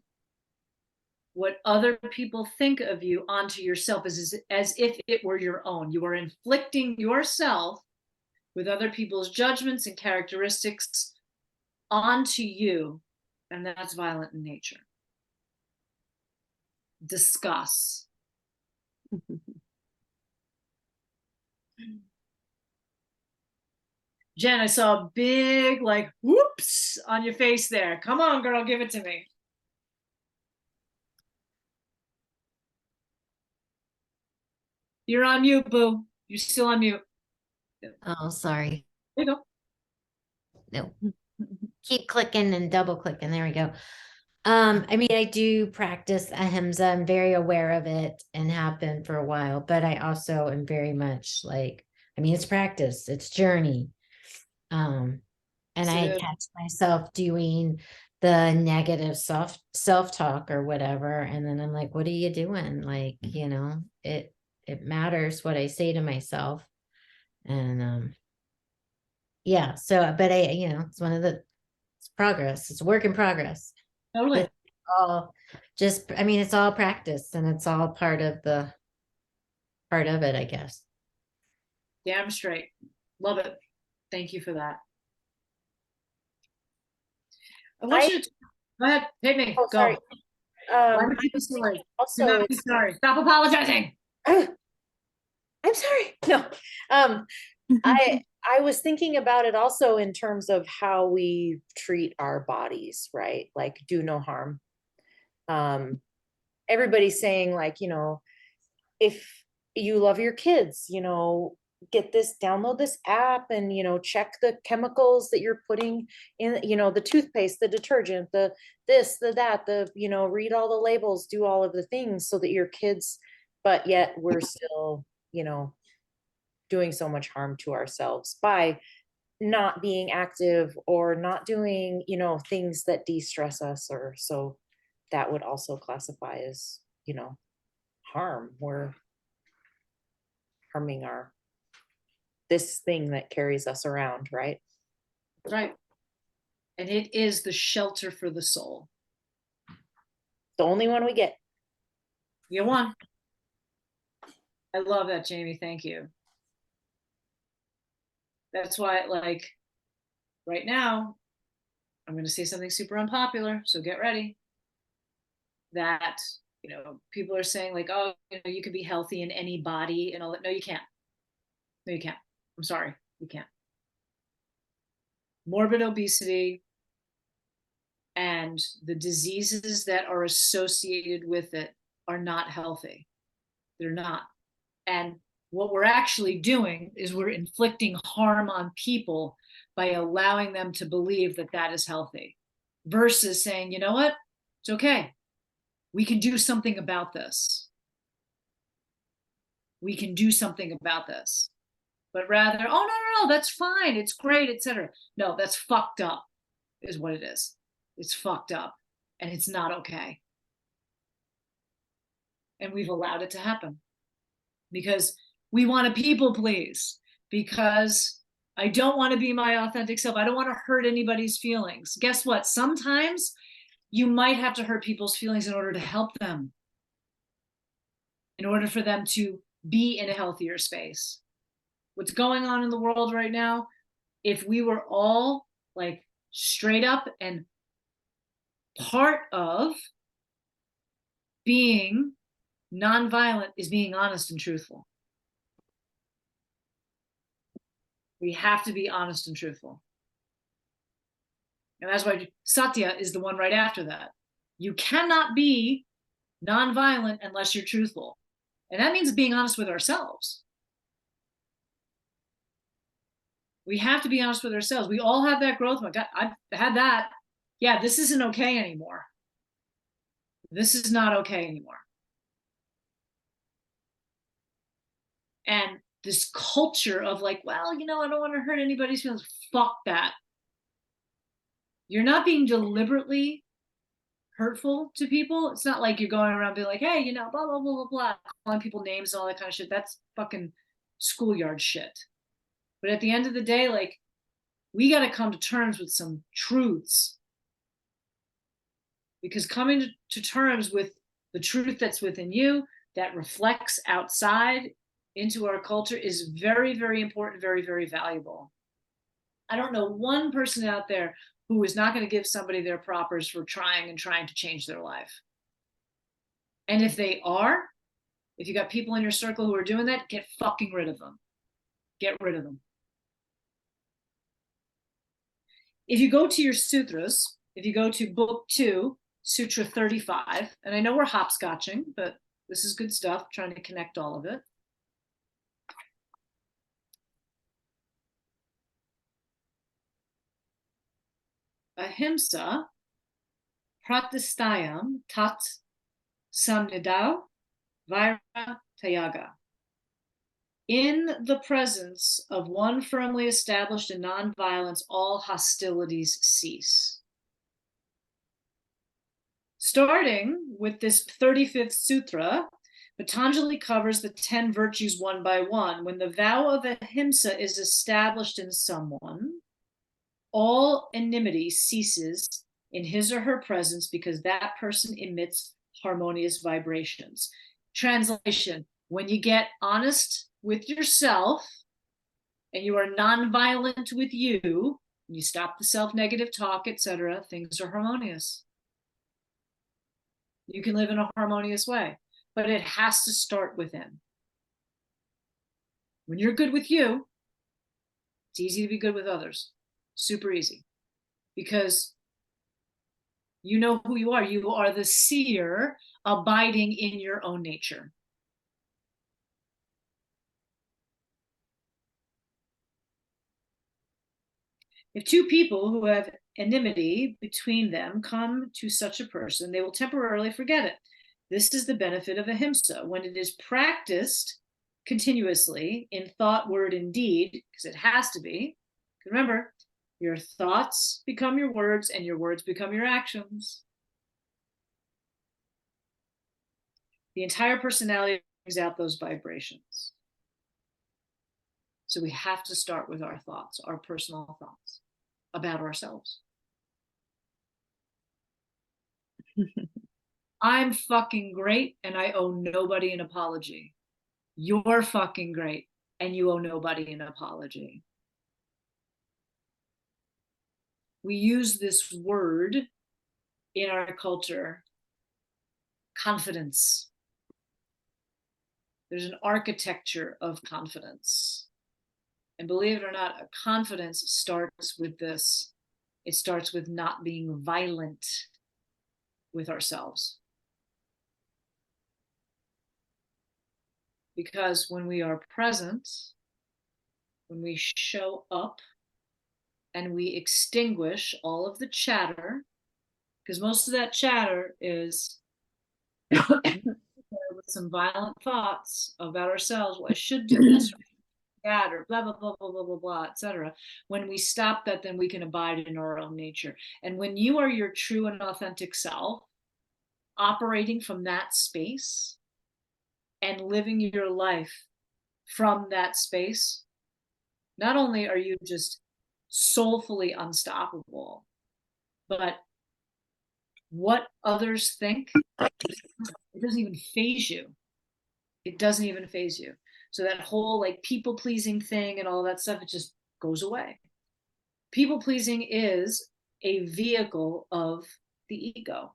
Speaker 1: what other people think of you onto yourself as if it were your own. You are inflicting yourself with other people's judgments and characteristics onto you, and that's violent in nature. Discuss. Jen, I saw a big like whoops on your face there. Come on, girl, give it to me. You're on mute, boo. You're still on mute.
Speaker 5: Oh, sorry.
Speaker 1: There you go.
Speaker 5: No. Keep clicking and double clicking. There we go. I mean, I do practice ahimsa. I'm very aware of it and have been for a while, but I also am very much like, I mean, it's practice, it's journey. And I catch myself doing the negative self-talk or whatever. And then I'm like, what are you doing? Like, you know, it matters what I say to myself. And yeah, so but it's one of the it's progress, it's a work in progress.
Speaker 1: Totally.
Speaker 5: It's all just, I mean, it's all practice and it's all part of it, I guess.
Speaker 1: Damn straight. Love it. Thank you for that. I want you to go ahead, hit me.
Speaker 8: Oh,
Speaker 1: Go.
Speaker 8: sorry.
Speaker 1: Why would you be sorry?
Speaker 8: Also,
Speaker 1: Do not be sorry. Stop apologizing.
Speaker 8: I'm sorry. No. I was thinking about it also in terms of how we treat our bodies, right? Like do no harm. Everybody's saying like, if you love your kids, get this, download this app and, check the chemicals that you're putting in, the toothpaste, the detergent, the this, the that, read all the labels, do all of the things so that your kids, but yet we're still, doing so much harm to ourselves by not being active or not doing, things that de-stress us, or so that would also classify as, harm. We're harming this thing that carries us around, right?
Speaker 1: Right. And it is the shelter for the soul.
Speaker 8: The only one we get.
Speaker 1: You won. I love that, Jamie. Thank you. That's why, like, right now, I'm going to say something super unpopular, so get ready. That, people are saying, like, oh, you can be healthy in any body and all that. No, you can't. No, you can't. I'm sorry. You can't. Morbid obesity and the diseases that are associated with it are not healthy. They're not. And what we're actually doing is we're inflicting harm on people by allowing them to believe that that is healthy versus saying, you know what? It's okay. We can do something about this. We can do something about this. But rather, oh, no, that's fine. It's great, etc. No, that's fucked up is what it is. It's fucked up and it's not okay. And we've allowed it to happen because we want to people please, because I don't want to be my authentic self. I don't want to hurt anybody's feelings. Guess what? Sometimes you might have to hurt people's feelings in order to help them, in order for them to be in a healthier space. What's going on in the world right now, if we were all like straight up, and part of being nonviolent is being honest and truthful. We have to be honest and truthful. And that's why Satya is the one right after that. You cannot be nonviolent unless you're truthful. And that means being honest with ourselves. We have to be honest with ourselves. We all have that growth. I've had that. Yeah, this isn't okay anymore. This is not okay anymore. And this culture of like, well, I don't want to hurt anybody's feelings. Fuck that. You're not being deliberately hurtful to people. It's not like you're going around being like, hey, you know, blah, blah, blah, blah, blah, calling people names and all that kind of shit. That's fucking schoolyard shit. But at the end of the day, like, we got to come to terms with some truths. Because coming to terms with the truth that's within you, that reflects outside into our culture, is very, very important, very, very valuable. I don't know one person out there who is not going to give somebody their propers for trying to change their life. And if they are, if you got people in your circle who are doing that, get fucking rid of them. Get rid of them. If you go to your sutras, if you go to book 2, Sutra 35, and I know we're hopscotching, but this is good stuff, trying to connect all of it. Ahimsa pratistayam tat samnidau vaira tayaga. In the presence of one firmly established in nonviolence, all hostilities cease. Starting with this 35th sutra, Patanjali covers the 10 virtues one by one. When the vow of ahimsa is established in someone, all enmity ceases in his or her presence because that person emits harmonious vibrations. Translation: when you get honest with yourself and you are nonviolent with you stop the self-negative talk, etc., things are harmonious. You can live in a harmonious way, but it has to start within. When you're good with you, it's easy to be good with others. Super easy. Because you know who you are. You are the seer abiding in your own nature. If two people who have enmity between them come to such a person, they will temporarily forget it. This is the benefit of ahimsa. When it is practiced continuously in thought, word, and deed, because it has to be. Remember, your thoughts become your words, and your words become your actions. The entire personality brings out those vibrations. So we have to start with our thoughts, our personal thoughts about ourselves. I'm fucking great and I owe nobody an apology. You're fucking great and you owe nobody an apology. We use this word in our culture, confidence. There's an architecture of confidence. And believe it or not, a confidence starts with this. It starts with not being violent with ourselves. Because when we are present, when we show up and we extinguish all of the chatter, because most of that chatter is with some violent thoughts about ourselves. Well, I should do this, that, or blah, blah, blah, blah, blah, blah, blah, etc. When we stop that, then we can abide in our own nature. And when you are your true and authentic self, operating from that space and living your life from that space, not only are you just soulfully unstoppable, but what others think, it doesn't even faze you. It doesn't even faze you. So that whole like people pleasing thing and all that stuff, it just goes away. People pleasing is a vehicle of the ego.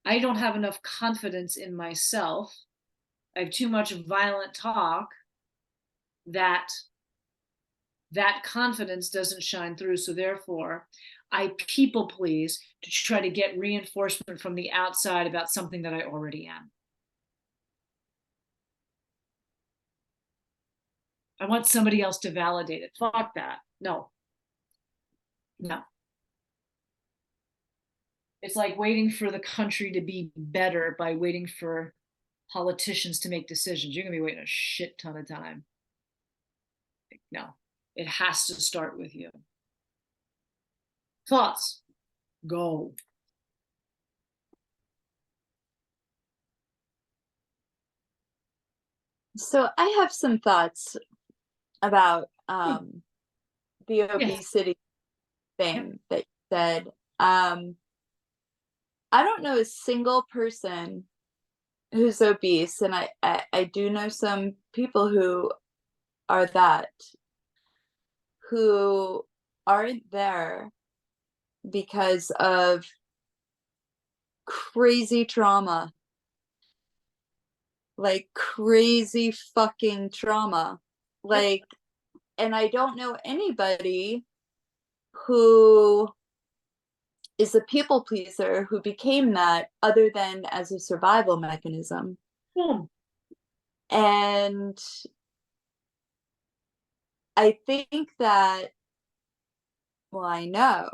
Speaker 1: I don't have enough confidence in myself. I have too much violent talk that confidence doesn't shine through. So therefore, I people please to try to get reinforcement from the outside about something that I already am. I want somebody else to validate it. Fuck that. No. No. It's like waiting for the country to be better by waiting for politicians to make decisions. You're going to be waiting a shit ton of time. No, it has to start with you. Thoughts? Go.
Speaker 3: So I have some thoughts about the obesity thing that you said. I don't know a single person who's obese, and I do know some people who are that, who aren't there because of crazy trauma, like crazy fucking trauma. Like, and I don't know anybody who is a people pleaser who became that other than as a survival mechanism. And I think that, well, I know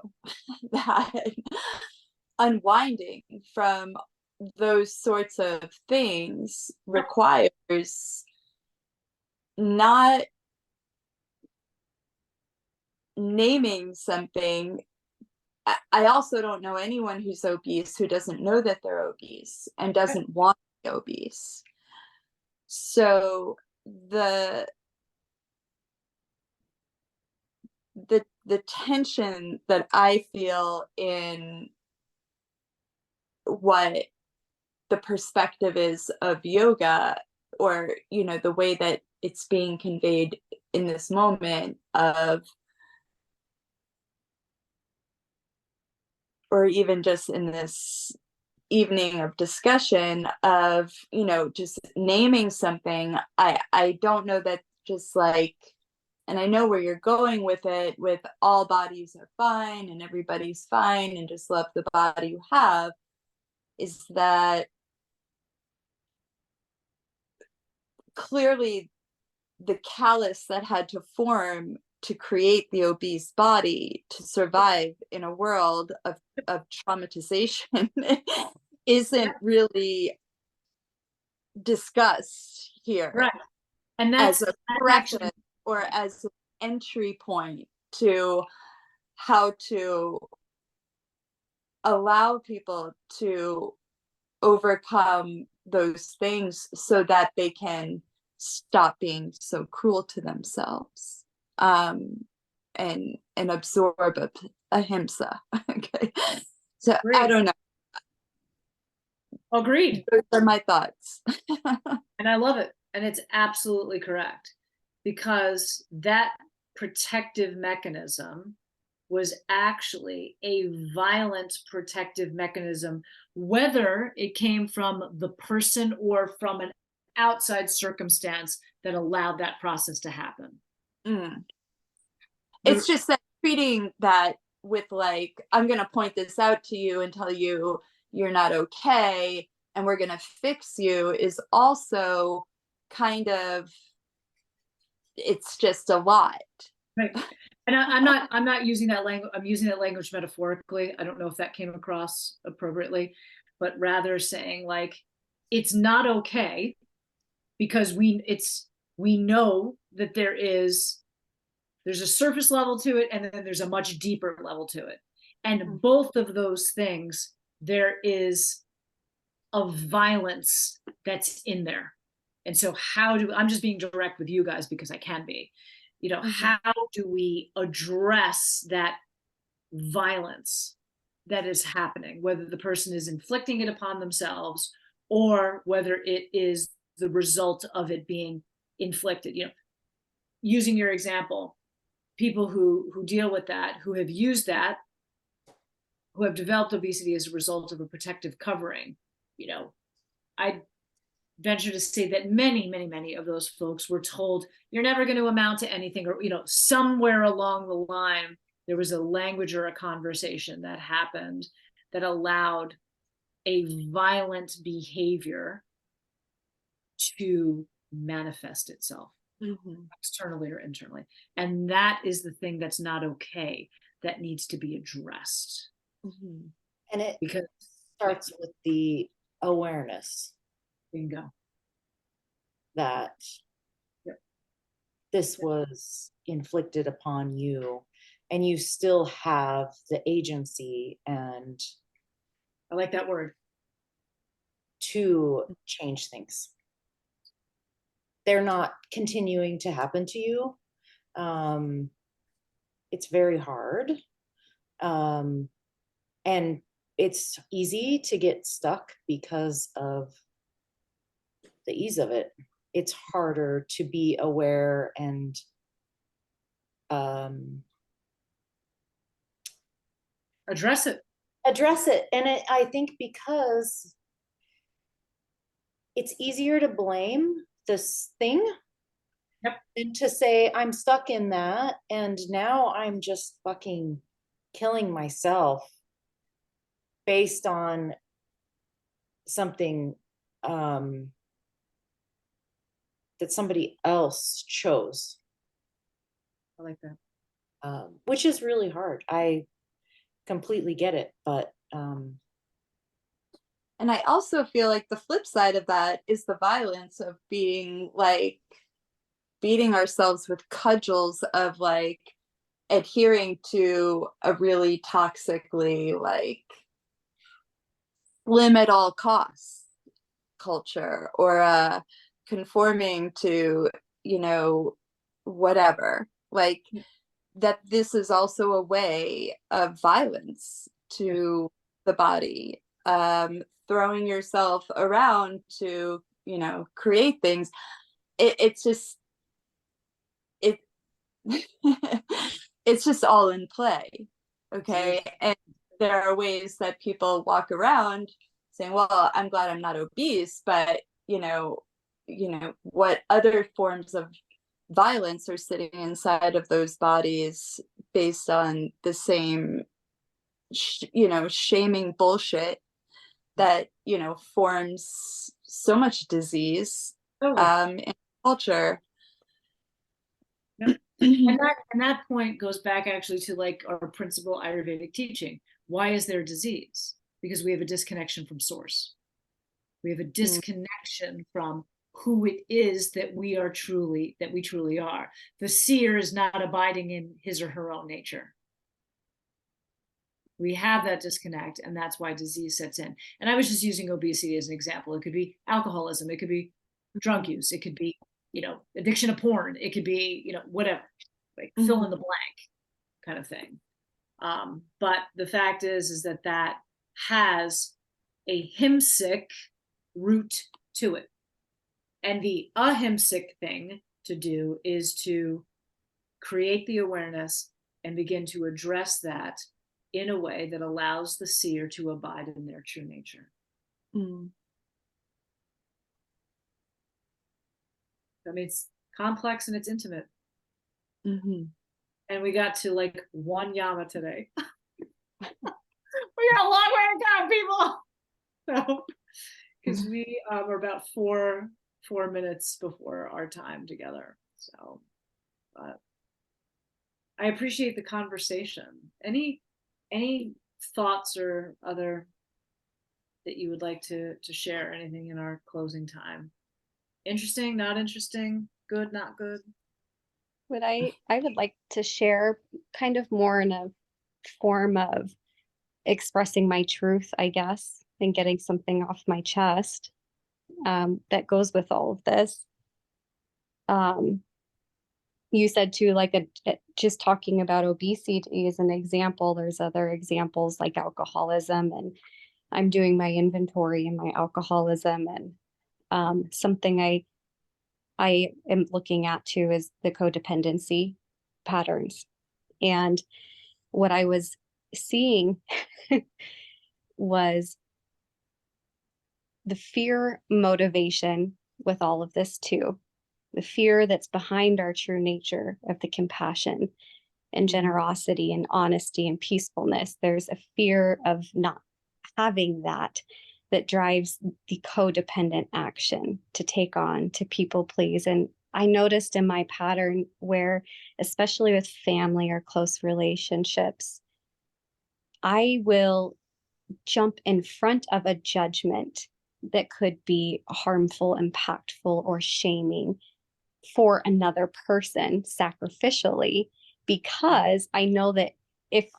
Speaker 3: that unwinding from those sorts of things requires not naming something. I also don't know anyone who's obese who doesn't know that they're obese and doesn't want to be obese. So the tension that I feel in what the perspective is of yoga, or the way that it's being conveyed in this moment of, or even just in this evening of discussion of, just naming something. I don't know that, just like, and I know where you're going with it, with all bodies are fine and everybody's fine and just love the body you have, is that clearly the callus that had to form to create the obese body to survive in a world of traumatization isn't really discussed here.
Speaker 1: Right. And
Speaker 3: as
Speaker 1: that's
Speaker 3: a preface or as an entry point to how to allow people to overcome those things so that they can stop being so cruel to themselves, and absorb ahimsa. Okay, so
Speaker 1: Great.
Speaker 3: I don't know.
Speaker 1: Agreed.
Speaker 3: Those are my thoughts.
Speaker 1: And I love it. And it's absolutely correct, because that protective mechanism was actually a violent protective mechanism, whether it came from the person or from an outside circumstance that allowed that process to happen.
Speaker 3: It's just that treating that with, like, I'm going to point this out to you and tell you you're not okay and we're going to fix you, is also kind of, it's just a lot.
Speaker 1: Right. And I'm not using that language. I'm using that language metaphorically. I don't know if that came across appropriately, but rather saying, like, it's not okay, because we know that there's a surface level to it, and then there's a much deeper level to it. And both of those things, there is a violence that's in there. And so I'm just being direct with you guys because I can be, how do we address that violence that is happening, whether the person is inflicting it upon themselves or whether it is the result of it being inflicted? Using your example, people who deal with that, who have used that, who have developed obesity as a result of a protective covering, I venture to say that many of those folks were told, you're never going to amount to anything, or, somewhere along the line, there was a language or a conversation that happened that allowed a violent behavior to manifest itself externally or internally. And that is the thing that's not okay, that needs to be addressed.
Speaker 8: And it
Speaker 1: Because
Speaker 8: starts with the awareness
Speaker 1: bingo.
Speaker 8: that this was inflicted upon you, and you still have the agency and
Speaker 1: I like that word.
Speaker 8: to change things. They're not continuing to happen to you. It's very hard. And it's easy to get stuck because of the ease of it. It's harder to be aware and
Speaker 1: Address it.
Speaker 8: And I think because it's easier to blame this thing than to say I'm stuck in that and now I'm just fucking killing myself based on something that somebody else chose.
Speaker 1: I like that.
Speaker 8: Which is really hard. I completely get it, but
Speaker 3: And I also feel like the flip side of that is the violence of being like beating ourselves with cudgels of like adhering to a really toxically like slim at all costs culture, or conforming to, you know, whatever. Like that this is also a way of violence to the body, throwing yourself around to, you know, create things. It's just it it's just all in play. Okay. And there are ways that people walk around saying, well, I'm glad I'm not obese, but you know, what other forms of violence are sitting inside of those bodies based on the same shaming bullshit that, you know, forms so much disease in culture.
Speaker 1: And that point goes back actually to like our principal Ayurvedic teaching. Why is there disease? Because we have a disconnection from source. We have a disconnection from who it is that we truly are. The seer is not abiding in his or her own nature. We have that disconnect, and that's why disease sets in. And I was just using obesity as an example. It could be alcoholism, it could be drug use, it could be, you know, addiction to porn, it could be, you know, whatever, like fill in the blank kind of thing. But the fact is that has a himsic root to it. And the ahimsic thing to do is to create the awareness and begin to address that in a way that allows the seer to abide in their true nature. I mean, it's complex and it's intimate. And we got to like one yama today. We got a long way to go, people. So, because we are about four minutes before our time together. So, but I appreciate the conversation. Any thoughts or other that you would like to share? Anything in our closing time? Interesting, not interesting, good, not good?
Speaker 7: What I would like to share kind of more in a form of expressing my truth, I guess, and getting something off my chest that goes with all of this. You said too, like just talking about obesity as an example, there's other examples like alcoholism, and I'm doing my inventory in my alcoholism, and something I am looking at too is the codependency patterns. And what I was seeing was the fear motivation with all of this too. The fear that's behind our true nature of the compassion and generosity and honesty and peacefulness. There's a fear of not having that drives the codependent action to take on, to people please. And I noticed in my pattern where, especially with family or close relationships, I will jump in front of a judgment that could be harmful, impactful, or shaming for another person sacrificially because I know that if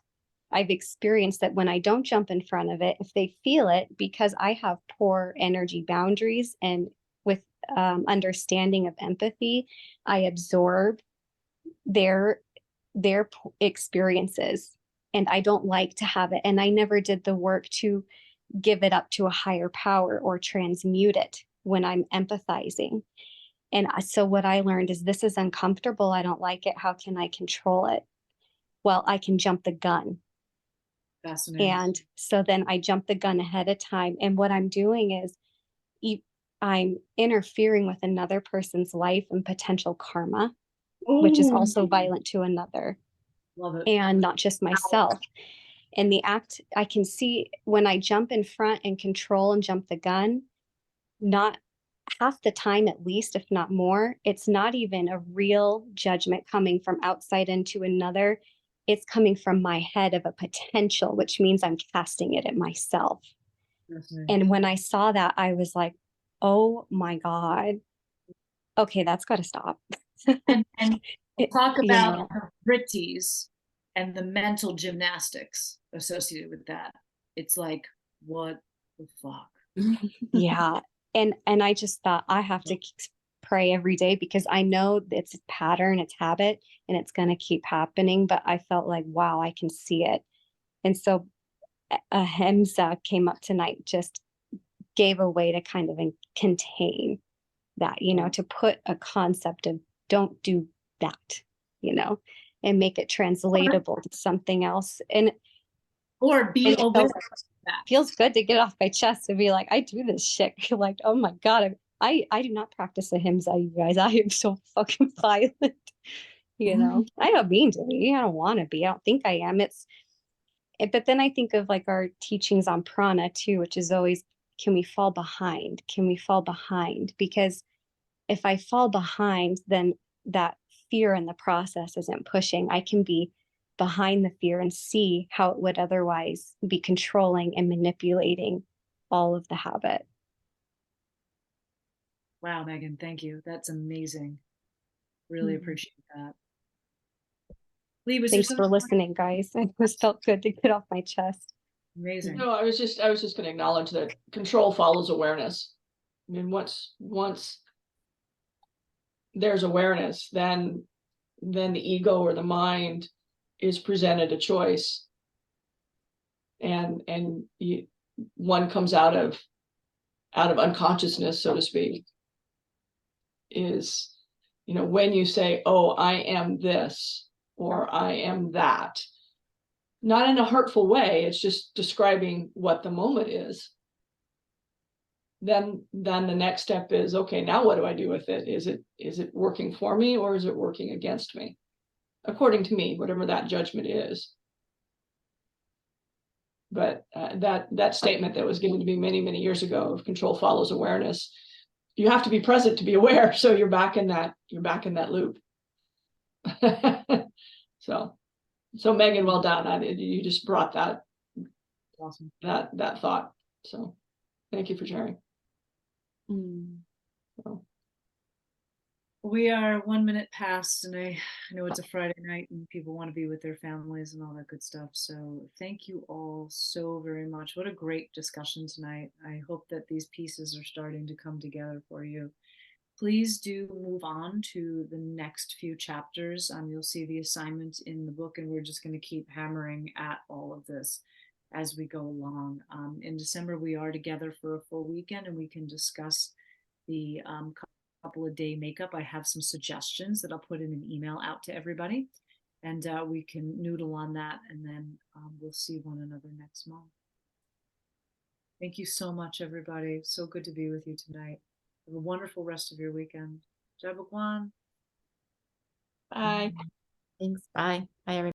Speaker 7: I've experienced that when I don't jump in front of it, if they feel it, because I have poor energy boundaries and with understanding of empathy, I absorb their experiences, and I don't like to have it. And I never did the work to give it up to a higher power or transmute it when I'm empathizing. And so what I learned is this is uncomfortable. I don't like it. How can I control it? Well, I can jump the gun.
Speaker 1: Fascinating.
Speaker 7: And so then I jump the gun ahead of time. And what I'm doing is I'm interfering with another person's life and potential karma, which is also violent to another.
Speaker 1: Love it.
Speaker 7: And not just myself. And the act, I can see when I jump in front and control and jump the gun, not half the time, at least, if not more, it's not even a real judgment coming from outside into another. It's coming from my head of a potential, which means I'm casting it at myself. And when I saw that, I was like, oh my God, okay, that's got to stop.
Speaker 1: And talk
Speaker 7: you
Speaker 1: about
Speaker 7: know.
Speaker 1: the gritties and the mental gymnastics associated with that. It's like, what the fuck?
Speaker 7: Yeah. And I just thought I have to pray every day because I know it's a pattern, it's habit, and it's going to keep happening. But I felt like, wow, I can see it. And so Ahimsa came up tonight, just gave a way to kind of contain that, you know, to put a concept of don't do that, you know, and make it translatable to something else. And
Speaker 1: or be aware.
Speaker 7: Feels good to get off my chest and be like, I do this shit. Like, oh my God, I do not practice Ahimsa, you guys. I am so fucking violent. You know, I don't mean to be. I don't want to be. I don't think I am. But then I think of like our teachings on prana too, which is always, can we fall behind? Can we fall behind? Because if I fall behind, then that fear in the process isn't pushing. I can be behind the fear and see how it would otherwise be controlling and manipulating all of the habit.
Speaker 1: Wow, Megan, thank you. That's amazing. Really appreciate that. Lee, was
Speaker 7: Thanks for listening, guys. It was felt good to get off my chest.
Speaker 1: Amazing.
Speaker 6: No, I was just going to acknowledge that control follows awareness. I mean, once there's awareness, then the ego or the mind is presented a choice, and one comes out of unconsciousness, so to speak. Is, you know, when you say, oh, I am this or I am that, not in a hurtful way, it's just describing what the moment is. Then the next step is, okay, now what do I do with it? Is it working for me or is it working against me? According to me, whatever that judgment is. But that statement that was given to me many, many years ago of control follows awareness, you have to be present to be aware. So you're back in that loop. So Megan, well done. You just brought that
Speaker 1: Awesome.
Speaker 6: that thought. So thank you for sharing. So.
Speaker 1: We are 1 minute past, and I know it's a Friday night and people want to be with their families and all that good stuff. So thank you all so very much. What a great discussion tonight. I hope that these pieces are starting to come together for you. Please do move on to the next few chapters. You'll see the assignment in the book, and we're just going to keep hammering at all of this as we go along. In December, we are together for a full weekend, and we can discuss the couple of day makeup. I have some suggestions that I'll put in an email out to everybody, and we can noodle on that, and then we'll see one another next month. Thank you so much, everybody. So good to be with you tonight. Have a wonderful rest of your weekend. Jai Bhagwan.
Speaker 3: Bye.
Speaker 5: Thanks. Bye. Bye, everybody.